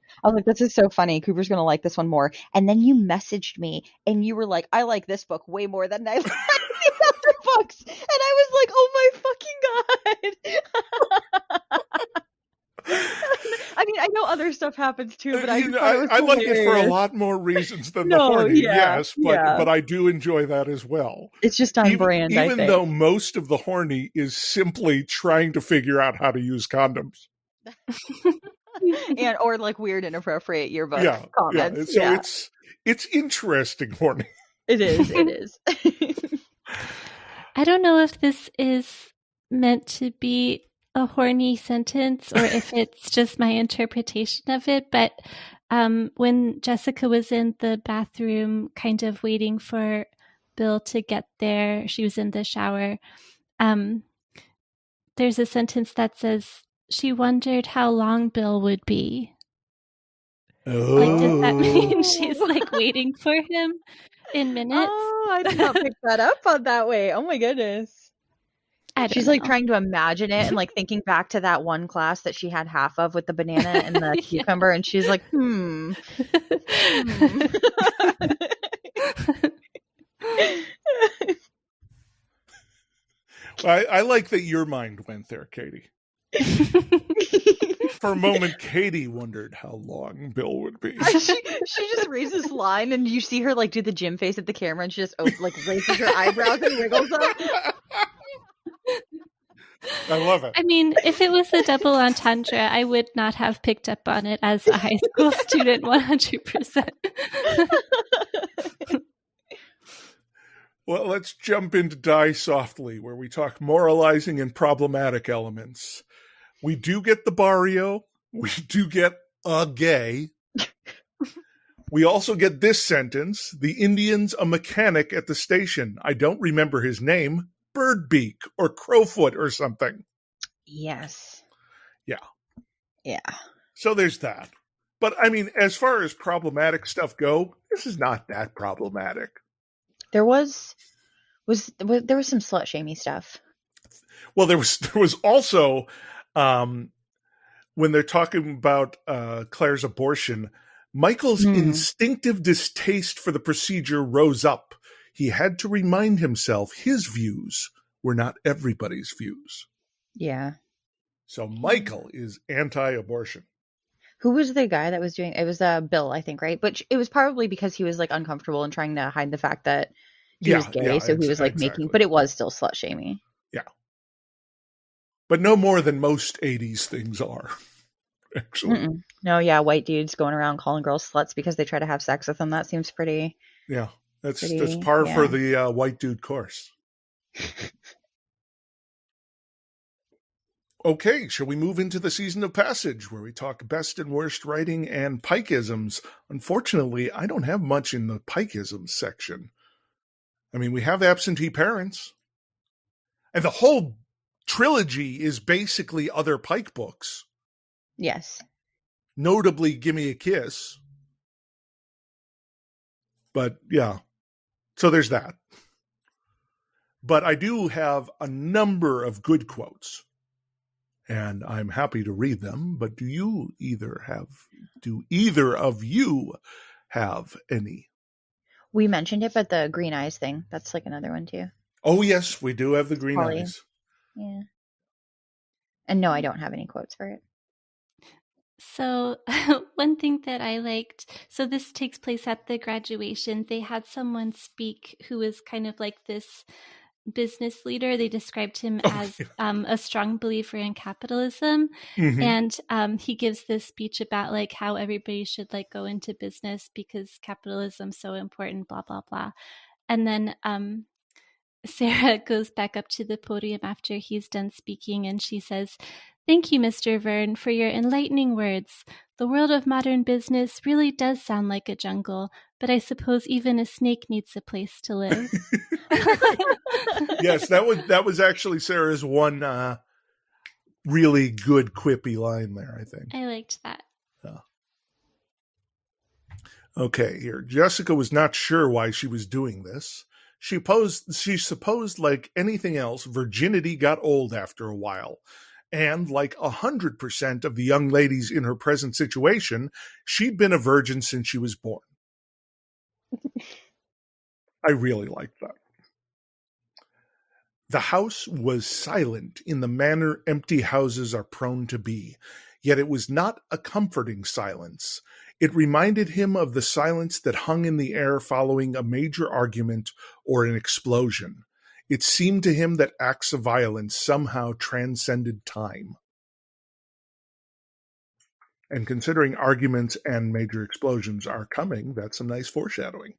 this is so funny. Cooper's gonna like this one more. And then you messaged me and you were like, I like this book way more than I like the other books. And I was like, oh my fucking god. I mean, I know other stuff happens too, but I like it for a lot more reasons than the horny. Yes, but I do enjoy that as well. It's just on brand, I think. Even though most of the horny is simply trying to figure out how to use condoms. or like weird inappropriate yearbook comments. So it's interesting horny. It is. I don't know if this is meant to be a horny sentence or if it's just my interpretation of it, but when Jessica was in the bathroom kind of waiting for Bill to get there, she was in the shower, there's a sentence that says she wondered how long Bill would be. Like, does that mean she's like waiting for him in minutes? Oh, I did not pick that up on that way. Oh my goodness. She's like trying to imagine it and like thinking back to that one class that she had half of with the banana and the cucumber, and she's like, I like that your mind went there, Katie. For a moment, Katie wondered how long Bill would be. She just raises this line, and you see her like do the Jim face at the camera, and she just like raises her eyebrows and wiggles them. I love it. I mean, if it was a double entendre, I would not have picked up on it as a high school student 100%. Well, let's jump into Die Softly, where we talk moralizing and problematic elements. We do get the barrio. We do get a gay. We also get this sentence: the Indian's a mechanic at the station. I don't remember his name. Birdbeak or Crowfoot or something. Yes. Yeah. Yeah. So there's that. But I mean, as far as problematic stuff go, this is not that problematic. There was some slut shamey stuff. Well, there was also when they're talking about Claire's abortion, Michael's instinctive distaste for the procedure rose up. He had to remind himself his views were not everybody's views. Yeah. So Michael is anti-abortion. Who was the guy that was doing it? Was Bill, I think, right? But it was probably because he was like uncomfortable and trying to hide the fact that he was gay. So he was like making, but it was still slut shamey. Yeah. But no more than most 80s things are, actually. No, yeah. White dudes going around calling girls sluts because they try to have sex with them. That seems pretty. Yeah. That's par for the white dude course. Okay, shall we move into the season of passage where we talk best and worst writing and Pikeisms? Unfortunately, I don't have much in the Pikeisms section. I mean, we have absentee parents. And the whole trilogy is basically other Pike books. Yes. Notably, Gimme a Kiss. But yeah. So there's that. But I do have a number of good quotes, and I'm happy to read them. But do either of you have any? We mentioned it, but the green eyes thing, that's like another one too. Oh, yes, we do have the green eyes. Yeah. And no, I don't have any quotes for it. So one thing that I liked, so this takes place at the graduation. They had someone speak who was kind of like this business leader. They described him as a strong believer in capitalism. Mm-hmm. And he gives this speech about like how everybody should like go into business because capitalism's so important, blah, blah, blah. And then Sarah goes back up to the podium after he's done speaking, and she says, "Thank you, Mr. Verne, for your enlightening words. The world of modern business really does sound like a jungle, but I suppose even a snake needs a place to live." Yes, that was actually Sarah's one really good quippy line there, I think. I liked that. Okay, here. Jessica was not sure why she was doing this. She supposed, like anything else, virginity got old after a while. And like 100% of the young ladies in her present situation, she'd been a virgin since she was born. I really liked that. The house was silent in the manner empty houses are prone to be, yet it was not a comforting silence. It reminded him of the silence that hung in the air following a major argument or an explosion. It seemed to him that acts of violence somehow transcended time. And considering arguments and major explosions are coming, that's some nice foreshadowing.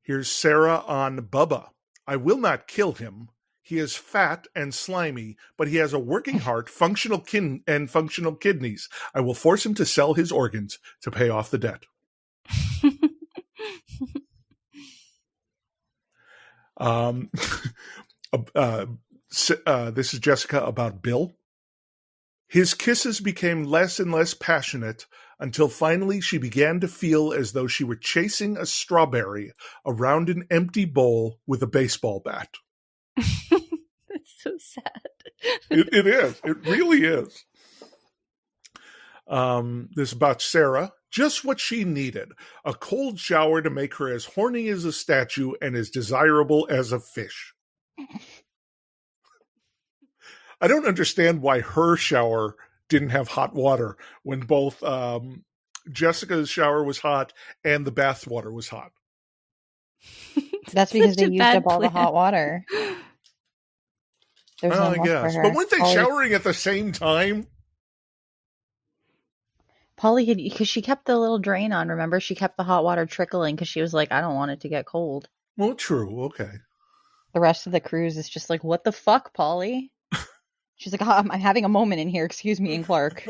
Here's Sarah on Bubba. "I will not kill him. He is fat and slimy, but he has a working heart, functional kidneys. I will force him to sell his organs to pay off the debt." This is Jessica about Bill. "His kisses became less and less passionate until finally she began to feel as though she were chasing a strawberry around an empty bowl with a baseball bat." That's so sad. It is. It really is. This is about Sarah. "Just what she needed. A cold shower to make her as horny as a statue and as desirable as a fish." I don't understand why her shower didn't have hot water when both Jessica's shower was hot and the bath water was hot. That's because they used up all the hot water. There's no I guess. But weren't they showering at the same time? Polly had, because she kept the little drain on, remember? She kept the hot water trickling because she was like, I don't want it to get cold. Well, true. Okay. The rest of the cruise is just like, what the fuck, Polly? She's like, I'm having a moment in here. Excuse me, and Clark.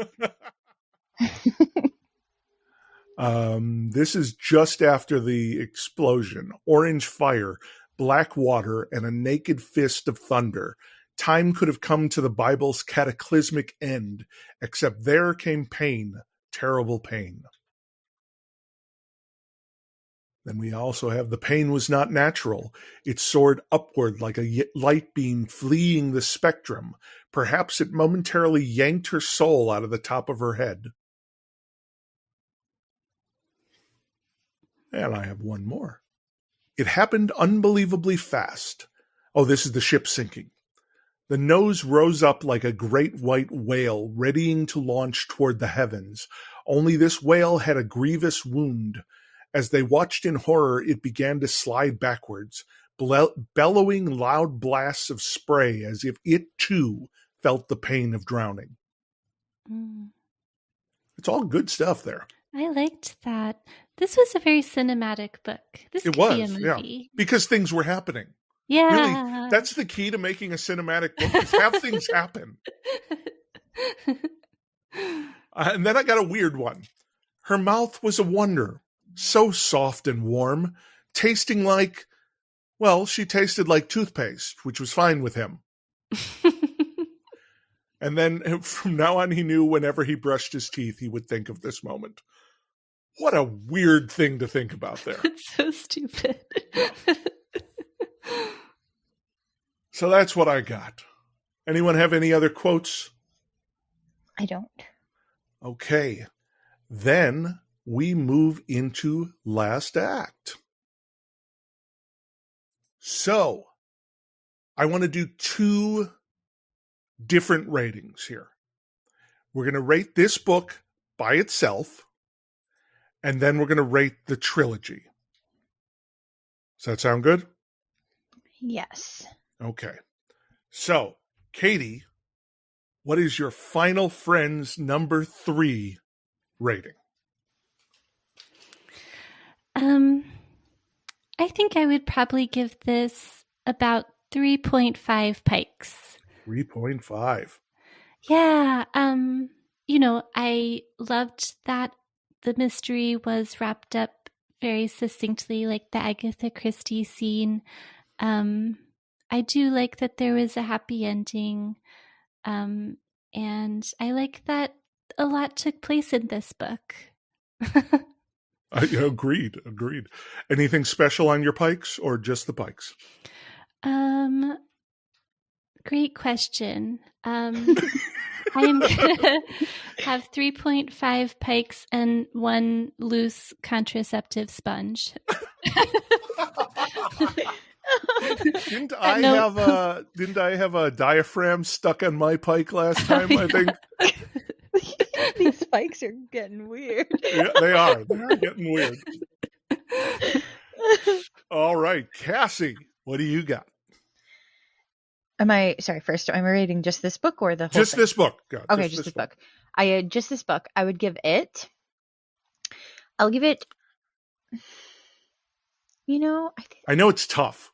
This is just after the explosion. Orange fire, black water, and a naked fist of thunder. Time could have come to the Bible's cataclysmic end, except there came pain, terrible pain. Then we also have the pain was not natural. It soared upward like a light beam fleeing the spectrum. Perhaps it momentarily yanked her soul out of the top of her head. And I have one more. It happened unbelievably fast. Oh, this is the ship sinking. The nose rose up like a great white whale readying to launch toward the heavens. Only this whale had a grievous wound. As they watched in horror, it began to slide backwards, bellowing loud blasts of spray as if it, too, felt the pain of drowning. It's all good stuff there. I liked that. This was a very cinematic book. This could be a movie. Yeah, because things were happening. Yeah. Really, that's the key to making a cinematic book, is have things happen. And then I got a weird one. Her mouth was a wonder. So soft and warm, tasting like, well, she tasted like toothpaste, which was fine with him. And then from now on, he knew whenever he brushed his teeth, he would think of this moment. What a weird thing to think about there. It's so stupid. So that's what I got. Anyone have any other quotes? I don't. Okay. Then we move into last act. So, I want to do 2 different ratings here. We're going to rate this book by itself, and then we're going to rate the trilogy. Does that sound good? Yes. Okay. So, Katie, what is your Final Friends number 3 rating? I think I would probably give this about 3.5 pikes. 3.5. Yeah. I loved that the mystery was wrapped up very succinctly, like the Agatha Christie scene. I do like that there was a happy ending. And I like that a lot took place in this book. Agreed. Anything special on your pikes or just the pikes? Great question. I am going to have 3.5 pikes and 1 loose contraceptive sponge. Didn't I have a diaphragm stuck on my pike last time, I think? These spikes are getting weird. Yeah, they are. They're getting weird. All right, Cassie, what do you got? First, am I reading just this book or the whole just thing? This book. God, okay, just this book. Just this book. I would give it, I'll give it, I know it's tough.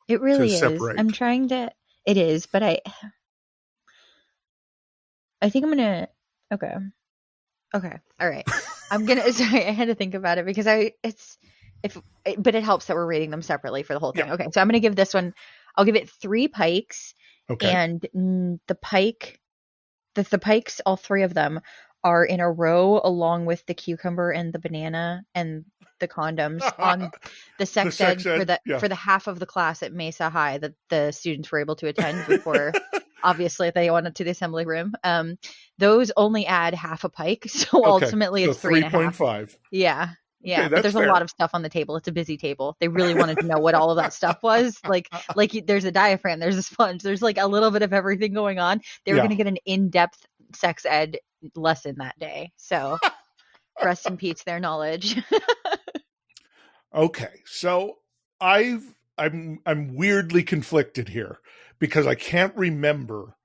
It really is. Separate. I'm trying to, it is, but I think I'm going to, okay. All right. Sorry, I had to think about it because but it helps that we're rating them separately for the whole thing. Yeah. Okay. So I'm going to give this one, I'll give it 3 pikes. Okay. And the pikes, all 3 of them are in a row along with the cucumber and the banana and the condoms on the sex ed for the half of the class at Mesa High that the students were able to attend before obviously they went to the assembly room. Those only add half a pike, so ultimately it's 3.5. Yeah. Okay, but there's fair. A lot of stuff on the table. It's a busy table. They really wanted to know what all of that stuff was. Like there's a diaphragm, there's a sponge, there's like a little bit of everything going on. They were going to get an in-depth sex ed lesson that day. So rest in peace their knowledge. Okay, so I'm weirdly conflicted here because I can't remember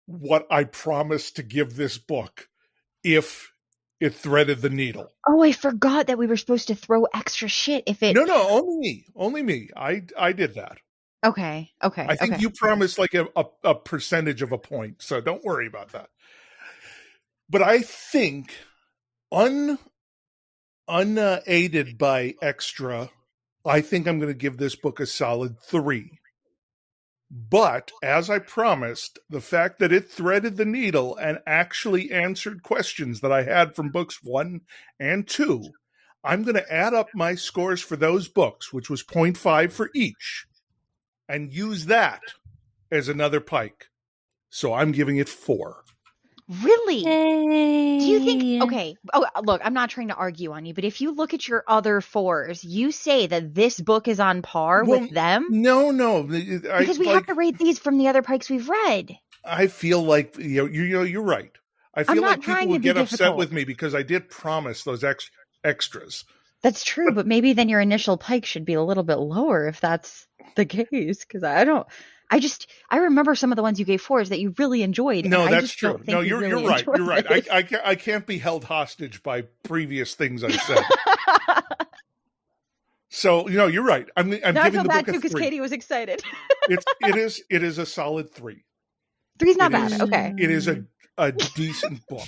what I promised to give this book if it threaded the needle. Oh, I forgot that we were supposed to throw extra shit if it... No, only me. I did that. Okay. I think you promised like a percentage of a point, so don't worry about that. But I think unaided by extra, I think I'm going to give this book a solid 3. But as I promised, the fact that it threaded the needle and actually answered questions that I had from books 1 and 2, I'm going to add up my scores for those books, which was 0.5 for each, and use that as another pike. So I'm giving it 4. Really? Yay. Do you think, okay, look, I'm not trying to argue on you, but if you look at your other 4s, you say that this book is on par with them? No. Because we have to rate these from the other pikes we've read. I feel like, you're right. I feel like people would get upset with me because I did promise those extras. That's true, but maybe then your initial pike should be a little bit lower if that's the case, because I remember some of the ones you gave 4s that you really enjoyed. No, that's true. No, you're right. You're right. I can't be held hostage by previous things I said. So, you're right. I'm giving the book a 3. I feel bad too because Katie was excited. It is a solid 3. 3's not bad. Okay. It is a decent book.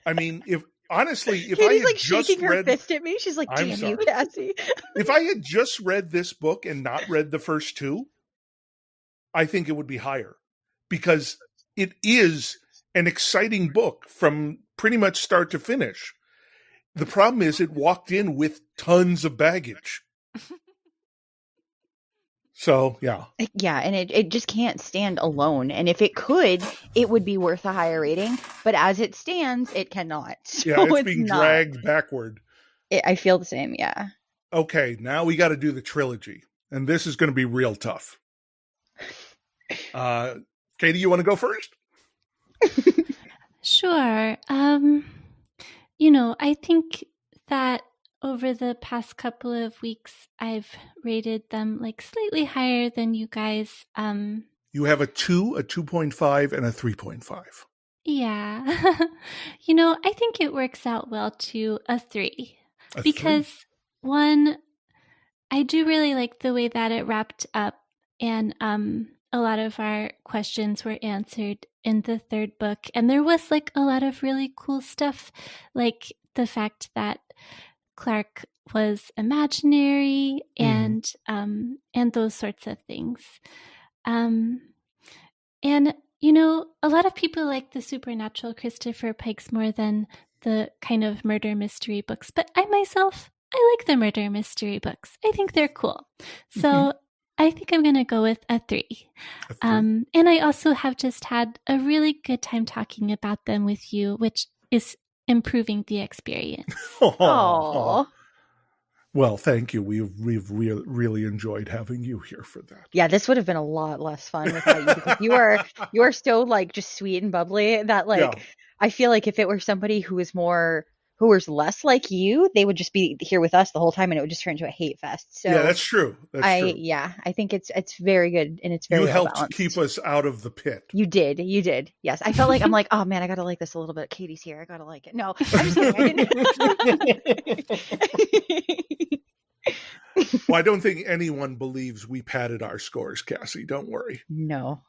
I mean, if Katie's I had like just shaking read, her fist at me, she's like, "Damn you, Cassie!" If I had just read this book and not read the first 2, I think it would be higher because it is an exciting book from pretty much start to finish. The problem is it walked in with tons of baggage. So, yeah. Yeah, and it just can't stand alone. And if it could, it would be worth a higher rating. But as it stands, it cannot. So it's being dragged backward. I feel the same, yeah. Okay, now we got to do the trilogy. And this is going to be real tough. Katie, you want to go first? Sure. I think that over the past couple of weeks, I've rated them like slightly higher than you guys. You have a 2, a 2.5, and a 3.5. Yeah. I think it works out well to a 3. Because 3? 1, I do really like the way that it wrapped up, and a lot of our questions were answered in the third book, and there was like a lot of really cool stuff, like the fact that Clark was imaginary and those sorts of things. And a lot of people like the supernatural Christopher Pikes more than the kind of murder mystery books, but I like the murder mystery books. I think they're cool. So I think I'm going to go with a 3. And I also have just had a really good time talking about them with you, which is improving the experience. Aww. Well, thank you. We've really enjoyed having you here for that. Yeah, this would have been a lot less fun without you, because you are so like just sweet and bubbly that like I feel like if it were somebody who was less like you, they would just be here with us the whole time and it would just turn into a hate fest. So yeah, that's true. Yeah, I think it's very good and it's very you well helped balanced. Keep us out of the pit. You did. Yes, I felt like I'm like, oh man, I gotta like this a little bit. Katie's here, I gotta like it. No, I'm just kidding. I didn't. Well, I don't think anyone believes we padded our scores, Cassie. Don't worry. No.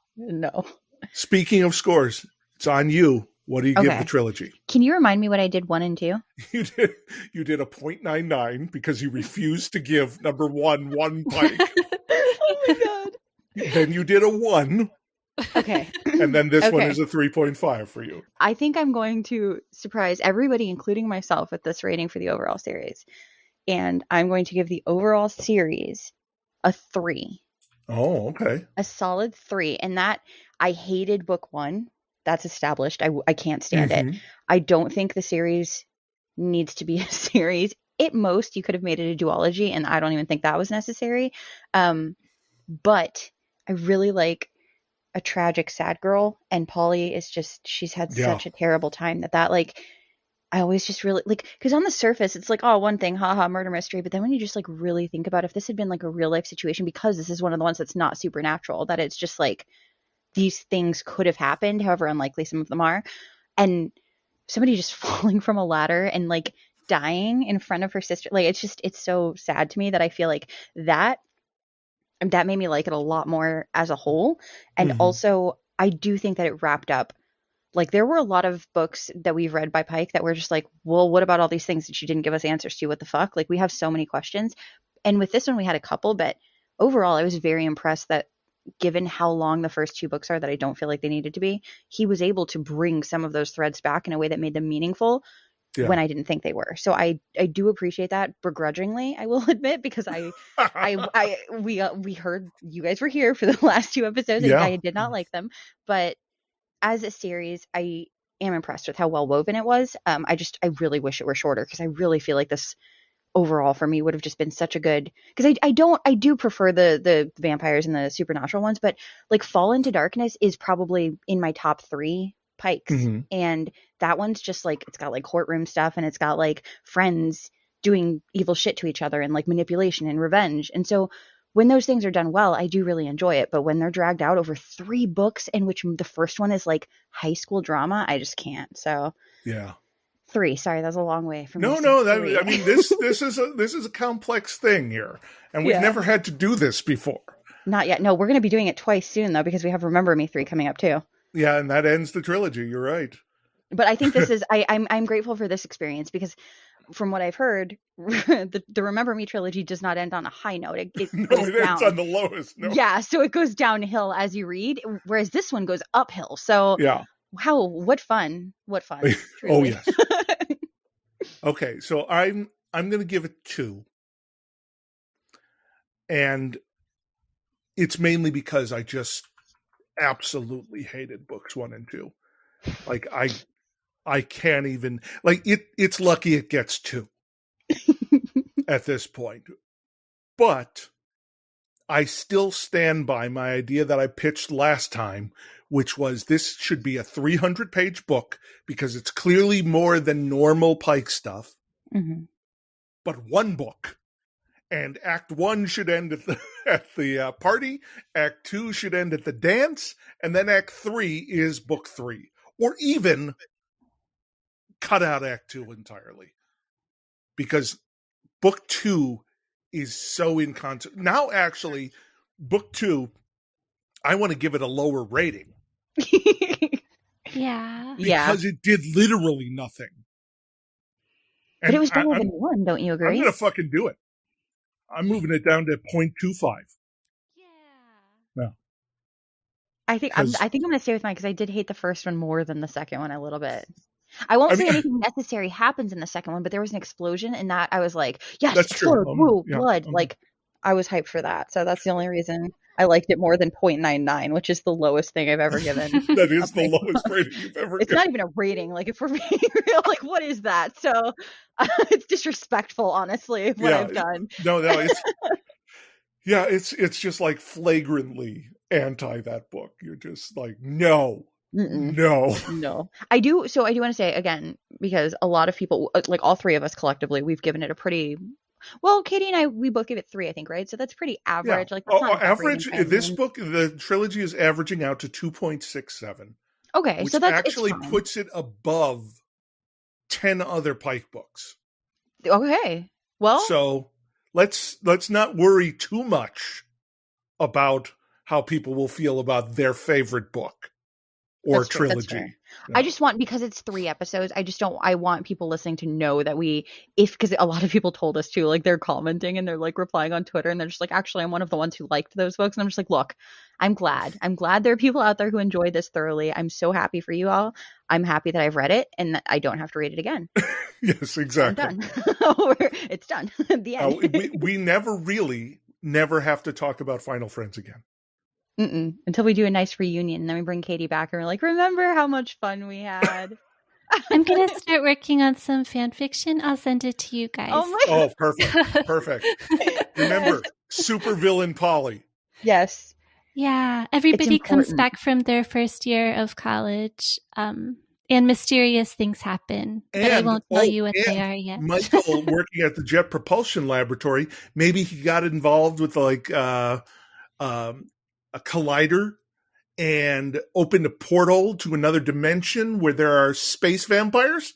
Speaking of scores, it's on you. What do you give the trilogy? Can you remind me what I did 1 and 2? You did a 0.99 because you refused to give number 1 Pike. Oh my god. Then you did a 1. Okay. And then this one is a 3.5 for you. I think I'm going to surprise everybody, including myself, with this rating for the overall series. And I'm going to give the overall series a 3. Oh, okay. A solid 3. And that, I hated book 1. That's established. I can't stand it. I don't think the series needs to be a series. At most, you could have made it a duology, and I don't even think that was necessary. But I really like a tragic sad girl, and Polly is just, she's had such a terrible time that like, I always just really like, because on the surface it's like, oh, one thing, haha, murder mystery, but then when you just like really think about if this had been like a real life situation, because this is one of the ones that's not supernatural, that it's just like these things could have happened, however unlikely some of them are, and somebody just falling from a ladder and like dying in front of her sister, like it's so sad to me that I feel like that made me like it a lot more as a whole. And also I do think that it wrapped up, like there were a lot of books that we've read by Pike that were just like, well, what about all these things that you didn't give us answers to? What the fuck? Like we have so many questions. And with this one we had a couple, but overall I was very impressed that given how long the first 2 books are, that I don't feel like they needed to be, he was able to bring some of those threads back in a way that made them meaningful when I didn't think they were. So I do appreciate that, begrudgingly, I will admit, because we heard you guys were here for the last 2 episodes and I did not like them, but as a series I am impressed with how well woven it was. I really wish it were shorter, because I really feel like this overall for me would have just been such a good, because I do prefer the vampires and the supernatural ones, but like Fall into Darkness is probably in my top 3 Pikes, and that one's just like, it's got like courtroom stuff and it's got like friends doing evil shit to each other and like manipulation and revenge, and so when those things are done well, I do really enjoy it. But when they're dragged out over 3 books, in which the first one is like high school drama, I just can't. So 3. Sorry, that's a long way from. No. I mean, this is a complex thing here, and we've never had to do this before. Not yet. No, we're going to be doing it twice soon though, because we have Remember Me 3 coming up too. Yeah, and that ends the trilogy. You're right. But I think this is. I'm grateful for this experience, because from what I've heard, the Remember Me trilogy does not end on a high note. It goes down. It's on the lowest note. Yeah, so it goes downhill as you read, whereas this one goes uphill. So wow, what fun! Oh yes. Okay, so I'm going to give it 2, and it's mainly because I just absolutely hated books 1 and 2. Like I can't even, like it's lucky it gets 2 at this point. But I still stand by my idea that I pitched last time, which was this should be a 300-page book because it's clearly more than normal Pike stuff. but one book. And Act 1 should end at the party. Act 2 should end at the dance. And then Act 3 is book 3. Or even cut out Act 2 entirely. Because book 2 is so inconsistent. Now, actually, book 2, I want to give it a lower rating. Yeah. Because it did literally nothing. But it was better than 1, don't you agree? I'm going to fucking do it. I'm moving it down to 0.25. Yeah. I think I'm going to stay with mine because I did hate the first one more than the second one a little bit. I won't say anything necessary happens in the second one, but there was an explosion in that I was like, yes, that's explode, true. woo, blood. Like, I was hyped for that. So that's the only reason I liked it more than 0.99, which is the lowest thing I've ever given. That is the lowest rating you've ever given. It's not even a rating. Like, if we're being real, like, what is that? So it's disrespectful, honestly, what I've done. No, it's just like flagrantly anti that book. You're just like, no. No. I do want to say again, because a lot of people, like all three of us collectively, we've given it a pretty, well, Katie and I, we both give it 3, I think, right? So that's pretty average. Yeah. Like, that's not average. This book, the trilogy is averaging out to 2.67. Okay, which so that actually puts it above 10 other Pike books. Okay, well, so let's not worry too much about how people will feel about their favorite book. Or trilogy. Yeah. I just want, because it's 3 episodes, I want people listening to know that because a lot of people told us too, like they're commenting and they're like replying on Twitter and they're just like, actually, I'm one of the ones who liked those books. And I'm just like, look, I'm glad there are people out there who enjoy this thoroughly. I'm so happy for you all. I'm happy that I've read it and that I don't have to read it again. Yes, exactly. I'm done. It's done. The end. We never have to talk about Final Friends again. Until we do a nice reunion and then we bring Katie back and we're like, remember how much fun we had? I'm going to start working on some fan fiction. I'll send it to you guys. Oh, perfect. Remember, supervillain Polly. Yes. Yeah. Everybody comes back from their first year of college and mysterious things happen. But I won't tell you what they are yet. Michael, working at the Jet Propulsion Laboratory, maybe he got involved with like a collider and opened a portal to another dimension where there are space vampires.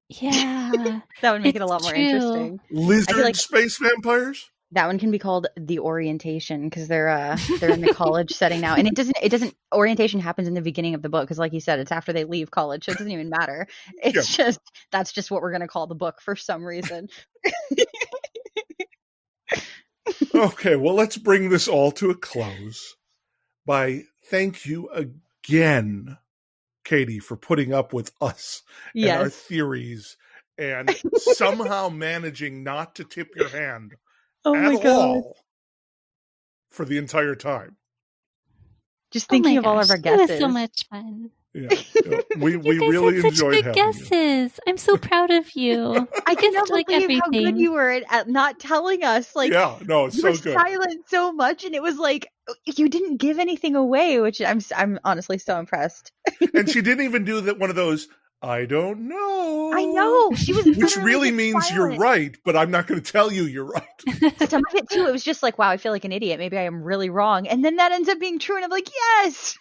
Yeah. That would make it a lot more interesting. Lizard space vampires? That one can be called The Orientation because they're in the college setting now. And it doesn't orientation happens in the beginning of the book because like you said, it's after they leave college, so it doesn't even matter. It's that's just what we're going to call the book for some reason. Okay, well, let's bring this all to a close by thank you again, Katie, for putting up with us and our theories and somehow managing not to tip your hand at all for the entire time. Just thinking of all of our guesses. It was so much fun. Yeah, we really enjoyed having guesses. You. I'm so proud of you. I cannot believe how good you were at not telling us. Like, it's so good. Silent so much, and it was like you didn't give anything away, which I'm honestly so impressed. And she didn't even do that one of those. I don't know. I know she was, which really means silent. You're right, but I'm not going to tell you you're right. Some of it too. It was just like, wow, I feel like an idiot. Maybe I am really wrong, and then that ends up being true, and I'm like, yes.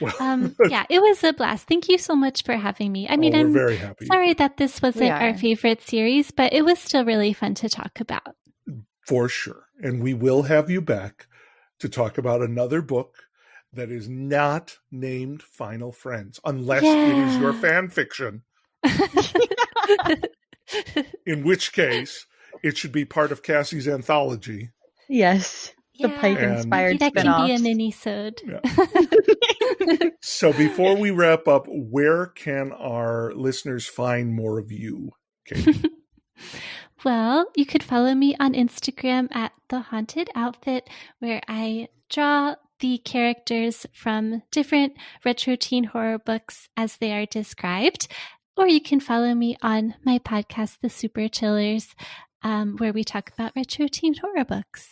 It was a blast. Thank you so much for having me. I mean, I'm very happy. Sorry that this wasn't our favorite series, but it was still really fun to talk about. For sure. And we will have you back to talk about another book that is not named Final Friends, unless it is your fan fiction. In which case, it should be part of Cassie's anthology. Yes. The Pike-inspired spin-off. That can be a mini-sode. Yeah. So before we wrap up, where can our listeners find more of you, Katie? Well, you could follow me on Instagram at The Haunted Outfit, where I draw the characters from different retro teen horror books as they are described. Or you can follow me on my podcast, The Super Chillers, where we talk about retro teen horror books.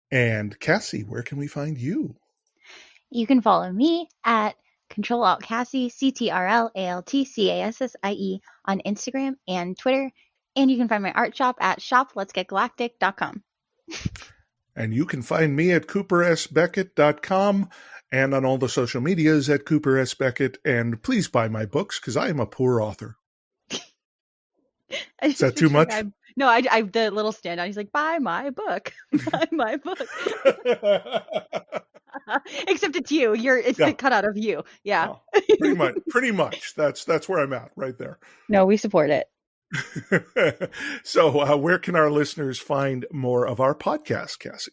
And Cassie, where can we find you? You can follow me at Control-Alt-Cassie, CTRLALTCASSIE on Instagram and Twitter. And you can find my art shop at shopletsgetgalactic.com. And you can find me at coopersbeckett.com and on all the social medias at Cooper S. Beckett. And please buy my books because I am a poor author. Is that too much? No, I the little stand out. He's like, buy my book. Buy my book. Except it's you. It's the cutout of you. Yeah. Oh, pretty much. That's where I'm at right there. No, we support it. So where can our listeners find more of our podcast, Cassie?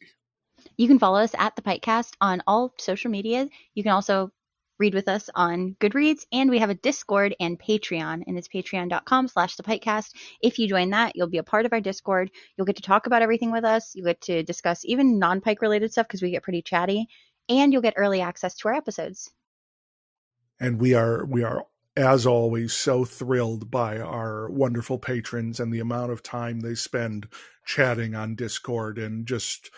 You can follow us at the PikeCast on all social media. You can also read with us on Goodreads, and we have a Discord and Patreon, and it's patreon.com/thepikecast. If you join that, you'll be a part of our Discord. You'll get to talk about everything with us. You get to discuss even non-Pike related stuff because we get pretty chatty, and you'll get early access to our episodes. And we are as always so thrilled by our wonderful patrons and the amount of time they spend chatting on Discord, and just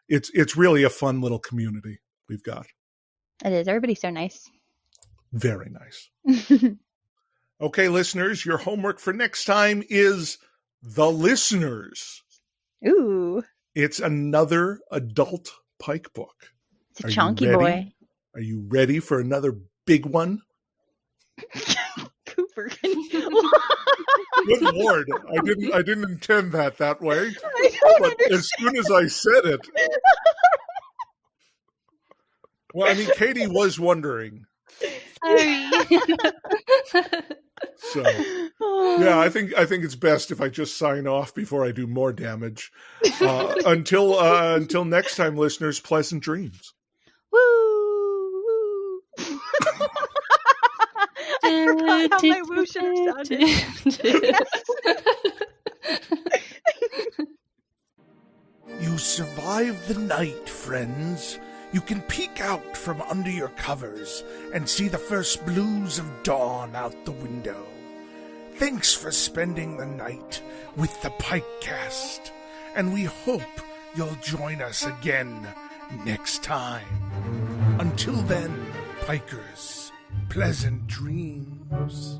it's really a fun little community we've got. It is. Everybody's so nice. Very nice. Okay, listeners, your homework for next time is The Listeners. Ooh. It's another adult Pike book. It's a chunky boy. Are you ready for another big one? Cooper, can you... Good Lord, I didn't intend that way. But as soon as I said it, well, I mean, Katie was wondering. Sorry. So, yeah, I think it's best if I just sign off before I do more damage. Until next time, listeners, pleasant dreams. Woo! I forgot how my woo should have sounded. You survived the night, friends. You can peek out from under your covers and see the first blues of dawn out the window. Thanks for spending the night with the PikeCast, and we hope you'll join us again next time. Until then, Pikers, pleasant dreams.